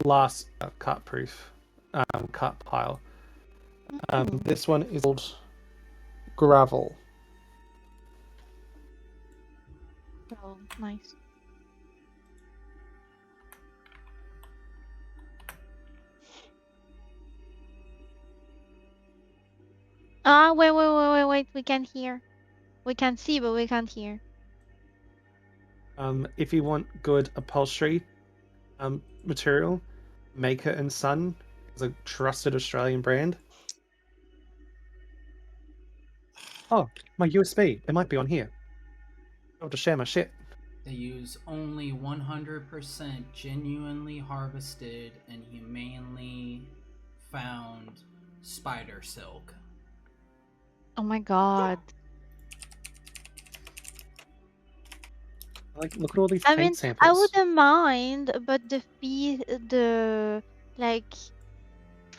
Speaker 3: lasts a cut proof cut pile. This one is called gravel.
Speaker 8: Oh, nice. Wait. We can't hear. We can see, but we can't hear.
Speaker 3: If you want good upholstery material, Maker and Son is a trusted Australian brand. Oh, my USB. It might be on here. I have to share my shit.
Speaker 1: they use only 100% genuinely harvested and humanely found spider silk.
Speaker 8: Oh my god.
Speaker 3: Like, look at all these
Speaker 8: I
Speaker 3: paint
Speaker 8: mean,
Speaker 3: samples.
Speaker 8: I wouldn't mind, but the fee, like,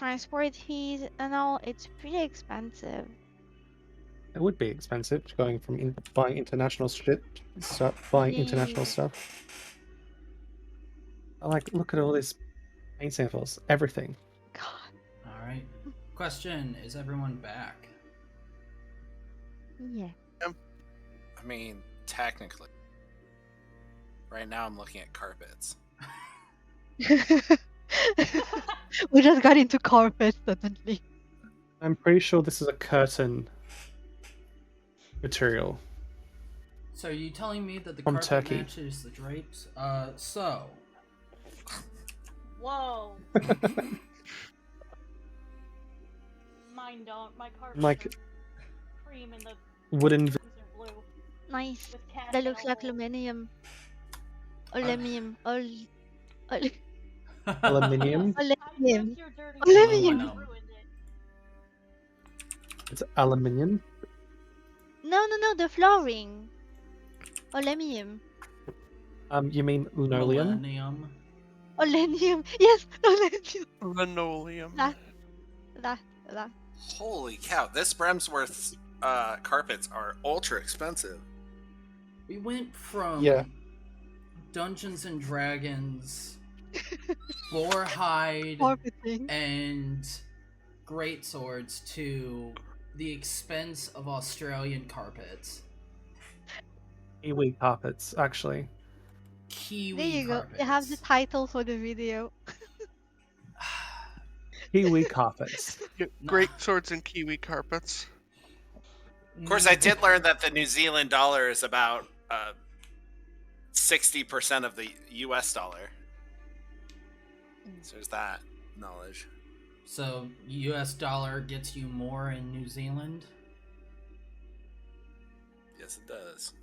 Speaker 8: transport fees and all, it's pretty expensive.
Speaker 3: It would be expensive going from buying international shit, buying international
Speaker 8: Yeah.
Speaker 3: stuff. I like, look at all these paint samples, everything.
Speaker 8: God.
Speaker 1: All right. Question: is everyone back?
Speaker 8: Yeah.
Speaker 4: I mean, technically. Right now I'm looking at carpets.
Speaker 8: We just got into carpet suddenly.
Speaker 3: I'm pretty sure this is a curtain material.
Speaker 1: So are you telling me that the
Speaker 3: From
Speaker 1: carpet
Speaker 3: Turkey.
Speaker 1: matches the drapes? So
Speaker 6: Whoa. Mine don't. My carpets
Speaker 3: Like-
Speaker 6: are cream and the
Speaker 3: Wooden.
Speaker 6: curtains are blue
Speaker 8: Nice.
Speaker 6: with cast
Speaker 8: That looks like
Speaker 6: metal holes.
Speaker 8: aluminium. Aluminium.
Speaker 3: Aluminium.
Speaker 6: Yes,
Speaker 8: Aluminium.
Speaker 6: that's your dirty
Speaker 8: Aluminium.
Speaker 6: word. You ruined it.
Speaker 3: It's aluminium.
Speaker 8: No, the flooring. Aluminium.
Speaker 3: You mean linoleum?
Speaker 1: millennium.
Speaker 8: Aluminium. Yes, aluminium.
Speaker 5: Linoleum.
Speaker 8: That.
Speaker 4: Holy cow, this Bremsworth's carpets are ultra expensive.
Speaker 1: We went from
Speaker 3: Yeah.
Speaker 1: Dungeons and Dragons, boarhide,
Speaker 8: Carpeting.
Speaker 1: and great swords to the expense of Australian carpets.
Speaker 3: Kiwi carpets, actually.
Speaker 1: Kiwi
Speaker 8: There you
Speaker 1: carpets.
Speaker 8: go. You have the title for the video.
Speaker 3: Kiwi carpets.
Speaker 5: Great swords and kiwi carpets.
Speaker 4: Of course, I did learn that the New Zealand dollar is about 60% of the US dollar. So there's that knowledge.
Speaker 1: So US dollar gets you more in New Zealand?
Speaker 4: Yes, it does.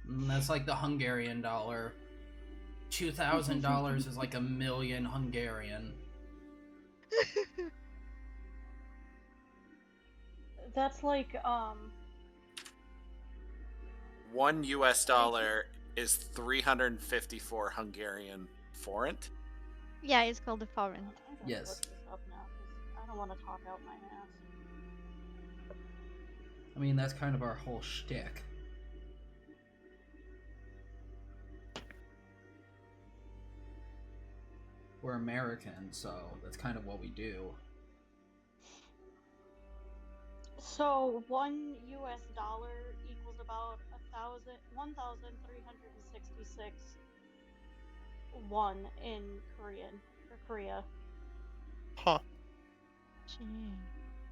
Speaker 1: That's like the Hungarian dollar. $2,000 is like a million Hungarian.
Speaker 6: That's like
Speaker 4: 1 US dollar is 354 Hungarian forint.
Speaker 8: Yeah, it's called the foreign.
Speaker 6: I'm gonna
Speaker 1: Yes.
Speaker 6: look this up now, 'cause I don't want to talk out my ass.
Speaker 1: I mean, that's kind of our whole shtick. We're American, so that's kind of what we do.
Speaker 6: So $1 equals about 1,366 won in Korea.
Speaker 5: Huh.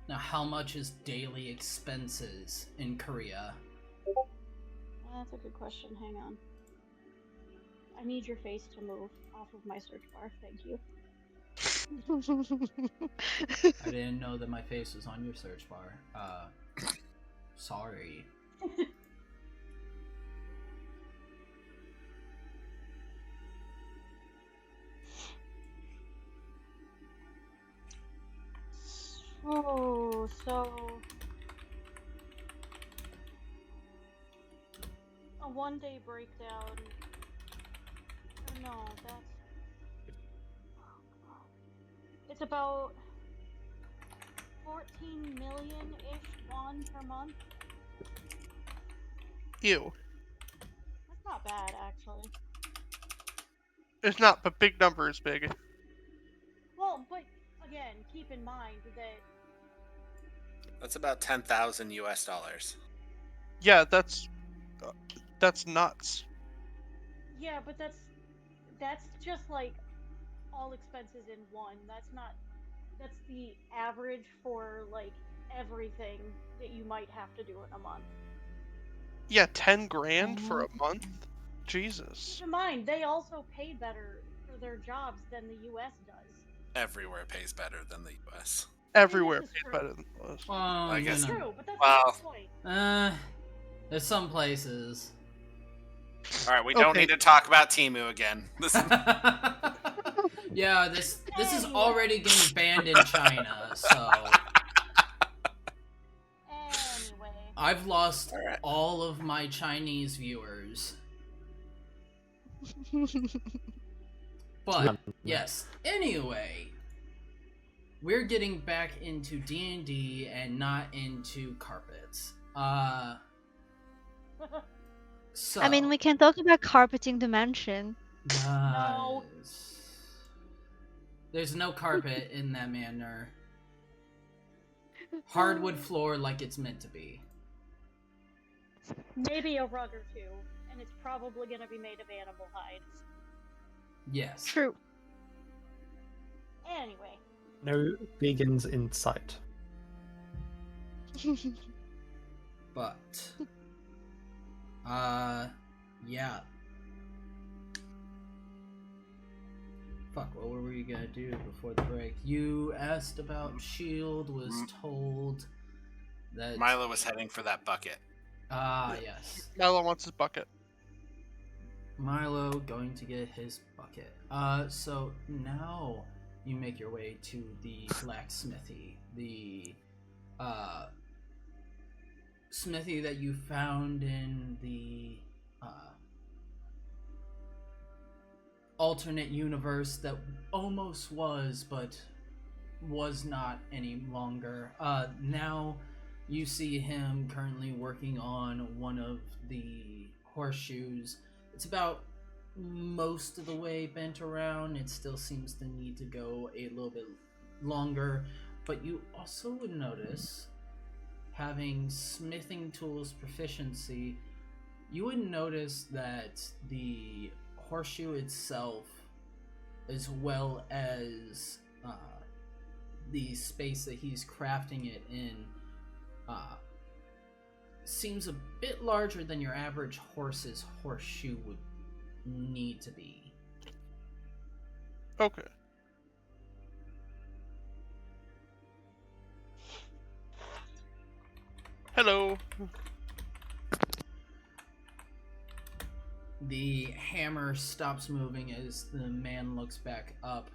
Speaker 1: Now, how much is daily expenses in Korea?
Speaker 6: That's a good question. Hang on. I need your face to move off of my search bar. Thank you.
Speaker 1: I didn't know that my face was on your search bar. Sorry.
Speaker 6: Oh, so a 1-day breakdown. Or no, it's about 14 million-ish won per month.
Speaker 5: Ew.
Speaker 6: That's not bad, actually.
Speaker 5: It's not, but big number is big.
Speaker 6: Well, but again, keep in mind that
Speaker 4: That's about 10,000 US dollars.
Speaker 5: Yeah, that's nuts.
Speaker 6: yeah, but that's just like all expenses in one. That's the average for like everything that you might have to do in a month.
Speaker 5: Yeah, 10 grand for a month? Jesus.
Speaker 6: Keep in mind, they also pay better for their jobs than the U.S. does.
Speaker 4: Everywhere pays better than the US.
Speaker 5: Everywhere
Speaker 6: This is
Speaker 5: pays
Speaker 6: true.
Speaker 5: better than us.
Speaker 1: Well,
Speaker 4: I
Speaker 1: you
Speaker 4: guess-
Speaker 6: It's
Speaker 1: know.
Speaker 6: true, but that's
Speaker 4: Wow.
Speaker 6: not the point.
Speaker 1: There's some places.
Speaker 4: All right, we don't
Speaker 5: Okay.
Speaker 4: need to talk about Timu again. This is
Speaker 1: Yeah, this is already getting banned in China, so
Speaker 6: Anyway,
Speaker 1: I've lost
Speaker 4: All right.
Speaker 1: all of my Chinese viewers. But yes, anyway, we're getting back into D&D and not into carpets. So
Speaker 8: I mean, we can talk about carpeting the mansion.
Speaker 6: No.
Speaker 1: guys, there's no carpet in that manor. Hardwood floor like it's meant to be.
Speaker 6: Maybe a rug or two, and it's probably gonna be made of animal hides.
Speaker 1: Yes.
Speaker 8: True.
Speaker 6: Anyway,
Speaker 3: No vegans in sight.
Speaker 1: But yeah. Fuck, what were we gonna do before the break? You asked about Shield, was told that
Speaker 4: Milo was heading for that bucket.
Speaker 1: yes.
Speaker 5: Milo wants his bucket.
Speaker 1: Milo going to get his bucket. So now you make your way to the blacksmithy. The smithy that you found in the alternate universe that almost was, but was not any longer. Now you see him currently working on one of the horseshoes. It's about most of the way bent around. It still seems to need to go a little bit longer, but you also would notice, having smithing tools proficiency, you would notice that the horseshoe itself, as well as the space that he's crafting it in, seems a bit larger than your average horse's horseshoe would need to be.
Speaker 5: Okay. Hello.
Speaker 1: The hammer stops moving as the man looks back up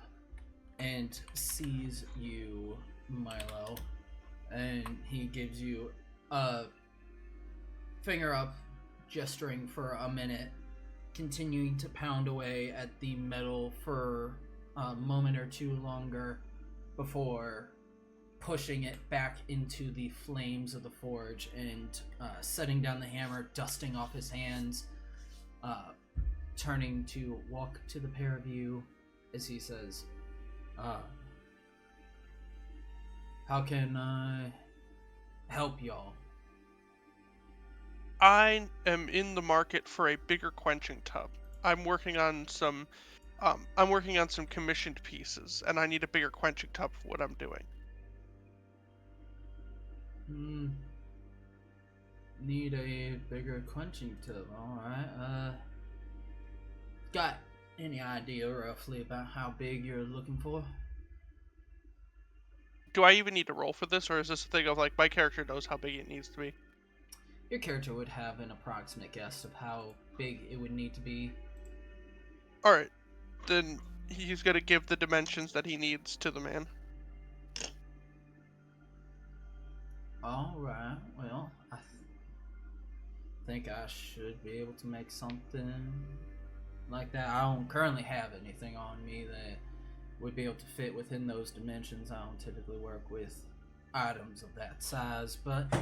Speaker 1: and sees you, Milo, and he gives you a finger up, gesturing for a minute, continuing to pound away at the metal for a moment or two longer before pushing it back into the flames of the forge and setting down the hammer, dusting off his hands, turning to walk to the pair of you as he says, how can I help y'all?
Speaker 5: I am in the market for a bigger quenching tub. I'm working on some commissioned pieces, and I need a bigger quenching tub for what I'm doing.
Speaker 1: Need a bigger quenching tub, alright. Got any idea roughly about how big you're looking for?
Speaker 5: Do I even need to roll for this, or is this a thing of like my character knows how big it needs to be?
Speaker 1: Your character would have an approximate guess of how big it would need to be.
Speaker 5: Alright, then he's gonna give the dimensions that he needs to the man.
Speaker 1: Alright, well, I think I should be able to make something like that. I don't currently have anything on me that would be able to fit within those dimensions. I don't typically work with items of that size, but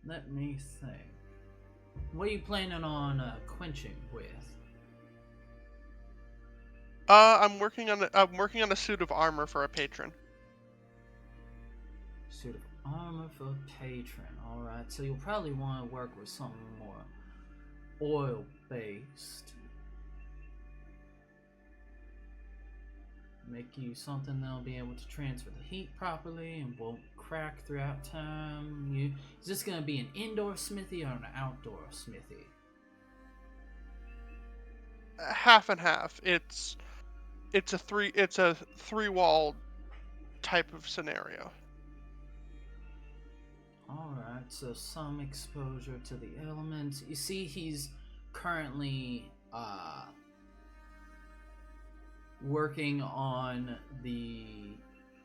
Speaker 1: let me think. What are you planning on quenching with?
Speaker 5: I'm working on a suit of armor for a patron.
Speaker 1: Suit of armor for a patron. Alright, so you'll probably want to work with something more oil-based. Make you something that'll be able to transfer the heat properly and won't crack throughout time. Is this going to be an indoor smithy or an outdoor smithy?
Speaker 5: Half and half. It's a three-wall type of scenario.
Speaker 1: Alright, so some exposure to the elements. You see he's currently working on the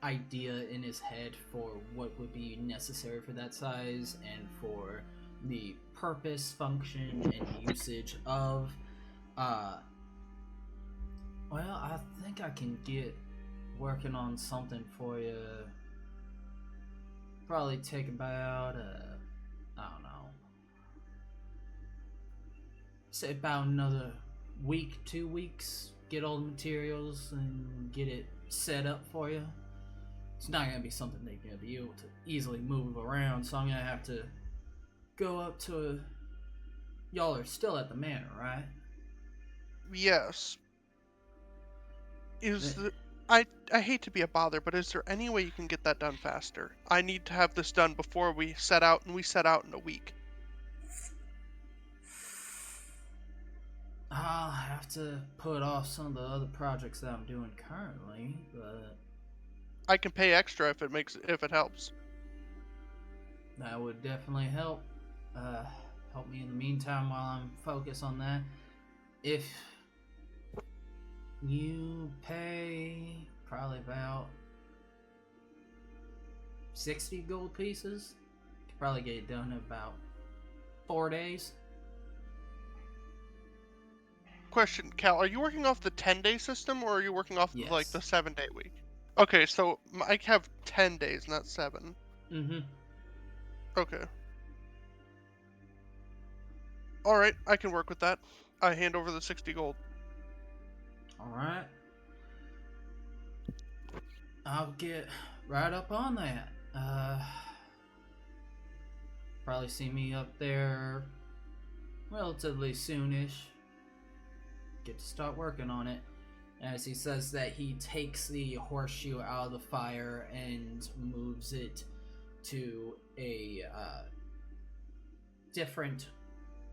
Speaker 1: idea in his head for what would be necessary for that size and for the purpose, function, and usage of Well, I think I can get working on something for you. Probably take about, I don't know, say about another week, 2 weeks. Get all the materials and get it set up for you. It's not gonna be something they're gonna be able to easily move around, so I'm gonna have to go up to. Y'all are still at the manor, right?
Speaker 5: Yes. Is
Speaker 1: Eh,
Speaker 5: the I hate to be a bother, but is there any way you can get that done faster? I need to have this done before we set out, and we set out in a week.
Speaker 1: I'll have to put off some of the other projects that I'm doing currently, but
Speaker 5: I can pay extra if it helps.
Speaker 1: that would definitely help. Help me in the meantime while I'm focused on that. If you pay probably about 60 gold pieces, you could probably get it done in about 4 days.
Speaker 5: Question, Cal, are you working off the 10-day system, or are you working off of, like,
Speaker 1: Yes.
Speaker 5: the 7-day week? Okay, so I have 10 days, not 7.
Speaker 1: Mm-hmm.
Speaker 5: Okay. Alright, I can work with that. I hand over the 60 gold.
Speaker 1: Alright. I'll get right up on that. Probably see me up there relatively soonish. Get to start working on it. As he says that, he takes the horseshoe out of the fire and moves it to a different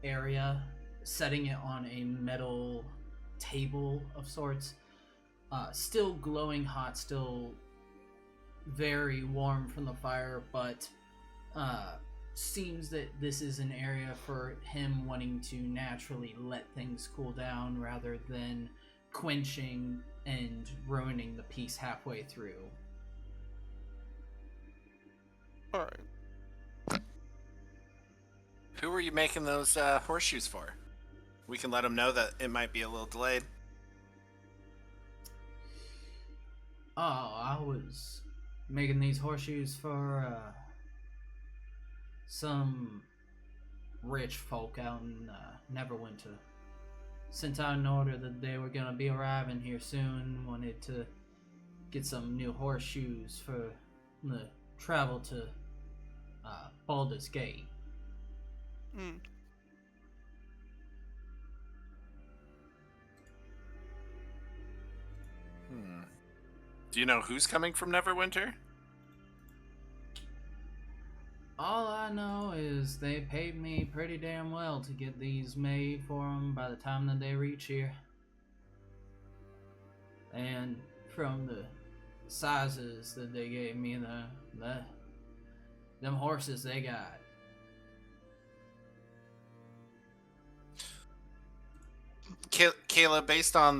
Speaker 1: area, setting it on a metal table of sorts. Still glowing hot, still very warm from the fire, but seems that this is an area for him wanting to naturally let things cool down rather than quenching and ruining the piece halfway through.
Speaker 5: Alright.
Speaker 4: Who are you making those horseshoes for? We can let them know that it might be a little delayed.
Speaker 1: Oh, I was making these horseshoes for some rich folk out in Neverwinter. Sent out an order that they were gonna be arriving here soon. Wanted to get some new horseshoes for the travel to Baldur's Gate.
Speaker 5: Hmm.
Speaker 4: Do you know who's coming from Neverwinter?
Speaker 1: All I know is they paid me pretty damn well to get these made for them by the time that they reach here. And from the sizes that they gave me, them horses they got.
Speaker 4: Kayla, based on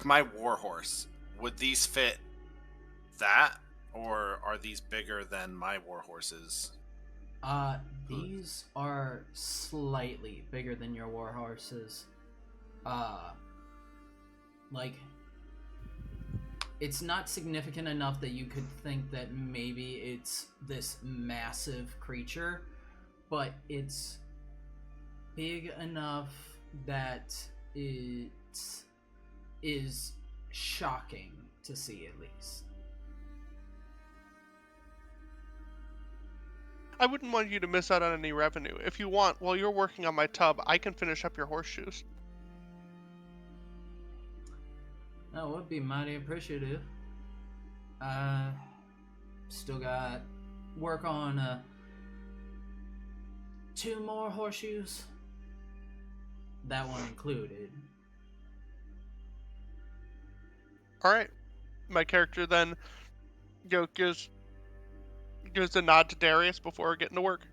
Speaker 4: my war horse, would these fit that, or are these bigger than my war horses?
Speaker 1: These are slightly bigger than your war horses. It's not significant enough that you could think that maybe it's this massive creature, but it's big enough that it is shocking to see, at least.
Speaker 5: I wouldn't want you to miss out on any revenue. If you want, while you're working on my tub, I can finish up your horseshoes.
Speaker 1: That would be mighty appreciative. Still got work on 2 more horseshoes. That one included.
Speaker 5: Alright. My character then gives a nod to Darius before getting to work.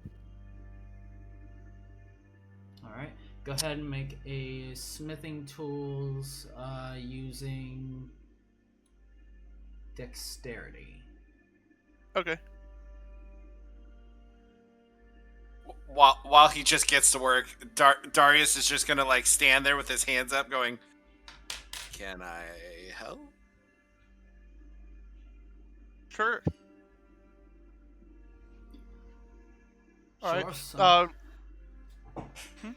Speaker 1: Alright. Go ahead and make a smithing tools using dexterity.
Speaker 5: Okay.
Speaker 4: While he just gets to work, Darius is just gonna stand there with his hands up, going, Can I help?
Speaker 5: Sure. All
Speaker 1: Sure,
Speaker 5: right.
Speaker 1: son.
Speaker 5: Hmm?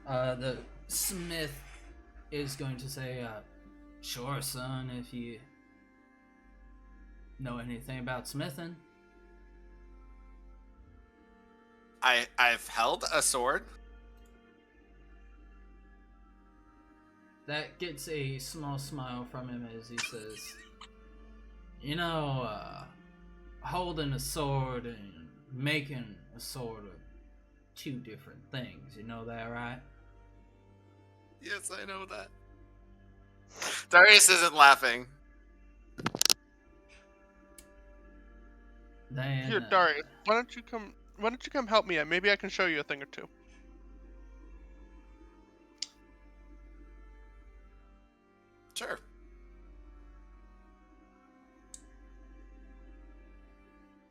Speaker 1: The smith is going to say, sure, son, if you know anything about smithing.
Speaker 4: I've held a sword.
Speaker 1: That gets a small smile from him as he says, you know, holding a sword and making a sword are two different things. You know that, right?
Speaker 4: Yes, I know that. Darius isn't laughing.
Speaker 1: Then,
Speaker 5: Here, Darius. Why don't you come help me out? Maybe I can show you a thing or two.
Speaker 4: Sure.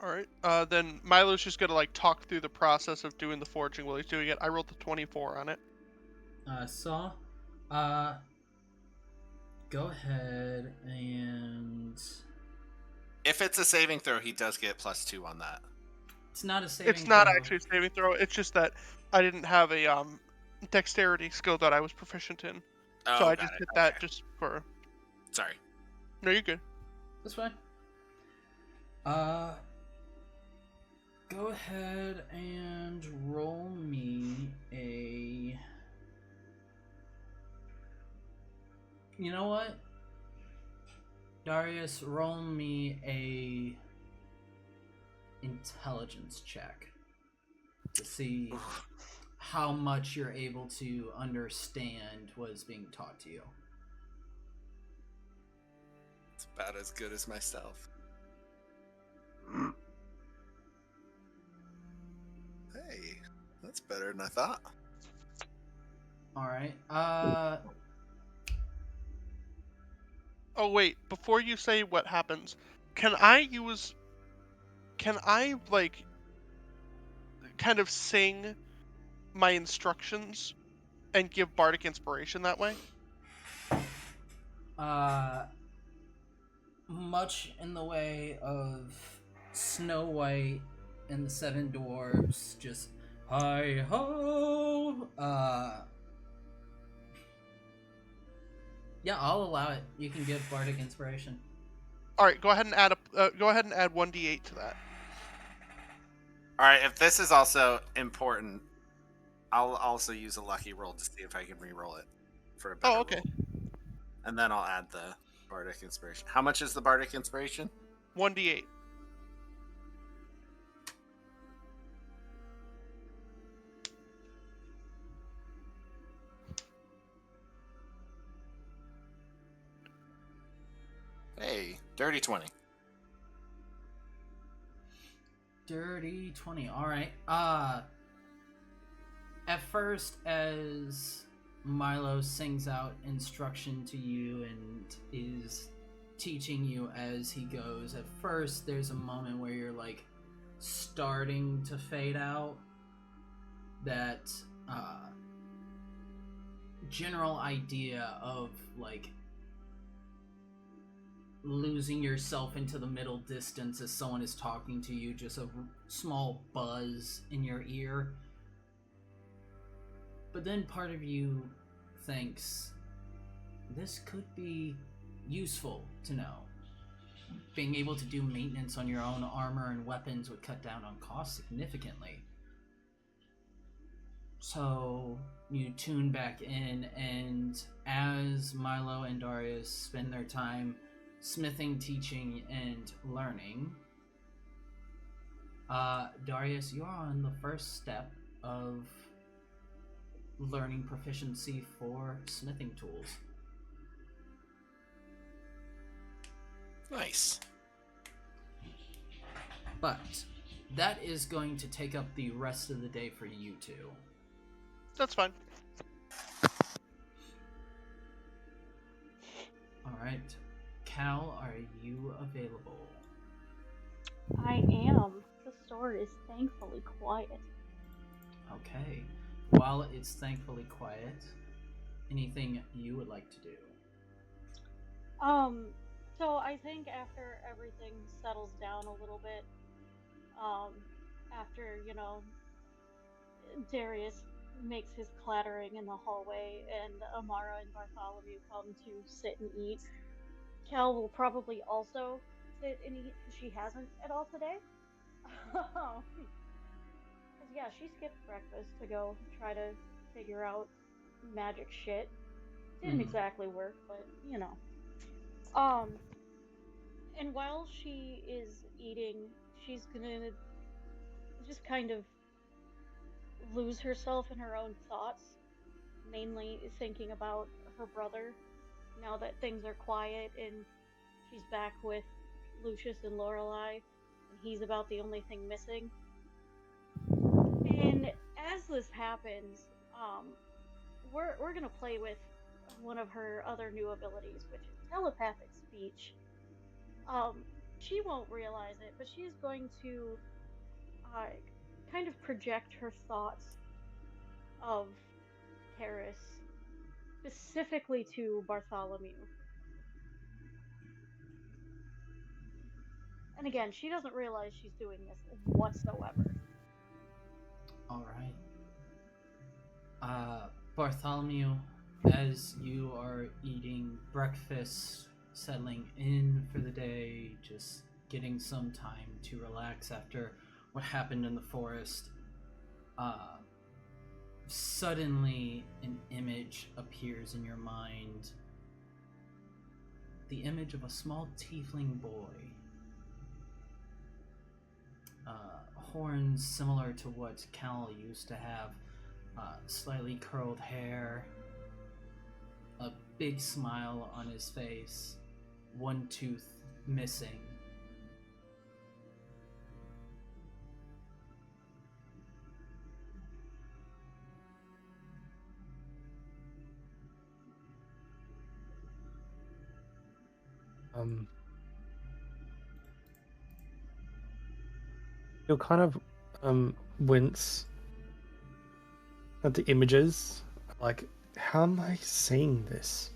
Speaker 5: All right. Then Milo's just gonna like talk through the process of doing the forging while he's doing it. I rolled the 24 on it.
Speaker 1: Saw, go ahead and...
Speaker 4: If it's a saving throw, he does get +2 on that.
Speaker 1: It's not a saving
Speaker 5: It's not
Speaker 1: throw.
Speaker 5: actually a saving throw. It's just that I didn't have a dexterity skill that I was proficient in,
Speaker 4: Oh,
Speaker 5: so I
Speaker 4: got
Speaker 5: just
Speaker 4: it.
Speaker 5: did
Speaker 4: Okay.
Speaker 5: that just for.
Speaker 4: Sorry.
Speaker 5: No, you're good.
Speaker 1: That's fine. Go ahead and roll me a... You know what? Darius, roll me a intelligence check to see how much you're able to understand what is being taught to you.
Speaker 4: It's about as good as myself. Hey, that's better than I thought.
Speaker 1: Alright,
Speaker 5: Oh wait, before you say what happens, can I like kind of sing my instructions and give bardic inspiration that way?
Speaker 1: Much in the way of Snow White and the Seven Dwarves, just hi ho. Yeah, I'll allow it. You can give bardic inspiration.
Speaker 5: All right, go ahead and add 1d8 to that.
Speaker 4: All right, if this is also important, I'll also use a lucky roll to see if I can re-roll it for a better
Speaker 5: Oh, okay.
Speaker 4: roll. And then I'll add the bardic inspiration. How much is the bardic inspiration?
Speaker 5: 1d8.
Speaker 4: Hey, dirty 20.
Speaker 1: Dirty 20. Alright. At first, as Milo sings out instruction to you and is teaching you as he goes, at first there's a moment where you're like starting to fade out. That general idea of like losing yourself into the middle distance as someone is talking to you, just a small buzz in your ear. But then part of you thinks, this could be useful to know. Being able to do maintenance on your own armor and weapons would cut down on costs significantly. So you tune back in, and as Milo and Darius spend their time smithing, teaching, and learning, Darius, you are on the first step of learning proficiency for smithing tools.
Speaker 4: Nice.
Speaker 1: But that is going to take up the rest of the day for you two.
Speaker 5: That's fine.
Speaker 1: Alright. Cal, are you available?
Speaker 6: I am. The store is thankfully quiet.
Speaker 1: Okay. While it's thankfully quiet, anything you would like to do?
Speaker 6: Um, so I think after everything settles down a little bit, um, after, Darius makes his clattering in the hallway and Amara and Bartholomew come to sit and eat, Cal will probably also sit and eat because she hasn't at all today. Because, yeah, she skipped breakfast to go try to figure out magic shit. Didn't
Speaker 1: Mm.
Speaker 6: exactly work, but, Um, and while she is eating, she's gonna just kind of lose herself in her own thoughts, mainly thinking about her brother now that things are quiet and she's back with Lucius and Lorelei, and he's about the only thing missing. And as this happens, we're gonna play with one of her other new abilities, which is telepathic speech. Um, she won't realize it, but she is going to uh, kind of project her thoughts of Terrace specifically to Bartholomew. And again, she doesn't realize she's doing this whatsoever.
Speaker 1: All right. Bartholomew, as you are eating breakfast, settling in for the day, just getting some time to relax after what happened in the forest, uh, suddenly an image appears in your mind. The image of a small tiefling boy. Horns similar to what Cal used to have, slightly curled hair, a big smile on his face, one tooth missing.
Speaker 3: Um, you'll kind of wince at the images. Like, how am I seeing this?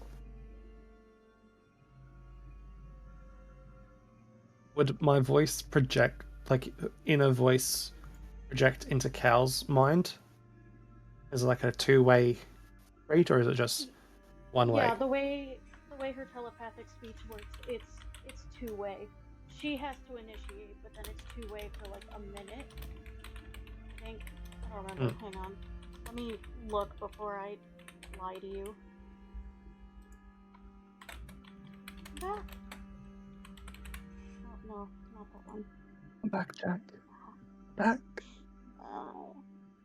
Speaker 3: Would my voice project, like inner voice, project into Cal's mind? Is it like a two-way street, or is it just one way?
Speaker 6: Yeah, the way her telepathic speech works, it's two-way. She has to initiate, but then it's two-way for like a minute. I think. I don't remember. Hang on. Let me look before I lie to you. Back. Oh, no, not that one.
Speaker 3: Back, Jack. Back.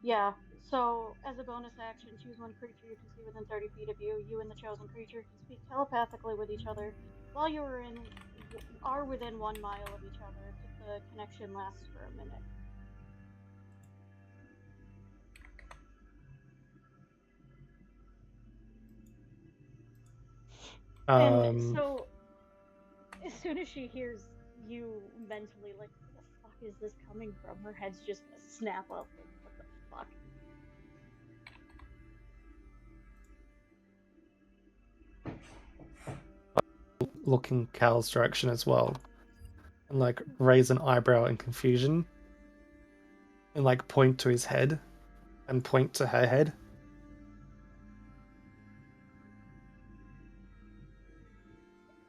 Speaker 6: Yeah. So, as a bonus action, choose one creature you can see within 30 feet of you. You and the chosen creature can speak telepathically with each other while you are within 1 mile of each other if the connection lasts for a minute. And so, as soon as she hears you mentally, like, where the fuck is this coming from? Her head's just gonna snap up. Like, what the fuck?
Speaker 3: Look in Cal's direction as well, and like raise an eyebrow in confusion, and like point to his head, and point to her head.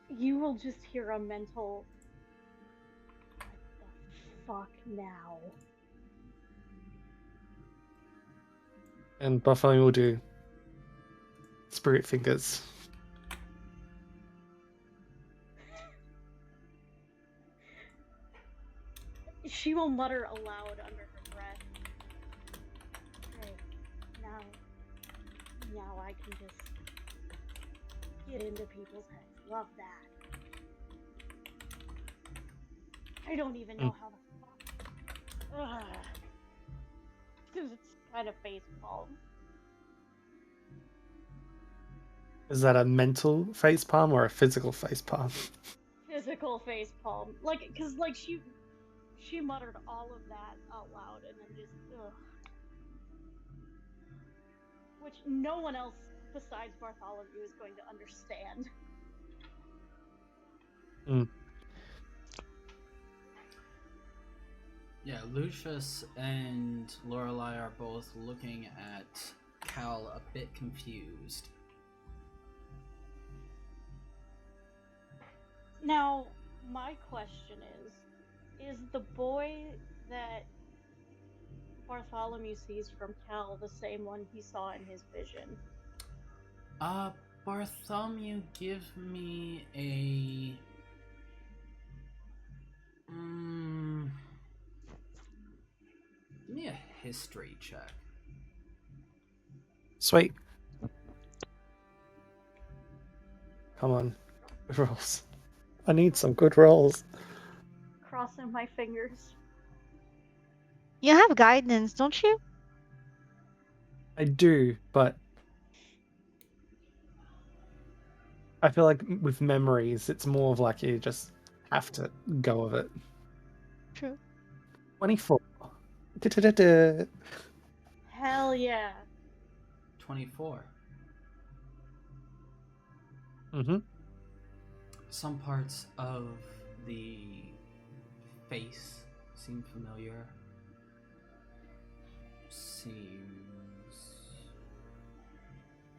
Speaker 6: You will just hear a mental, what the fuck now?
Speaker 3: And Bartholomew will do spirit fingers.
Speaker 6: She will mutter aloud under her breath. Great. Now I can just get into people's heads. Love that. I don't even know how the fuck. Because it's kind of facepalm.
Speaker 3: Is that a mental facepalm or a physical facepalm?
Speaker 6: Physical facepalm. Like, because, like, she muttered all of that out loud and then just, ugh. Which no one else besides Bartholomew is going to understand.
Speaker 3: Mm.
Speaker 1: Yeah, Lucius and Lorelei are both looking at Cal a bit confused.
Speaker 6: Now, my question is the boy that Bartholomew sees from Cal the same one he saw in his vision?
Speaker 1: Bartholomew, give me a... give me a history check.
Speaker 3: Sweet. Come on. Good rolls. I need some good rolls.
Speaker 6: Crossing my fingers.
Speaker 8: You have guidance, don't you?
Speaker 3: I do, but I feel like with memories, it's more of like you just have to go with it.
Speaker 8: True.
Speaker 3: 24. Da-da-da-da.
Speaker 6: Hell yeah.
Speaker 1: 24.
Speaker 3: Mm-hmm.
Speaker 1: Some parts of the face seem familiar.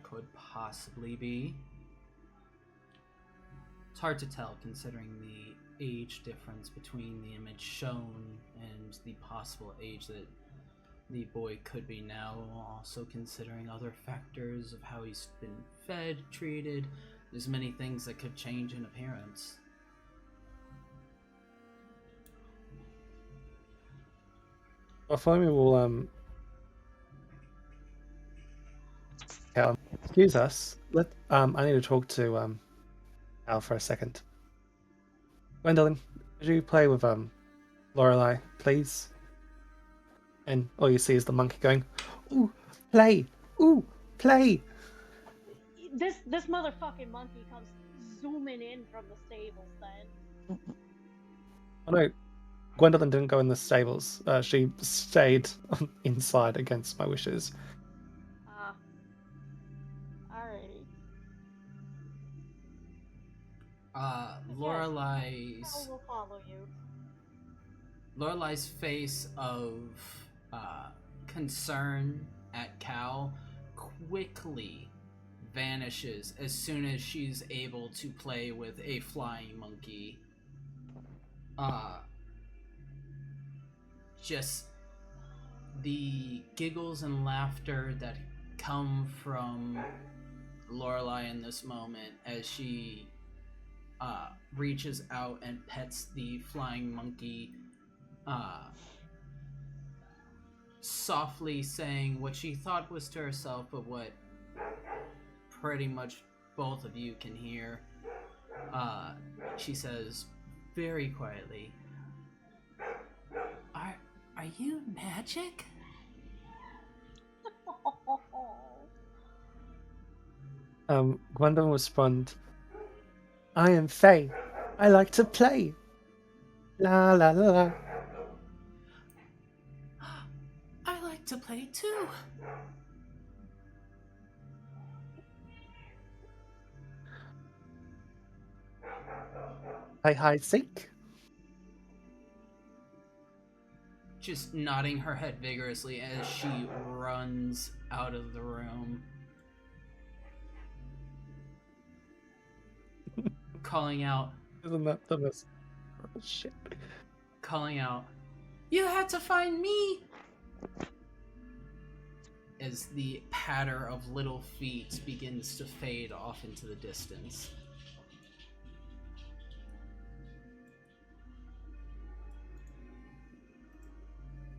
Speaker 1: Could possibly be. It's hard to tell considering the age difference between the image shown and the possible age that the boy could be now, also considering other factors of how he's been fed, treated. There's many things that could change in appearance.
Speaker 3: Bartholomew will excuse us. I need to talk to Al for a second. Gwendolyn, could you play with Lorelei, please? And all you see is the monkey going, "Ooh, play! Ooh, play!"
Speaker 6: This motherfucking monkey comes zooming in from the stables then.
Speaker 3: Oh no, Gwendolyn didn't go in the stables. She stayed inside against my wishes.
Speaker 6: Ah. Alrighty.
Speaker 1: Lorelai's...
Speaker 6: Cal will follow you.
Speaker 1: Lorelai's face of concern at Cal quickly vanishes as soon as she's able to play with a flying monkey. Just the giggles and laughter that come from Lorelai in this moment as she reaches out and pets the flying monkey, softly saying what she thought was to herself, but what pretty much both of you can hear. She says very quietly, Are you magic?
Speaker 3: Gwendolyn will respond, "I am Faye. I like to play. La la la la."
Speaker 1: I like to play too.
Speaker 3: Play hide seek.
Speaker 1: Just nodding her head vigorously as she runs out of the room. Calling out,
Speaker 3: Isn't that the most shit?
Speaker 1: calling out, "You had to find me!" As the patter of little feet begins to fade off into the distance.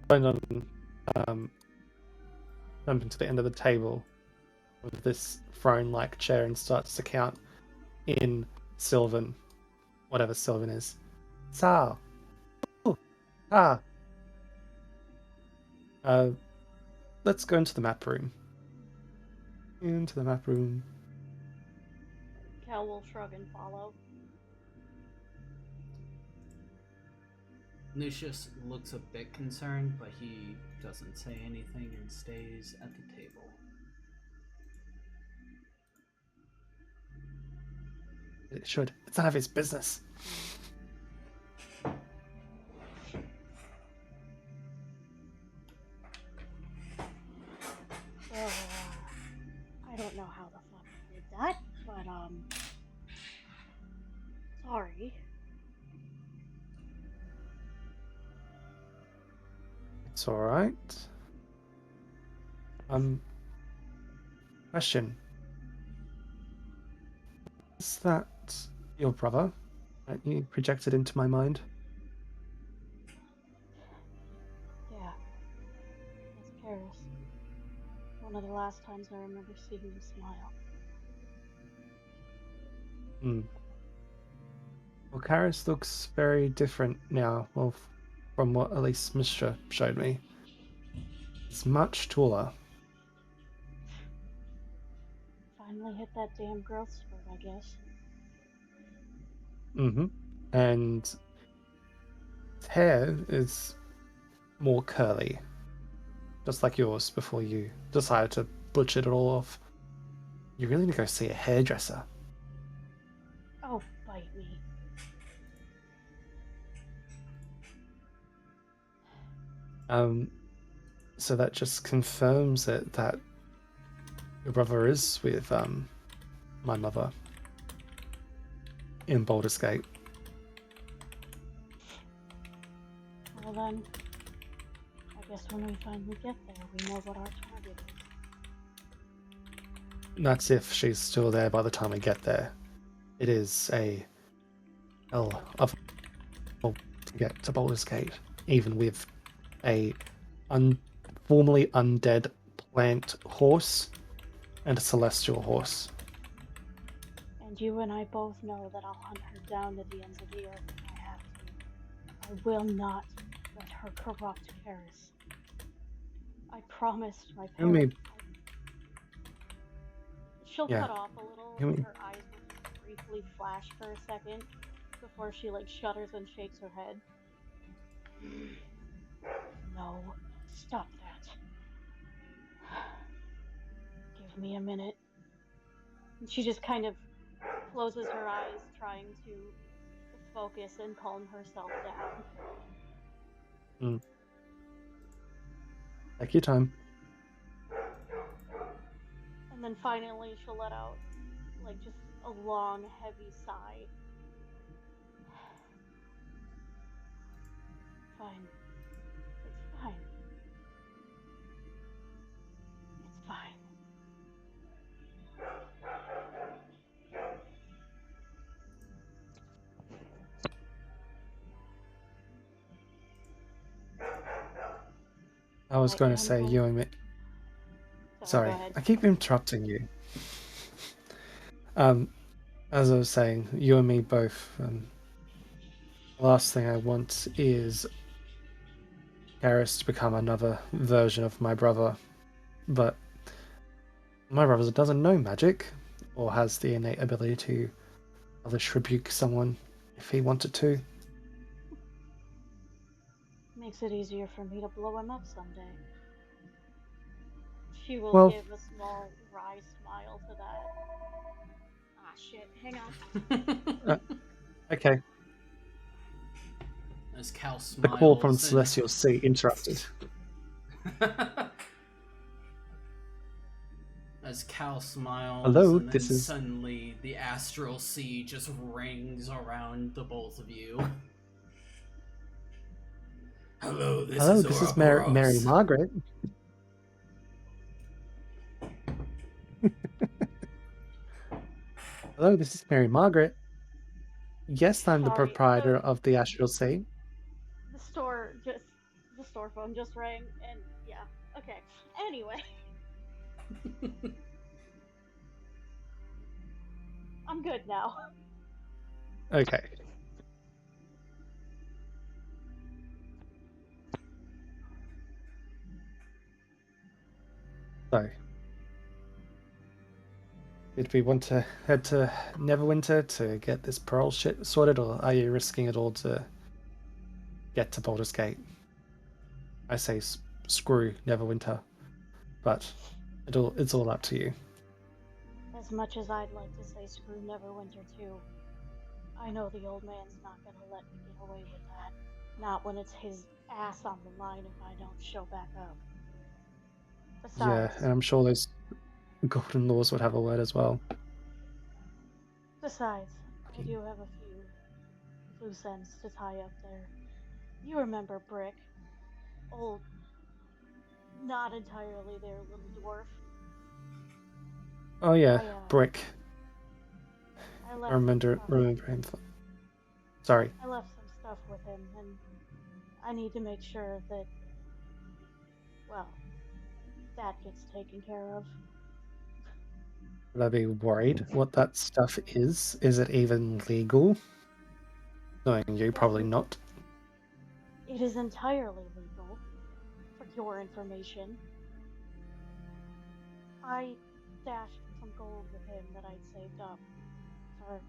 Speaker 3: Gwendolyn jumping to the end of the table with this throne-like chair and starts to count in Sylvan, whatever Sylvan is. Sa. Ooh. Ah. Let's go into the map room. Into the map room.
Speaker 6: Cal will shrug and follow.
Speaker 1: Lucius looks a bit concerned, but he doesn't say anything and stays at the table.
Speaker 3: It should. It's none of his business.
Speaker 6: Well, I don't know how the fuck I did that, but, sorry.
Speaker 3: It's alright. Question. Is that your brother that you projected into my mind?
Speaker 6: Yeah. That's Paris. One of the last times I remember seeing you smile.
Speaker 3: Well, Karis looks very different now, well, from what at least Mishra showed me. He's much taller.
Speaker 6: Finally hit that damn growth spurt, I guess.
Speaker 3: And his hair is more curly, just like yours before you decided to butcher it all off. You really need to go see a hairdresser.
Speaker 6: Oh, bite me.
Speaker 3: So that just confirms it that your brother is with my mother in Baldur's Gate.
Speaker 6: Well then, I guess when we finally get there, we know what our target is.
Speaker 3: That's if she's still there by the time we get there. It is a hell of a to get to Baldur's Gate, even with a formerly undead plant horse and a celestial horse.
Speaker 6: And you and I both know that I'll hunt her down to the ends of the earth if I have to. I will not let her corrupt Paris. I promised my
Speaker 3: You may-
Speaker 6: parents. She'll
Speaker 3: Yeah.
Speaker 6: cut off a little,
Speaker 3: You
Speaker 6: and
Speaker 3: may-
Speaker 6: her eyes will briefly flash for a second before she shudders and shakes her head. No, stop that. Give me a minute. And she just kind of closes her eyes, trying to focus and calm herself down.
Speaker 3: Take your time.
Speaker 6: And then finally she'll let out just a long, heavy sigh. Fine. It's fine. It's fine.
Speaker 3: I was
Speaker 6: I
Speaker 3: going
Speaker 6: am
Speaker 3: to say
Speaker 6: going-
Speaker 3: you and me. Sorry,
Speaker 6: go ahead.
Speaker 3: I keep interrupting you. As I was saying, you and me both. The last thing I want is Garrus to become another version of my brother. But my brother doesn't know magic, or has the innate ability to hellish rebuke someone if he wanted to.
Speaker 6: Makes it easier for me to blow him up someday. She will
Speaker 3: Well-
Speaker 6: give a small wry smile to that. Ah, shit. Hang on.
Speaker 3: Okay,
Speaker 1: As Cal
Speaker 3: the
Speaker 1: smiles.
Speaker 3: call from
Speaker 1: and-
Speaker 3: Celestial Sea interrupted.
Speaker 1: As Cal smiles,
Speaker 3: Hello,
Speaker 1: and then
Speaker 3: this is-
Speaker 1: suddenly the astral sea just rings around the both of you. Hello, this is
Speaker 3: Mary
Speaker 1: Ouroboros.
Speaker 3: Margaret. Hello, this is Mary Margaret. Yes, I'm the
Speaker 6: Sorry,
Speaker 3: proprietor of the Astral Sea.
Speaker 6: The store phone just rang, and yeah. Okay. Anyway. I'm good now.
Speaker 3: Okay. So, did we want to head to Neverwinter to get this pearl shit sorted, or are you risking it all to get to Baldur's Gate? I say screw Neverwinter, but it's all up to you.
Speaker 6: As much as I'd like to say screw Neverwinter too, I know the old man's not gonna let me get away with that. Not when it's his ass on the line if I don't show back up.
Speaker 3: Yeah,
Speaker 6: Besides,
Speaker 3: and I'm sure those golden laws would have a word as well.
Speaker 6: I do have a few loose ends to tie up there. You remember Brick? Old, not entirely there, little dwarf.
Speaker 3: Oh yeah,
Speaker 6: I
Speaker 3: Brick.
Speaker 6: I
Speaker 3: I
Speaker 6: left
Speaker 3: remember
Speaker 6: stuff.
Speaker 3: him. Sorry.
Speaker 6: I left some stuff with him, and I need to make sure that, well, that gets taken care of.
Speaker 3: Would I be worried what that stuff is? Is it even legal? Knowing you, probably not.
Speaker 6: It is entirely legal, for your information. I stashed some gold with him that I'd saved up for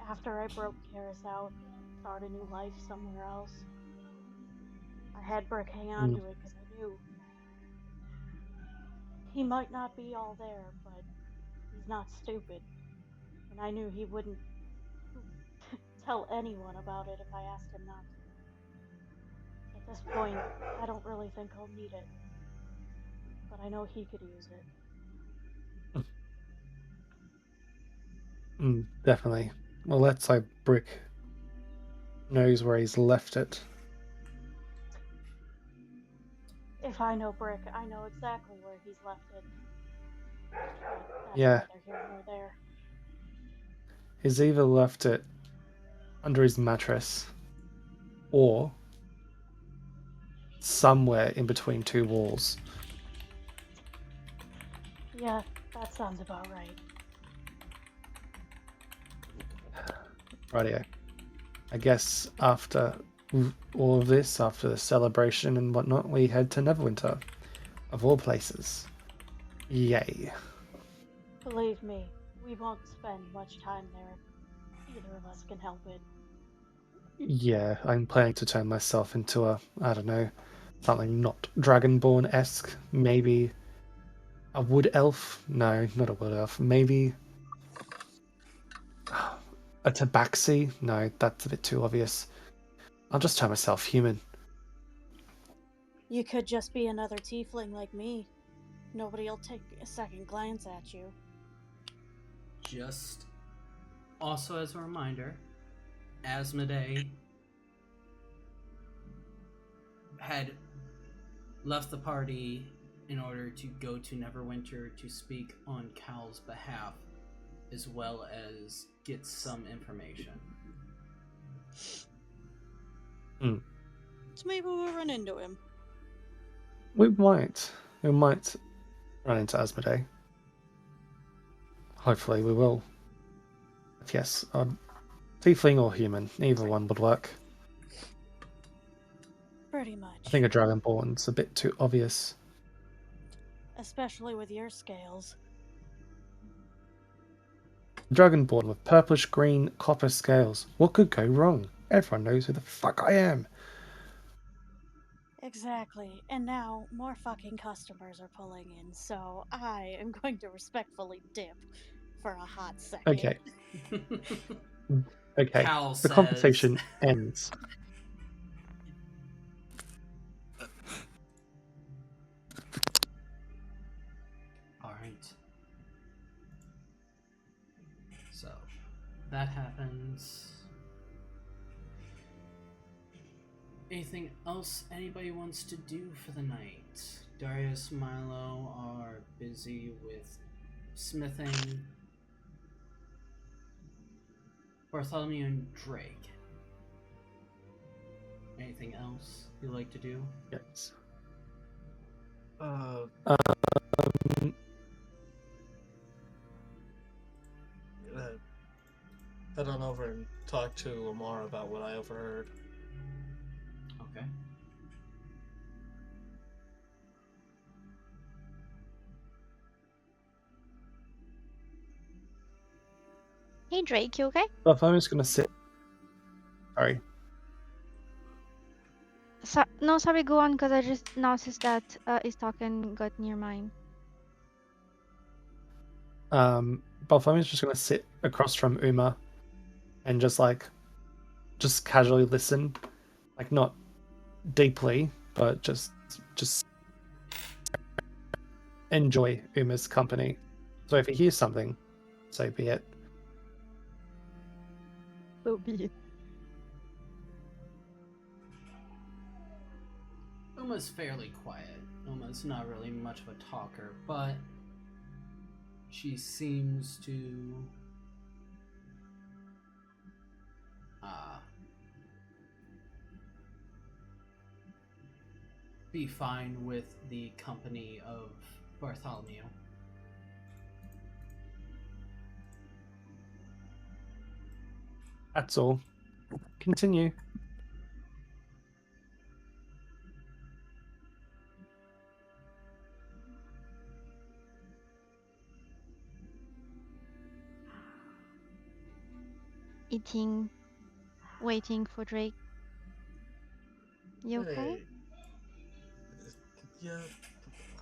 Speaker 6: after I broke Karis out and start a new life somewhere else. I had Brick hang on to it because I knew he might not be all there, but he's not stupid. And I knew he wouldn't tell anyone about it if I asked him not to. At this point, I don't really think I'll need it. But I know he could use it.
Speaker 3: Definitely. Well, let's hope Brick knows where he's left it.
Speaker 6: If I know Brick, I know exactly where he's left it. But that's
Speaker 3: Yeah.
Speaker 6: neither here nor there.
Speaker 3: He's either left it under his mattress or somewhere in between two walls.
Speaker 6: Yeah, that sounds about right.
Speaker 3: Rightio. I guess after all of this, after the celebration and whatnot, we head to Neverwinter, of all places. Yay.
Speaker 6: Believe me, we won't spend much time there. Either of us can help it.
Speaker 3: Yeah, I'm planning to turn myself into a, I don't know, something not Dragonborn-esque. Maybe a wood elf? No, not a wood elf. Maybe a tabaxi? No, that's a bit too obvious. I'll just turn myself human.
Speaker 6: You could just be another tiefling like me. Nobody'll take a second glance at you.
Speaker 1: Just also as a reminder, Asmodee had left the party in order to go to Neverwinter to speak on Cal's behalf, as well as get some information.
Speaker 6: So maybe we'll run into him.
Speaker 3: We might run into Asmodee. Hopefully we will. But yes, tiefling or human, either one would work.
Speaker 6: Pretty much.
Speaker 3: I think a Dragonborn's a bit too obvious.
Speaker 6: Especially with your scales.
Speaker 3: Dragonborn with purplish green copper scales. What could go wrong? Everyone knows who the fuck I am.
Speaker 6: Exactly. And now more fucking customers are pulling in, so I am going to respectfully dip for a hot second.
Speaker 3: Okay. Okay.
Speaker 1: Cal
Speaker 3: The
Speaker 1: says,
Speaker 3: conversation ends.
Speaker 1: Alright. So, that happens. Anything else anybody wants to do for the night? Darius, Milo are busy with smithing. Bartholomew and Drake. Anything else you like to do?
Speaker 3: Yes.
Speaker 2: Head on over and talk to Amara about what I overheard.
Speaker 1: Okay.
Speaker 8: Hey Drake, you okay?
Speaker 3: Well, if I'm just gonna sit. Sorry.
Speaker 8: No, sorry, go on, because I just noticed that his token got near mine.
Speaker 3: Bartholomew's just gonna sit across from Uma and just like just casually listen, like not deeply, but just enjoy Uma's company. So if he hears something, so be it.
Speaker 8: So be it.
Speaker 1: Uma's fairly quiet. Uma's not really much of a talker, but she seems to be fine with the company of Bartholomew.
Speaker 3: That's all. Continue.
Speaker 8: Eating, waiting for Drake. You okay?
Speaker 2: Hey. Yeah,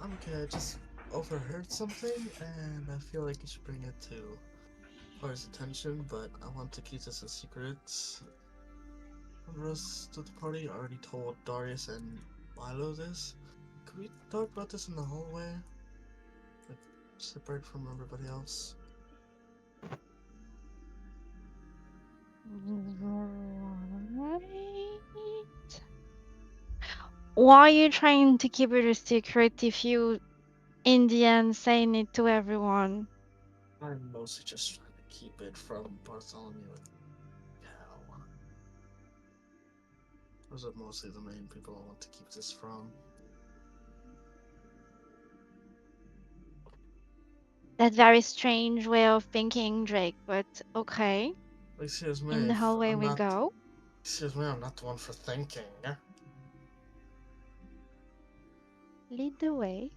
Speaker 2: I'm okay. I just overheard something, and I feel like you should bring it to Har's attention, but I want to keep this a secret. The rest of the party already told Darius and Milo this. Could we talk about this in the hallway? Like, separate from everybody else?
Speaker 8: Right. Why are you trying to keep it a secret if you, in the end, saying it to everyone?
Speaker 2: I'm mostly just trying to keep it from Bartholomew and Cal. Those are mostly the main people I want to keep this from.
Speaker 8: That very strange way of thinking, Drake, but okay.
Speaker 2: Excuse me,
Speaker 8: In the hallway
Speaker 2: I'm
Speaker 8: we
Speaker 2: not.
Speaker 8: go.
Speaker 2: Excuse me, I'm not the one for thinking.
Speaker 8: Lead the way.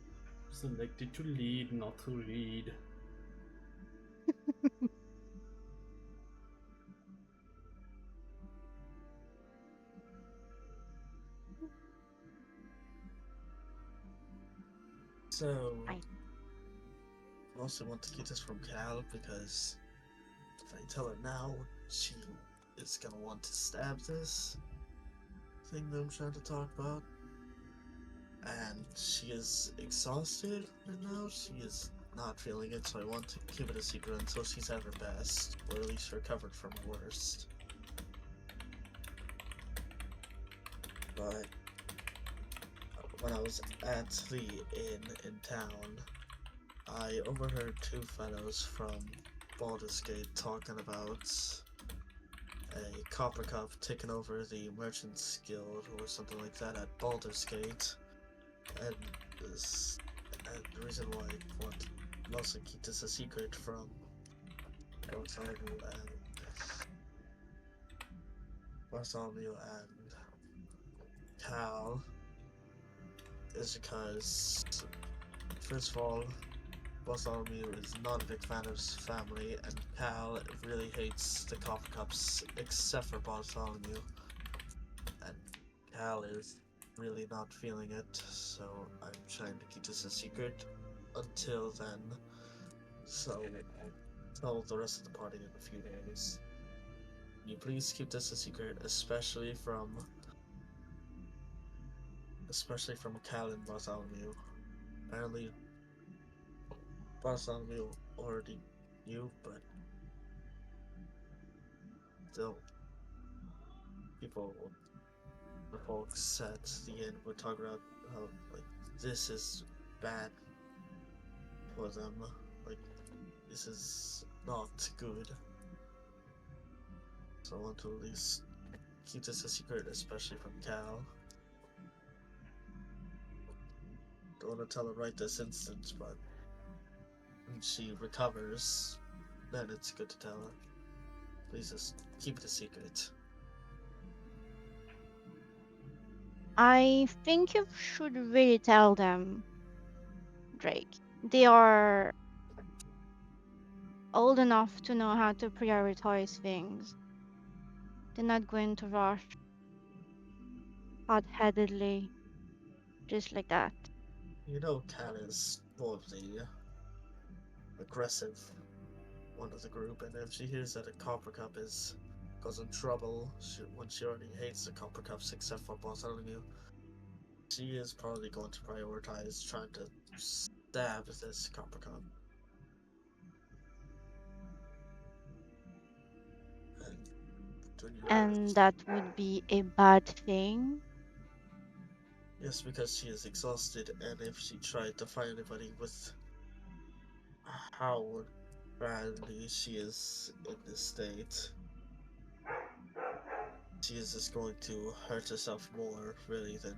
Speaker 1: Selected to lead, not to read.
Speaker 2: So,
Speaker 8: Fine.
Speaker 2: I also want to keep this from Cal because if I tell her now, she is gonna want to stab this thing that I'm trying to talk about. And she is exhausted right now. She is not feeling it, so I want to keep it a secret until she's at her best, or at least recovered from her worst. But when I was at the inn in town, I overheard two fellows from Baldur's Gate talking about a copper cup taking over the Merchant's Guild or something like that at Baldur's Gate, and the reason why I want to mostly keep this a secret from Bartholomew and Cal is because, first of all, Bartholomew is not a big fan of his family, and Cal really hates the coffee cups except for Bartholomew. And Cal is really not feeling it, so I'm trying to keep this a secret until then. So I'll tell the rest of the party in a few days. Can you please keep this a secret, especially from Cal and Bartholomew. Apparently Bartholomew already knew, but still, the folks at the inn would talk about how, like, this is bad for them. Like, this is not good. So I want to at least keep this a secret, especially from Cal. Don't want to tell her right this instant, but when she recovers, then it's good to tell her. Please just keep it a secret.
Speaker 8: I think you should really tell them, Drake. They are old enough to know how to prioritize things. They're not going to rush hot-headedly, just like that.
Speaker 2: You know, Cal is more of the aggressive one of the group, and if she hears that a copper cup is causing trouble when she already hates the Copper Cups except for Bartholomew. She is probably going to prioritize trying to stab this Copper Cup.
Speaker 8: And that would be a bad thing.
Speaker 2: Yes, because she is exhausted, and if she tried to find anybody with how badly she is in this state, she is just going to hurt herself more, really, than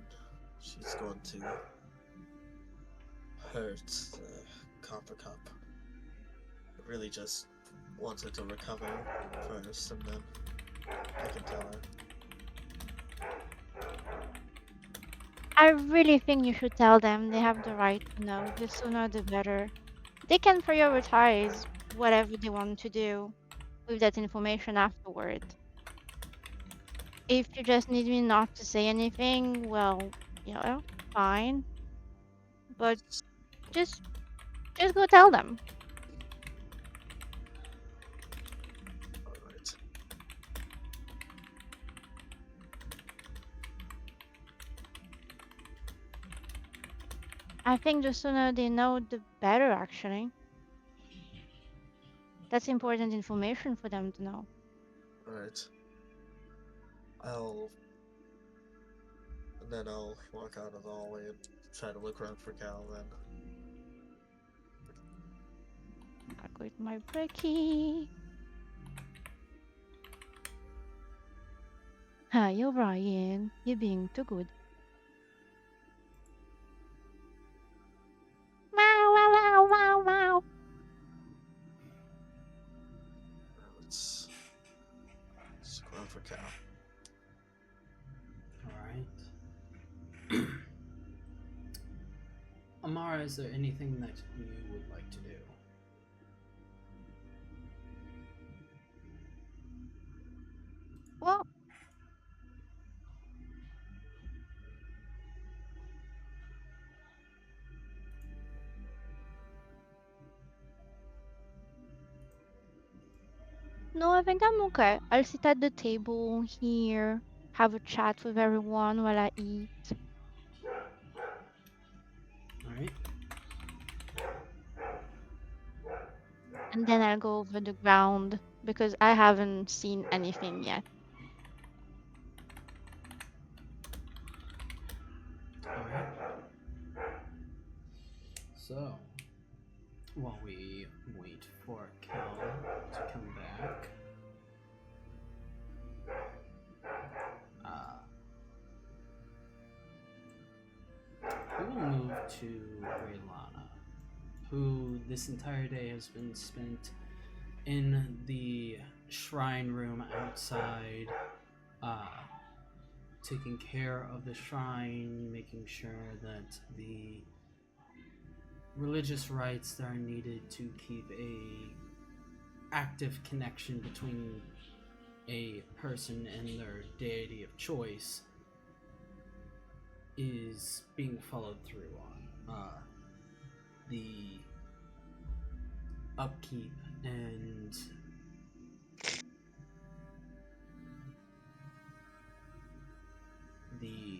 Speaker 2: she's going to hurt the Copper Cup. I really just wanted to recover first, and then I can tell her.
Speaker 8: I really think you should tell them. They have the right to know. The sooner the better. They can prioritize whatever they want to do with that information afterward. If you just need me not to say anything, well, fine. But just go tell them.
Speaker 2: Alright.
Speaker 8: I think the sooner they know, the better, actually. That's important information for them to know.
Speaker 2: Alright. And then I'll walk out of the hallway and try to look around for Cal then.
Speaker 8: Back with my brekkie. Hi, O'Brien. You're being too good. Wow, wow, wow, wow, wow.
Speaker 2: Let's go around for Cal.
Speaker 1: Alright. Amara, is there anything that you would like to do?
Speaker 8: Well, no, I think I'm okay. I'll sit at the table here, have a chat with everyone while I eat.
Speaker 1: Alright.
Speaker 8: And then I'll go over the ground because I haven't seen anything yet.
Speaker 1: Alright. So, while we wait for Cal to come back, we will move to Raylana, who this entire day has been spent in the shrine room outside, taking care of the shrine, making sure that the religious rites that are needed to keep a active connection between a person and their deity of choice is being followed through on. The upkeep and the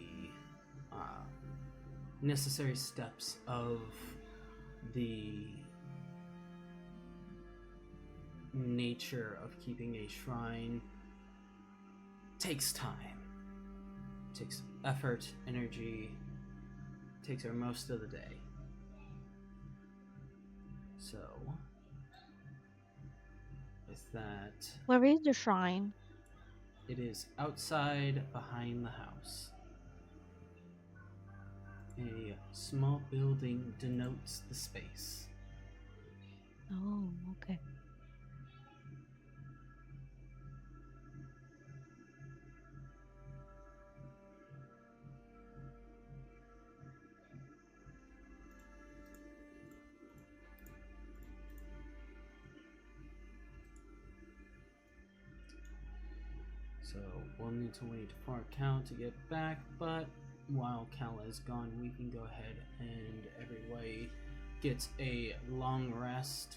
Speaker 1: necessary steps of the nature of keeping a shrine takes time, takes effort, energy, takes her most of the day. So, with that,
Speaker 8: Where is the shrine?
Speaker 1: it is outside behind the house. A small building denotes the space.
Speaker 8: Oh, okay.
Speaker 1: So we'll need to wait for Cal to get back, but while Cal is gone, we can go ahead and everybody gets a long rest.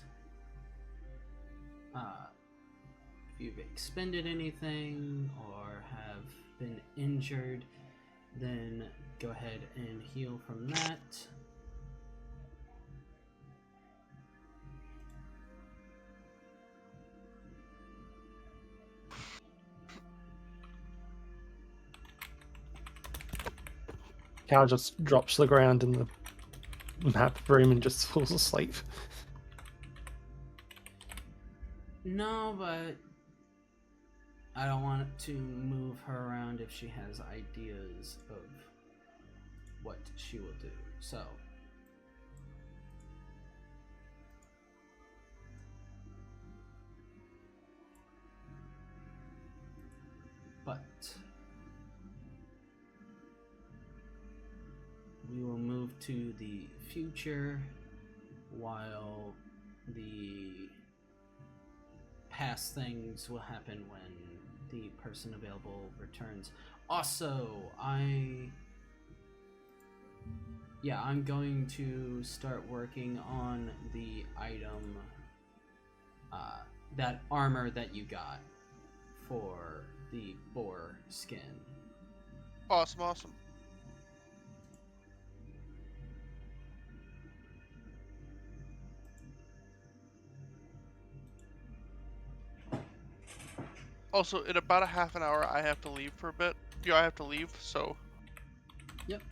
Speaker 1: If you've expended anything or have been injured, then go ahead and heal from that.
Speaker 3: Cal just drops to the ground in the map room and just falls asleep.
Speaker 1: No, but I don't want to move her around if she has ideas of what she will do. So, but we will move to the future while the past things will happen when the person available returns. Also, I'm going to start working on the item, that armor that you got for the boar skin.
Speaker 5: Awesome. Also, in about a half an hour, I have to leave for a bit. Yeah, I have to leave, so...
Speaker 1: Yep.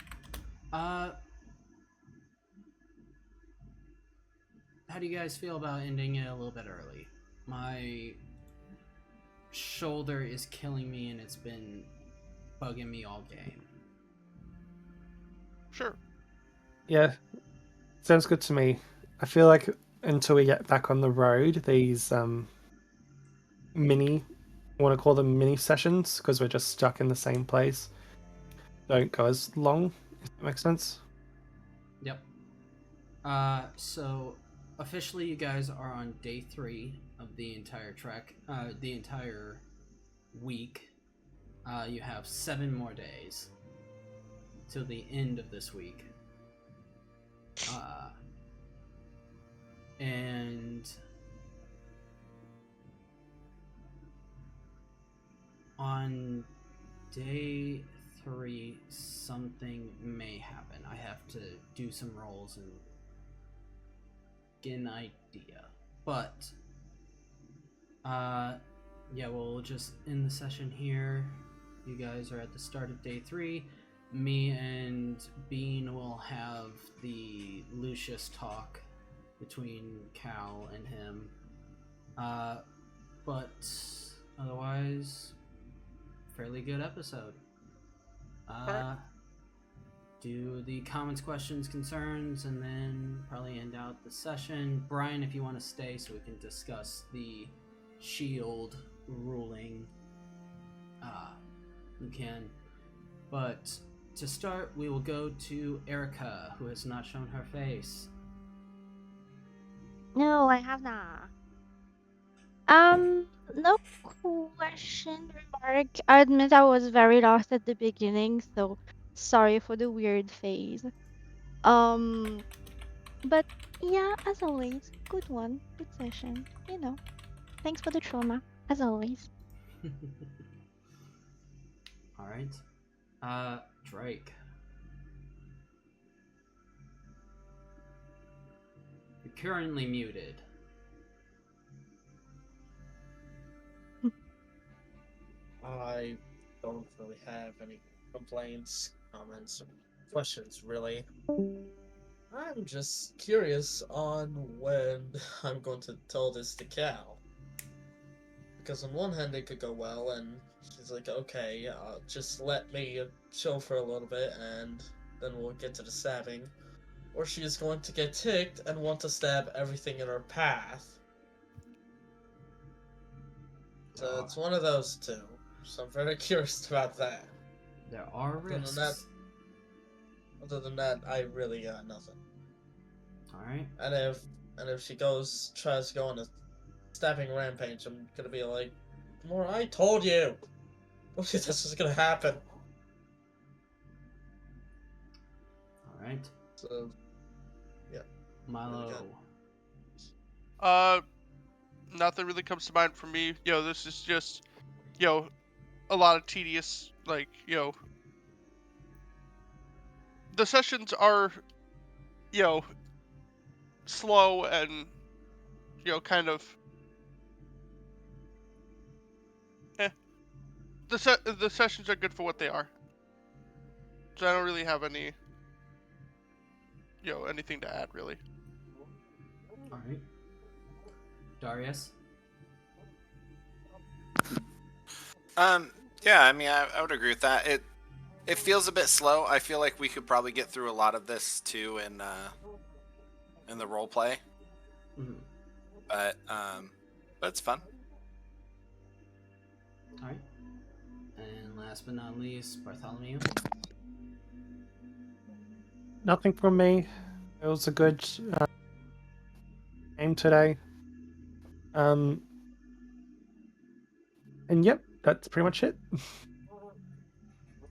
Speaker 1: How do you guys feel about ending it a little bit early? My shoulder is killing me and it's been bugging me all game.
Speaker 5: Sure.
Speaker 3: Yeah, sounds good to me. I feel like until we get back on the road, these mini, I want to call them mini sessions because we're just stuck in the same place, don't go as long, if that makes sense.
Speaker 1: Yep. So officially you guys are on day 3 of the entire trek, the entire week. You have 7 more days till the end of this week. And on day 3, something may happen. I have to do some rolls and get an idea. But, yeah, we'll just end the session here. You guys are at the start of day 3. Me and Bean will have the Lucius talk between Cal and him. But otherwise, fairly good episode. Do the comments, questions, concerns, and then probably end out the session. Brian, if you want to stay so we can discuss the shield ruling, you can. But to start, we will go to Erica, who has not shown her face.
Speaker 8: No, I have not. No question, remark. I admit I was very lost at the beginning, so sorry for the weird phase. But yeah, as always, good one, good session. Thanks for the trauma, as always.
Speaker 1: Alright. Drake. You're currently muted.
Speaker 2: I don't really have any complaints, comments, or questions, really. I'm just curious on when I'm going to tell this to Cal. Because on one hand, it could go well, and she's like, okay, just let me chill for a little bit, and then we'll get to the stabbing. Or she's going to get ticked and want to stab everything in her path. So it's one of those two. So I'm very curious about that.
Speaker 1: There are risks.
Speaker 2: Other than that, I really got nothing.
Speaker 1: Alright.
Speaker 2: And if she tries to go on a stabbing rampage, I'm gonna be like, "More, I told you! Look at this is gonna happen."
Speaker 1: Alright.
Speaker 2: So, yeah.
Speaker 1: Milo.
Speaker 5: Nothing really comes to mind for me. This is just, a lot of tedious, the sessions are, you know, slow and, kind of, the sessions are good for what they are. So I don't really have any, anything to add, really.
Speaker 1: Alright. Darius?
Speaker 4: Yeah, I mean, I would agree with that. It feels a bit slow. I feel like we could probably get through a lot of this too in the role play.
Speaker 1: Mm-hmm.
Speaker 4: But it's fun.
Speaker 1: Alright. And last but not least, Bartholomew.
Speaker 3: Nothing from me. It was a good game today. And yep, that's pretty much it.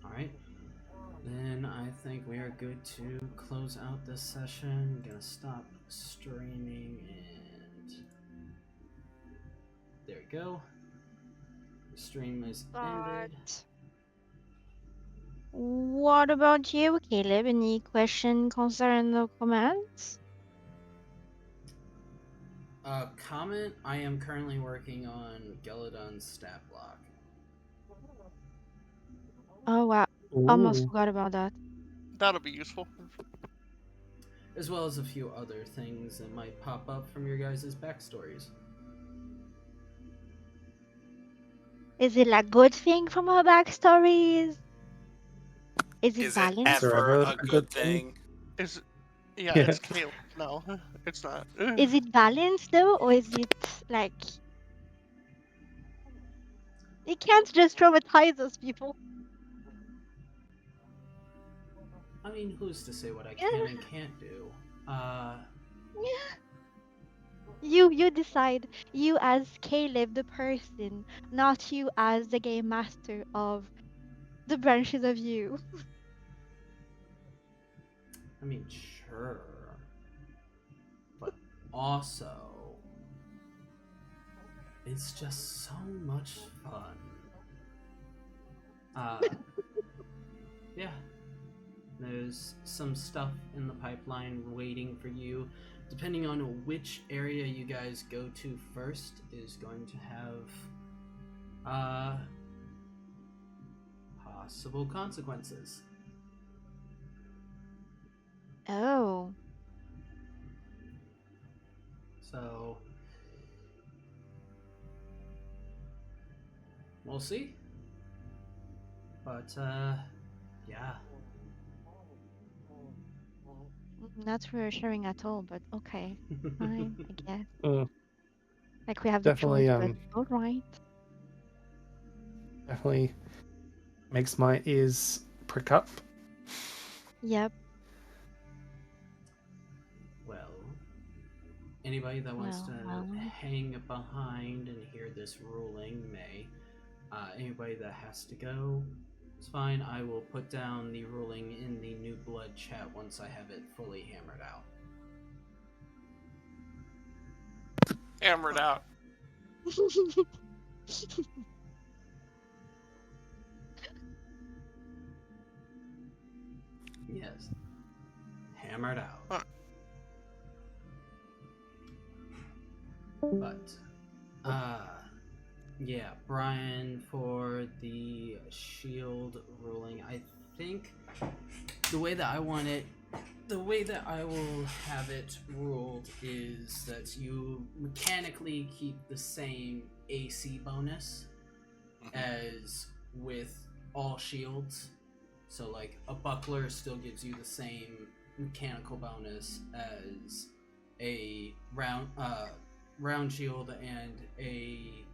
Speaker 1: Alright. Then I think we are good to close out this session. Gonna stop streaming and there we go. The stream is ended.
Speaker 8: But what about you, Caleb? Any question, concern, or comments?
Speaker 1: Comment, I am currently working on Geladon's stat block.
Speaker 8: Oh wow, almost
Speaker 3: Ooh.
Speaker 8: forgot about that.
Speaker 5: That'll be useful.
Speaker 1: As well as a few other things that might pop up from your guys' backstories.
Speaker 8: Is it a good thing from our backstories? Is it
Speaker 4: Is it
Speaker 8: balanced?
Speaker 3: Is there
Speaker 4: ever
Speaker 3: ever
Speaker 4: a
Speaker 3: a
Speaker 4: good
Speaker 3: good
Speaker 4: thing?
Speaker 5: Yeah,
Speaker 3: Yeah.
Speaker 5: it's Caleb. No, it's not.
Speaker 8: Is it balanced though, or is it like it can't just traumatize us, people?
Speaker 1: I mean, who's to say what I can and can't do?
Speaker 8: You decide. You as Caleb the person, not you as the game master of the branches of you.
Speaker 1: I mean, sure. But also, it's just so much fun. Yeah. There's some stuff in the pipeline waiting for you. Depending on which area you guys go to first is going to have possible consequences.
Speaker 8: Oh.
Speaker 1: So we'll see. But yeah.
Speaker 8: Not reassuring at all, but okay. Fine, I guess.
Speaker 3: Mm,
Speaker 8: Like we have
Speaker 3: definitely,
Speaker 8: the choice, but alright.
Speaker 3: definitely makes my ears prick up.
Speaker 8: Yep.
Speaker 1: Well, anybody that wants to
Speaker 8: Well.
Speaker 1: hang behind and hear this ruling may. Anybody that has to go, it's fine. I will put down the ruling in the New Blood chat once I have it fully hammered out.
Speaker 4: Hammered out.
Speaker 1: Yes. Hammered out.
Speaker 5: Huh.
Speaker 1: But, yeah, Brian, for the shield ruling, I think the way that I want it, the way that I will have it ruled is that you mechanically keep the same AC bonus as with all shields. So, like, a buckler still gives you the same mechanical bonus as a round shield and a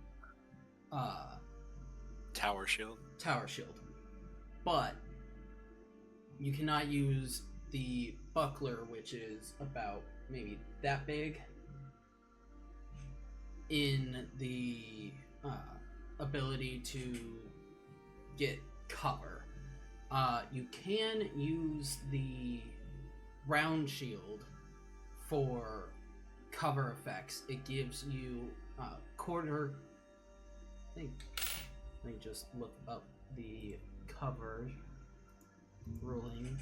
Speaker 4: Tower shield.
Speaker 1: tower shield. But you cannot use the buckler, which is about maybe that big, in the ability to get cover. You can use the round shield for cover effects. It gives you quarter. Let me just look up the cover ruling.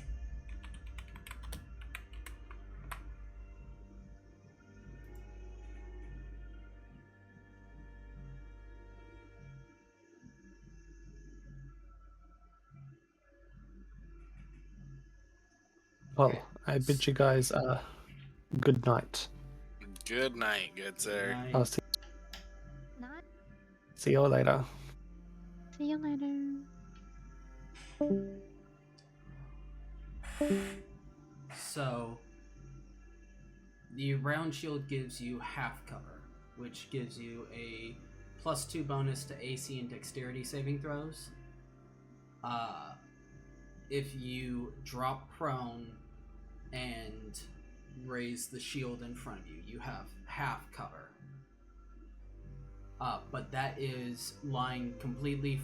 Speaker 3: Well, I bid you guys good night.
Speaker 4: Good night, good sir.
Speaker 1: Night.
Speaker 3: I'll
Speaker 8: Not.
Speaker 3: see you later.
Speaker 8: See you later.
Speaker 1: So, the round shield gives you half cover, which gives you a +2 bonus to AC and dexterity saving throws. If you drop prone and raise the shield in front of you, you have half cover. But that is lying completely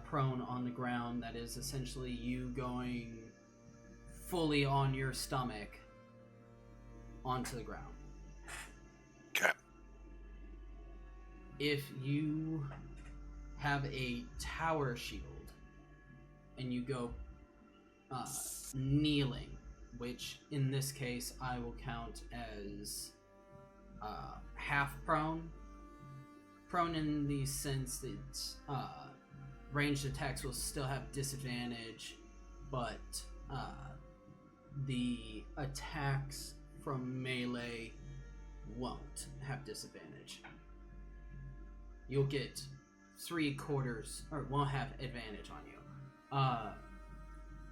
Speaker 1: prone on the ground. That is essentially you going fully on your stomach onto the ground.
Speaker 4: Okay.
Speaker 1: If you have a tower shield and you go kneeling, which in this case I will count as half prone. Prone in the sense that ranged attacks will still have disadvantage, but the attacks from melee won't have disadvantage. You'll get 3/4, or won't have advantage on you.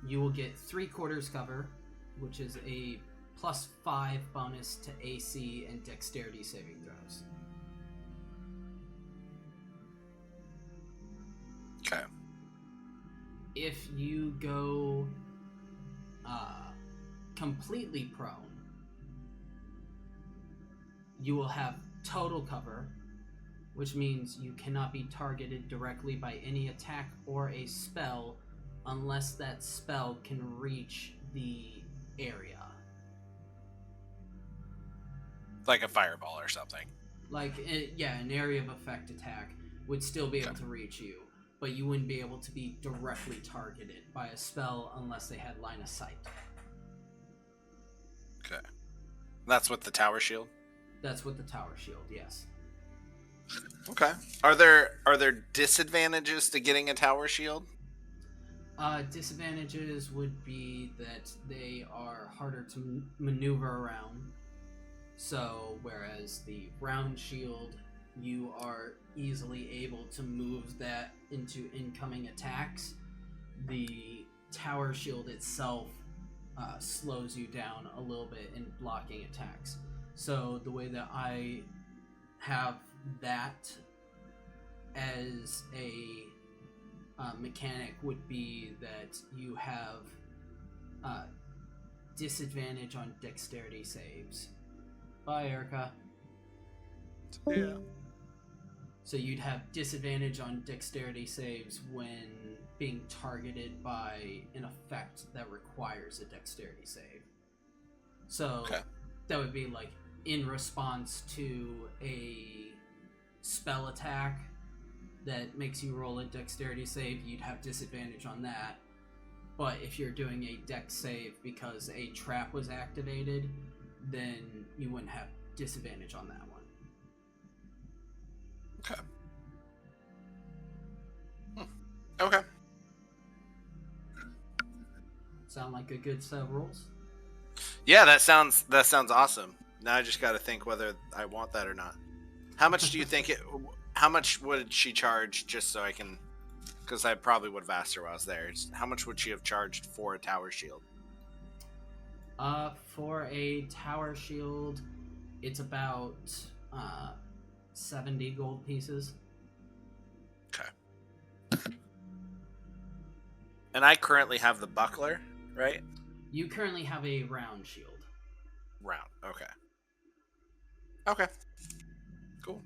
Speaker 1: You will get 3/4 cover, which is a +5 bonus to AC and dexterity saving throws.
Speaker 4: Okay.
Speaker 1: If you go completely prone, you will have total cover, which means you cannot be targeted directly by any attack or a spell unless that spell can reach the area.
Speaker 4: Like a fireball or something.
Speaker 1: Like, an area of effect attack would still be able to reach you, but you wouldn't be able to be directly targeted by a spell unless they had line of sight.
Speaker 4: Okay. That's with the tower shield?
Speaker 1: That's with the tower shield, yes.
Speaker 4: Okay. Are there disadvantages to getting a tower shield?
Speaker 1: Disadvantages would be that they are harder to maneuver around. So, whereas the round shield, you are easily able to move that into incoming attacks, the tower shield itself slows you down a little bit in blocking attacks. So the way that I have that as a mechanic would be that you have disadvantage on dexterity saves. Bye, Erica.
Speaker 2: Yeah.
Speaker 1: So you'd have disadvantage on dexterity saves when being targeted by an effect that requires a dexterity save. So that would be like in response to a spell attack that makes you roll a dexterity save, you'd have disadvantage on that. But if you're doing a dex save because a trap was activated, then you wouldn't have disadvantage on that one.
Speaker 4: Okay. Okay.
Speaker 1: Sound like a good set of rules?
Speaker 4: Yeah, that sounds awesome. Now I just got to think whether I want that or not. How much do you think it? How much would she charge? Just so I can, because I probably would have asked her while I was there. How much would she have charged for a tower shield?
Speaker 1: For a tower shield, it's about 70 gold pieces.
Speaker 4: Okay. And I currently have the buckler, right?
Speaker 1: You currently have a round shield.
Speaker 4: Round. Okay. Okay. Cool.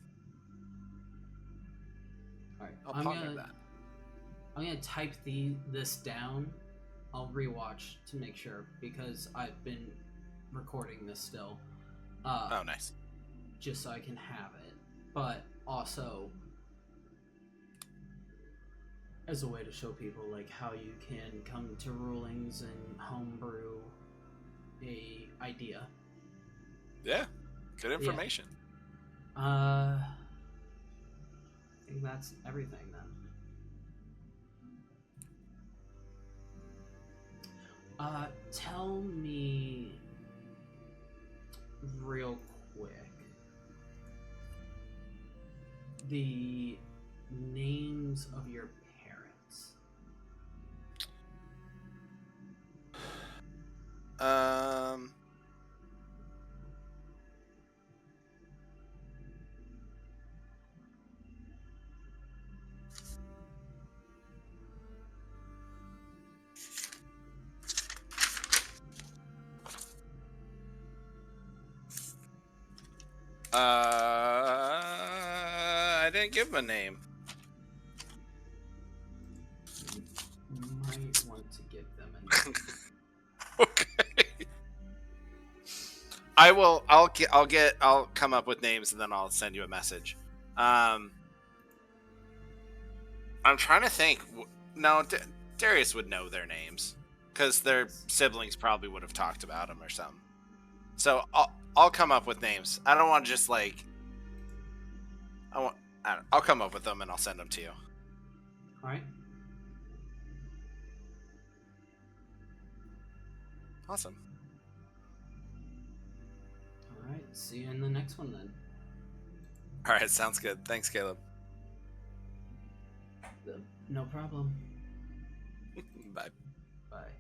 Speaker 1: All right.
Speaker 4: I'll ponder that.
Speaker 1: I'm gonna type this down. I'll rewatch to make sure because I've been recording this still.
Speaker 4: Oh, nice.
Speaker 1: just so I can have it, but also as a way to show people like how you can come to rulings and homebrew a idea.
Speaker 4: Yeah, good information.
Speaker 1: I think that's everything then. Tell me real quick the names of your parents.
Speaker 4: I didn't give him a name.
Speaker 1: You might want to give them a name.
Speaker 4: Okay. I'll come up with names and then I'll send you a message. I'm trying to think. No, Darius would know their names because their siblings probably would have talked about them or something. So I'll come up with names. I don't want to just like. I'll come up with them and I'll send them to you.
Speaker 1: All right.
Speaker 4: Awesome.
Speaker 1: All right. See you in the next one then.
Speaker 4: All right, sounds good. Thanks, Caleb.
Speaker 1: No problem.
Speaker 4: Bye.
Speaker 1: Bye.